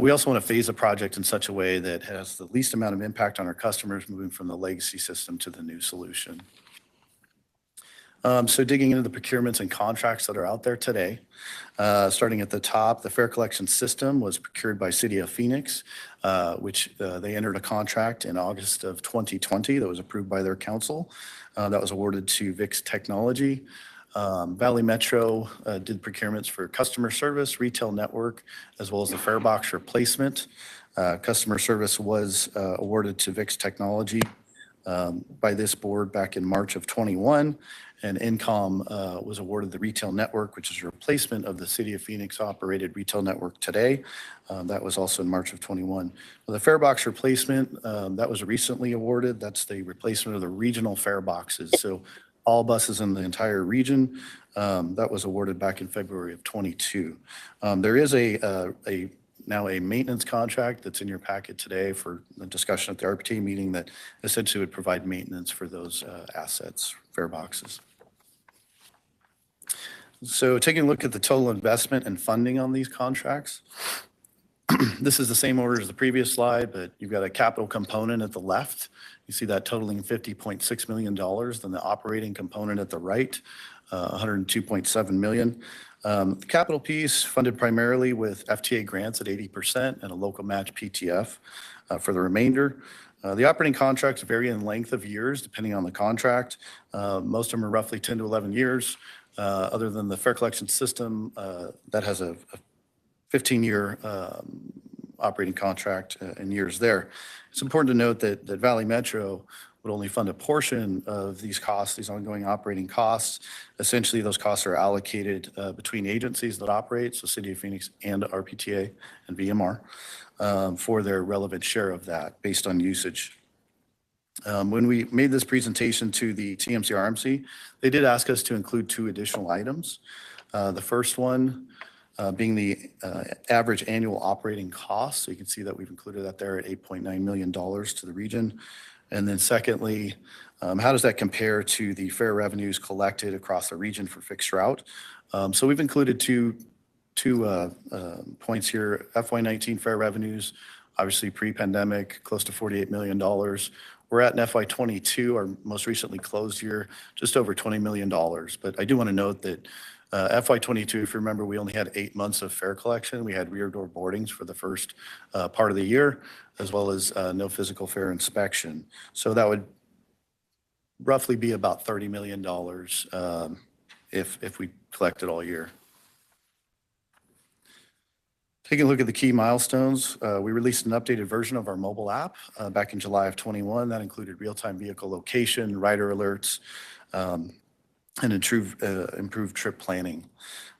We also want to phase a project in such a way that has the least amount of impact on our customers moving from the legacy system to the new solution. So digging into the procurements and contracts that are out there today, starting at the top, the fare collection system was procured by City of Phoenix, which they entered a contract in August of 2020 that was approved by their council. That was awarded to VIX Technology. Valley Metro did procurements for customer service, retail network, as well as the fare box replacement. Customer service was awarded to VIX Technology by this board back in March of 21, and Incom was awarded the retail network, which is a replacement of the City of Phoenix operated retail network today. That was also in March of 21. The fare box replacement, that was recently awarded. That's the replacement of the regional fare boxes. So all buses in the entire region, that was awarded back in February of 22. There is now a maintenance contract that's in your packet today for the discussion at the RPTA meeting that essentially would provide maintenance for those assets, fare boxes. So taking a look at the total investment and funding on these contracts, this is the same order as the previous slide, but you've got a capital component at the left. You see that totaling $50.6 million, then the operating component at the right, $102.7 million. The capital piece funded primarily with FTA grants at 80% and a local match PTF for the remainder. The operating contracts vary in length of years depending on the contract. Most of them are roughly 10 to 11 years, other than the fare collection system that has a 15-year operating contract in years there. It's important to note that Valley Metro would only fund a portion of these costs, these ongoing operating costs. Essentially, those costs are allocated between agencies that operate, so City of Phoenix and RPTA and VMR, for their relevant share of that based on usage. When we made this presentation to the TMC-RMC, they did ask us to include two additional items. The first one being the average annual operating cost. So you can see that we've included that there at $8.9 million to the region. And then secondly, how does that compare to the fare revenues collected across the region for fixed route? So we've included two points here. FY19 fare revenues, obviously pre-pandemic, close to $48 million. We're at an FY22, our most recently closed year, just over $20 million. But I do want to note that FY22, if you remember, we only had 8 months of fare collection. We had rear door boardings for the first part of the year, as well as no physical fare inspection. So that would roughly be about $30 million if we collected all year. Taking a look at the key milestones, we released an updated version of our mobile app back in July of 21. That included real-time vehicle location, rider alerts, and improved trip planning.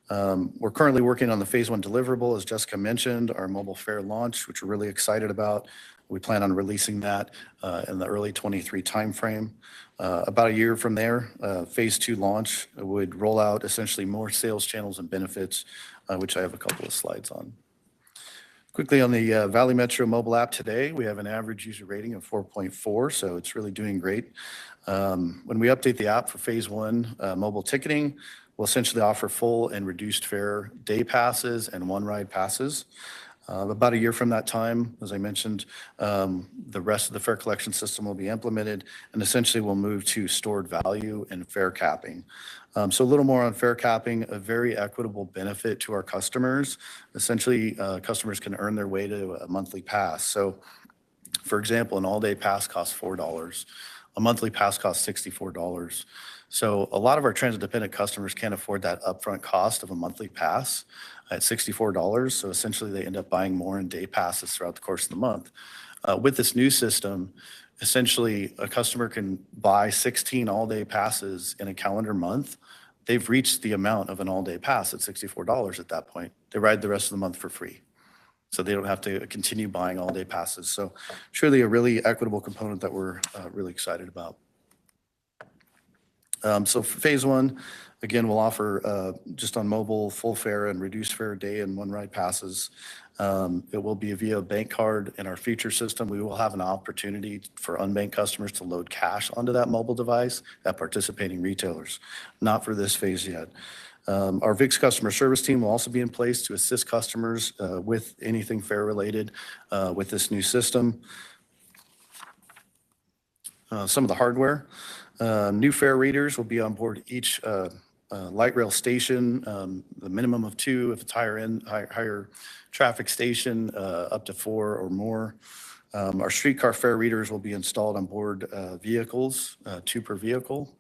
We're currently working on the phase 1 deliverable, as Jessica mentioned, our mobile fare launch, which we're really excited about. We plan on releasing that in the early 23 timeframe. About a year from there, phase 2 launch would roll out essentially more sales channels and benefits, which I have a couple of slides on. Quickly on the Valley Metro mobile app today, we have an average user rating of 4.4, so it's really doing great. When we update the app for phase 1 mobile ticketing, we'll essentially offer full and reduced fare day passes and one-ride passes. About a year from that time, as I mentioned, the rest of the fare collection system will be implemented, and essentially we'll move to stored value and fare capping. So a little more on fare capping, a very equitable benefit to our customers. Essentially, customers can earn their way to a monthly pass. So, for example, an all-day pass costs $4. A monthly pass costs $64. So a lot of our transit-dependent customers can't afford that upfront cost of a monthly pass at $64. So essentially, they end up buying more in day passes throughout the course of the month. With this new system, essentially, a customer can buy 16 all-day passes in a calendar month. They've reached the amount of an all-day pass at $64 at that point. They ride the rest of the month for free. So they don't have to continue buying all-day passes. So surely a really equitable component that we're really excited about. So for phase 1, again, we'll offer just on mobile, full fare and reduced fare day and one-ride passes. It will be via bank card. In our feature system, we will have an opportunity for unbanked customers to load cash onto that mobile device at participating retailers. Not for this phase yet. Our VIX customer service team will also be in place to assist customers with anything fare related with this new system. Some of the hardware. New fare readers will be on board each light rail station, the minimum of 2 if it's higher traffic station, up to 4 or more. Our streetcar fare readers will be installed on board vehicles, 2 per vehicle.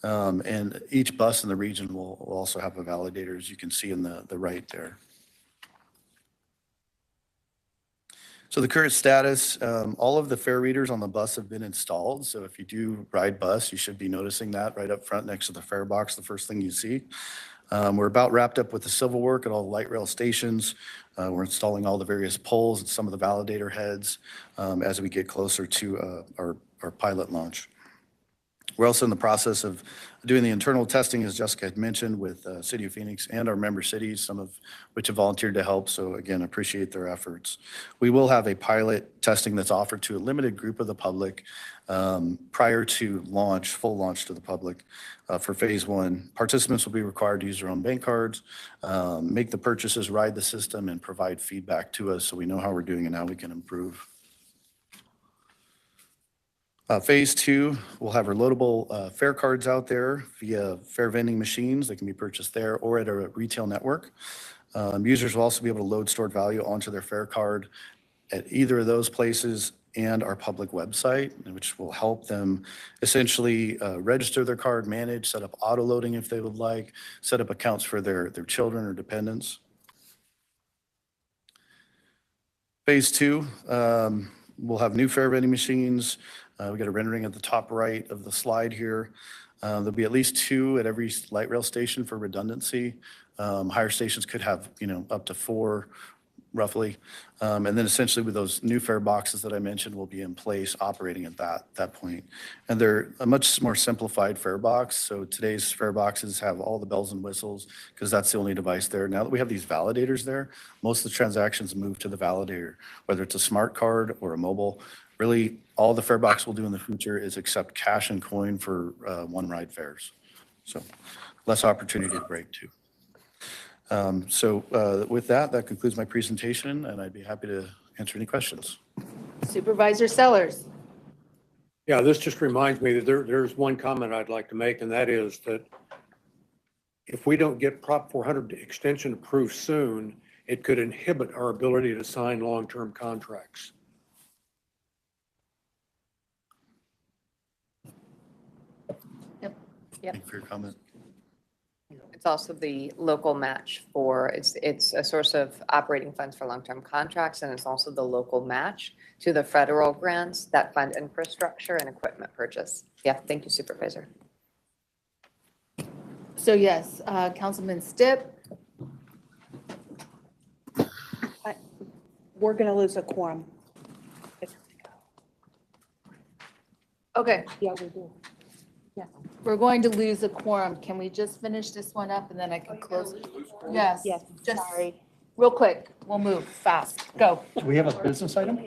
And each bus in the region will also have a validator, as you can see in the right there. So the current status, all of the fare readers on the bus have been installed. So if you do ride bus, you should be noticing that right up front next to the fare box, the first thing you see. We're about wrapped up with the civil work at all the light rail stations. We're installing all the various poles and some of the validator heads as we get closer to our pilot launch. We're also in the process of doing the internal testing, as Jessica had mentioned, with City of Phoenix and our member cities, some of which have volunteered to help. So again, appreciate their efforts. We will have a pilot testing that's offered to a limited group of the public prior to launch, full launch to the public for phase 1. Participants will be required to use their own bank cards, make the purchases, ride the system, and provide feedback to us so we know how we're doing and how we can improve. Phase 2, we'll have reloadable fare cards out there via fare vending machines that can be purchased there or at a retail network. Users will also be able to load stored value onto their fare card at either of those places and our public website, which will help them essentially register their card, manage, set up auto loading if they would like, set up accounts for their children or dependents. Phase 2, we'll have new fare vending machines. We got a rendering at the top right of the slide here. There'll be at least 2 at every light rail station for redundancy. Higher stations could have, up to 4 roughly. And then essentially with those new fare boxes that I mentioned will be in place operating at that point. And they're a much more simplified fare box. So today's fare boxes have all the bells and whistles because that's the only device there. Now that we have these validators there, most of the transactions move to the validator, whether it's a smart card or a mobile. Really, all the fare box will do in the future is accept cash and coin for one-ride fares. So less opportunity to break too. With that concludes my presentation, and I'd be happy to answer any questions. Supervisor Sellers. Yeah, this just reminds me that there's one comment I'd like to make, and that is that if we don't get Prop 400 extension approved soon, it could inhibit our ability to sign long-term contracts. Yep. Thank you for your comment. It's also the local match for, it's a source of operating funds for long-term contracts, and it's also the local match to the federal grants that fund infrastructure and equipment purchase. Yeah, thank you, Supervisor. So yes, Councilman Stipp, We're going to lose a quorum. okay, Yeah, we do. we're going to lose a quorum. Can we just finish this one up and then I can close? Yes. Yes, Just sorry. real quick, we'll move fast. Go. Do we have a business item?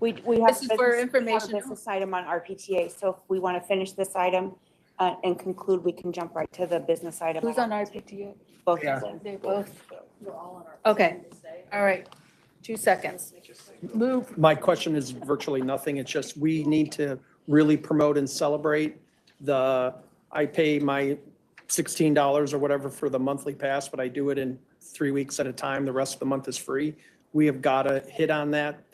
We have. This is for we have a information. Business item on RPTA, so if we want to finish this item and conclude, we can jump right to the business item. Who's on RPTA? Both Yeah. of them. They're both. Okay, all right, 2 seconds. Move. My question is virtually nothing. It's just, we need to really promote and celebrate I pay my $16 or whatever for the monthly pass, but I do it in 3 weeks at a time. The rest of the month is free. We have got to hit on that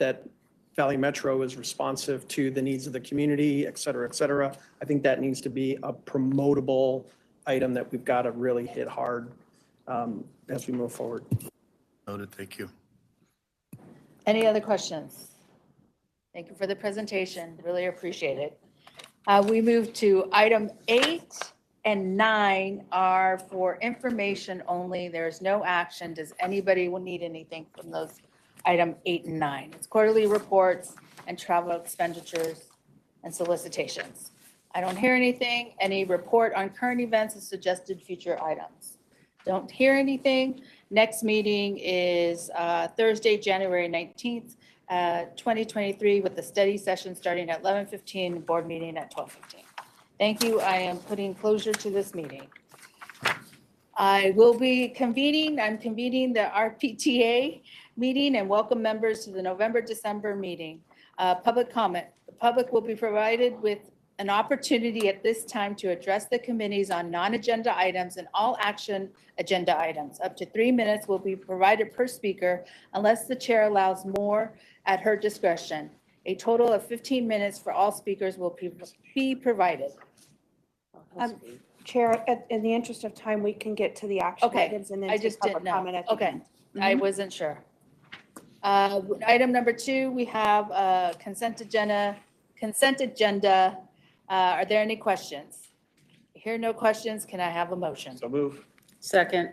Valley Metro is responsive to the needs of the community, et cetera, et cetera. I think that needs to be a promotable item that we've got to really hit hard as we move forward. Noted, thank you. Any other questions? Thank you for the presentation, really appreciate it. We move to item 8 and 9 are for information only. There's no action. Does anybody need anything from those item 8 and 9? It's quarterly reports and travel expenditures and solicitations. I don't hear anything. Any report on current events and suggested future items? Don't hear anything. Next meeting is Thursday, January 19th, 2023, with the study session starting at 11:15, board meeting at 12:15. Thank you. I am putting closure to this meeting. I'm convening the RPTA meeting and welcome members to the November, December meeting. Public comment. The public will be provided with an opportunity at this time to address the committees on non-agenda items and all action agenda items. Up to 3 minutes will be provided per speaker unless the chair allows more at her discretion. A total of 15 minutes for all speakers will be provided. Chair, in the interest of time, we can get to the action Okay, items and then I take just public didn't know. comment at the Okay, end. I Mhm. wasn't sure. Item number 2, we have a consent agenda. Are there any questions? I hear no questions. Can I have a motion? So move. Second.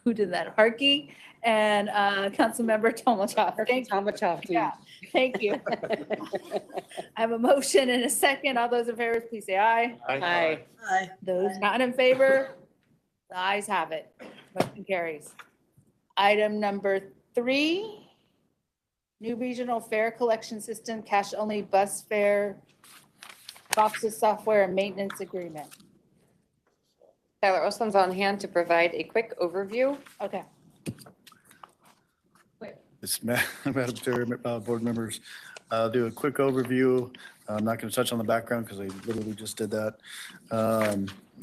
Who did that? Harkey and Councilmember Tomachoff. Thank you. Yeah, thank you. I have a motion and a second. All those in favor, please say aye. Aye. Aye. Those not in favor, the ayes have it. Motion carries. Item number 3, new regional fare collection system, cash-only bus fare, boxes, software, and maintenance agreement. Tyler Oslin's on hand to provide a quick overview. Okay. It's Madam Chair, board members, do a quick overview. I'm not going to touch on the background because I literally just did that.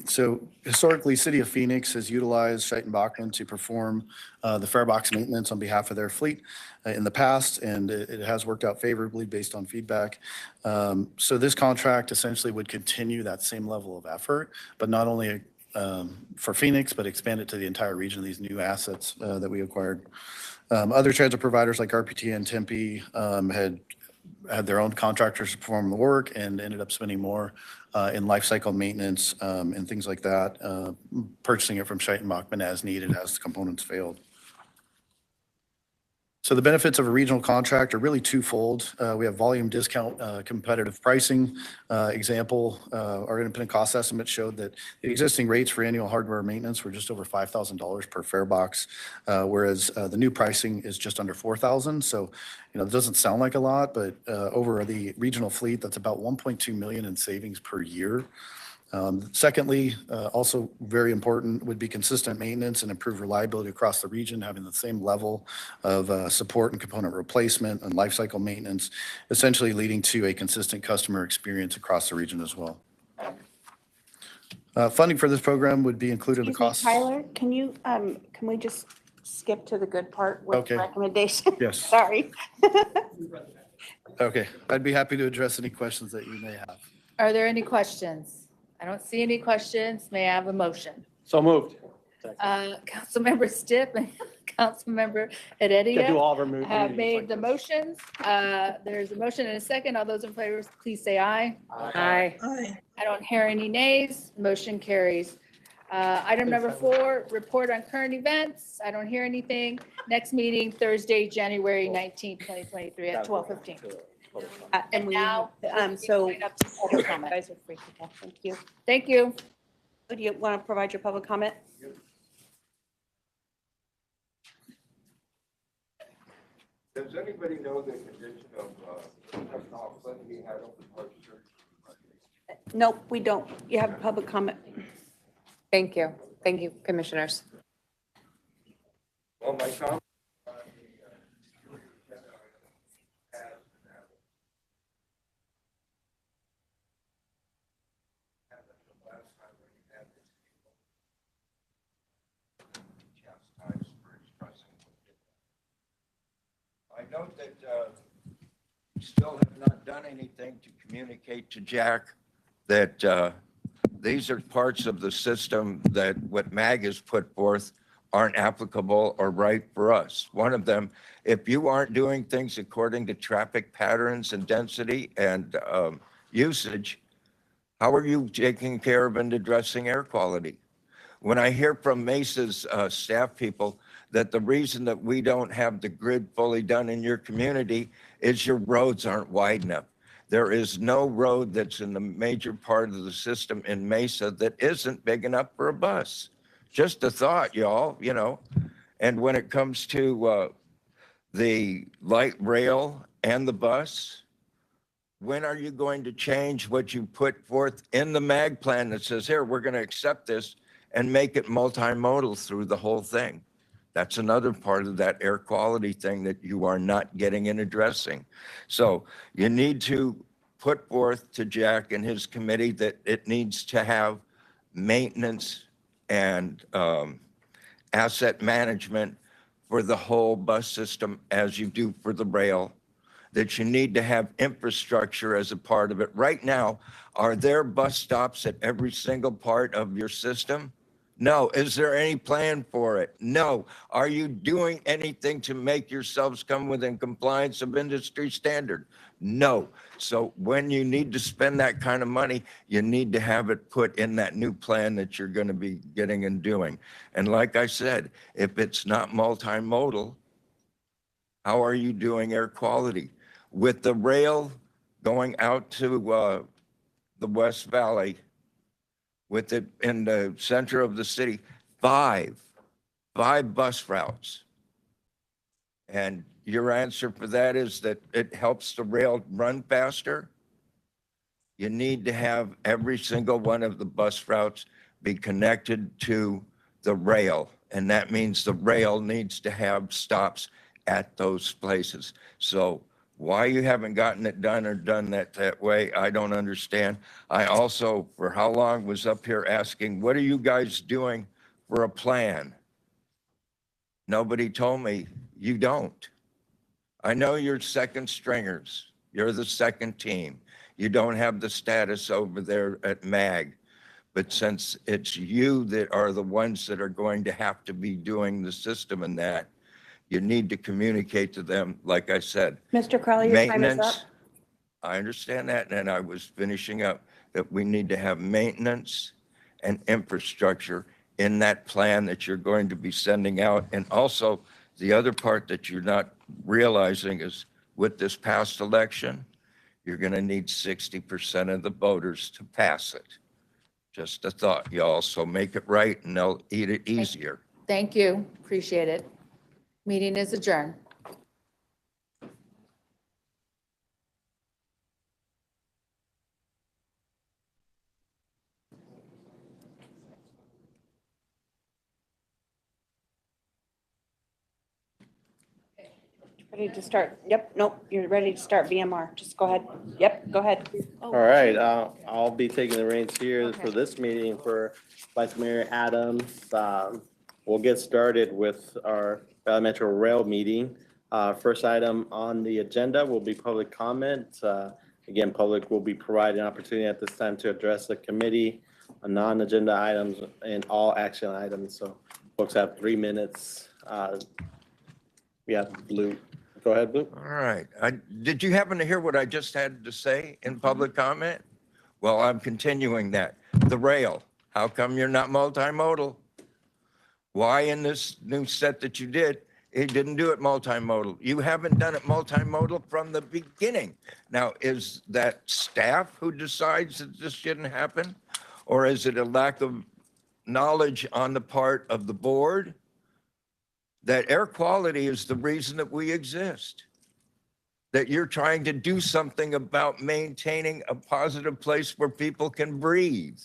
So historically, City of Phoenix has utilized Scheidt & Bachmann to perform the fare box maintenance on behalf of their fleet in the past, and it has worked out favorably based on feedback. So this contract essentially would continue that same level of effort, but not only for Phoenix, but expand it to the entire region, these new assets that we acquired. Other transit providers like RPTA and Tempe had their own contractors perform the work and ended up spending more in life cycle maintenance and things like that, purchasing it from Scheidt & Bachmann as needed as the components failed. So the benefits of a regional contract are really twofold. We have volume discount, competitive pricing. Example, our independent cost estimate showed that the existing rates for annual hardware maintenance were just over $5,000 per fare box, whereas the new pricing is just under $4,000. So, it doesn't sound like a lot, but over the regional fleet, that's about $1.2 million in savings per year. Secondly, also very important would be consistent maintenance and improved reliability across the region, having the same level of support and component replacement and lifecycle maintenance, essentially leading to a consistent customer experience across the region as well. Funding for this program would be included in the cost. Tyler, can we just skip to the good part with Okay. recommendation? Yes. Sorry. Okay, I'd be happy to address any questions that you may have. Are there any questions? I don't see any questions. May I have a motion? So moved. Councilmember Stipp and Councilmember Heredia Gotta do all of our have meetings made like the this. motions. There's a motion and a second. All those in favor, please say aye. Aye. I don't hear any nays. Motion carries. Item number 4, report on current events. I don't hear anything. Next meeting, Thursday, January 19th, 2023 at 12:15. And we, now, so right up to public you comment. guys are free to go. Thank you. Thank you. Do you want to provide your public comment? Does anybody know the condition of Kaufman he had open heart surgery? Nope, we don't. You have public comment. Thank you. Thank you, commissioners. Well, my comment. I note that we still have not done anything to communicate to Jack that these are parts of the system that what MAG has put forth aren't applicable or right for us. One of them, if you aren't doing things according to traffic patterns and density and usage, how are you taking care of and addressing air quality? When I hear from Mesa's staff people that the reason that we don't have the grid fully done in your community is your roads aren't wide enough. There is no road that's in the major part of the system in Mesa that isn't big enough for a bus. Just a thought, y'all, you know. And when it comes to the light rail and the bus, when are you going to change what you put forth in the MAG plan that says, here, we're going to accept this and make it multimodal through the whole thing? That's another part of that air quality thing that you are not getting and addressing. So you need to put forth to Jack and his committee that it needs to have maintenance and asset management for the whole bus system as you do for the rail, that you need to have infrastructure as a part of it. Right now, are there bus stops at every single part of your system? No. Is there any plan for it? No. Are you doing anything to make yourselves come within compliance of industry standard? No. So when you need to spend that kind of money, you need to have it put in that new plan that you're going to be getting and doing. And like I said, if it's not multimodal, how are you doing air quality? With the rail going out to the West Valley, with it in the center of the city, five bus routes. And your answer for that is that it helps the rail run faster? You need to have every single one of the bus routes be connected to the rail. And that means the rail needs to have stops at those places. So why you haven't gotten it done or done that way, I don't understand. I also, for how long, was up here asking, what are you guys doing for a plan? Nobody told me you don't. I know you're second stringers. You're the second team. You don't have the status over there at MAG. But since it's you that are the ones that are going to have to be doing the system and that, you need to communicate to them, like I said. Mr. Crowley, your time is up. Maintenance, I understand that, and I was finishing up, that we need to have maintenance and infrastructure in that plan that you're going to be sending out. And also, the other part that you're not realizing is with this past election, you're going to need 60% of the voters to pass it. Just a thought, y'all. So make it right and they'll eat it easier. Thank you. Appreciate it. Meeting is adjourned. Ready to start? Yep, nope, you're ready to start VMR. Just go ahead. Yep, go ahead. All right, I'll be taking the reins here for this meeting for Vice Mayor Adams. We'll get started with our Valley Metro Rail meeting. First item on the agenda will be public comment. Again, public will be provided an opportunity at this time to address the committee non-agenda items and all action items. So folks have 3 minutes. Yeah, Blue. Go ahead, Blue. All right. Did you happen to hear what I just had to say in public comment? Well, I'm continuing that. The rail, how come you're not multimodal? Why in this new set that you did, it didn't do it multimodal? You haven't done it multimodal from the beginning. Now, is that staff who decides that this shouldn't happen? Or is it a lack of knowledge on the part of the board? That air quality is the reason that we exist. That you're trying to do something about maintaining a positive place where people can breathe.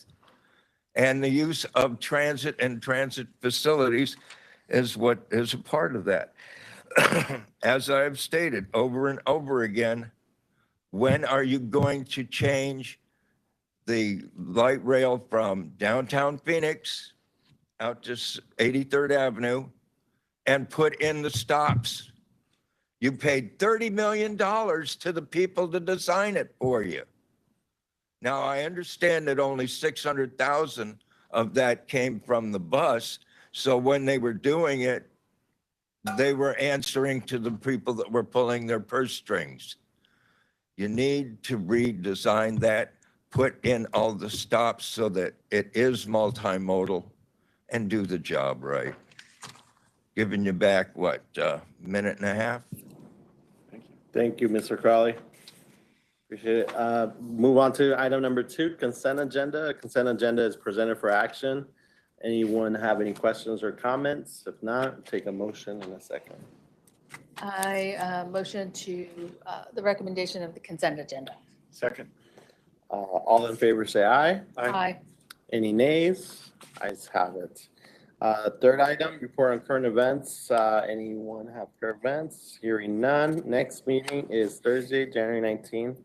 And the use of transit and transit facilities is what is a part of that. As I've stated over and over again, when are you going to change the light rail from downtown Phoenix out to 83rd Avenue and put in the stops? You paid $30 million to the people to design it for you. Now, I understand that only 600,000 of that came from the bus. So when they were doing it, they were answering to the people that were pulling their purse strings. You need to redesign that, put in all the stops so that it is multimodal and do the job right. Giving you back, what, minute and a half? Thank you, Mr. Crowley. Appreciate it. Move on to item number 2, consent agenda. Consent agenda is presented for action. Anyone have any questions or comments? If not, take a motion in a second. I motion to the recommendation of the consent agenda. Second. All in favor, say aye. Aye. Any nays? Ayes have it. Third item, report on current events. Anyone have current events? Hearing none. Next meeting is Thursday, January 19th,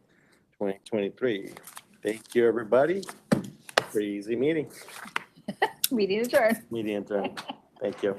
2023. Thank you, everybody. Pretty easy meeting. Meeting adjourned. Meeting adjourned. Thank you.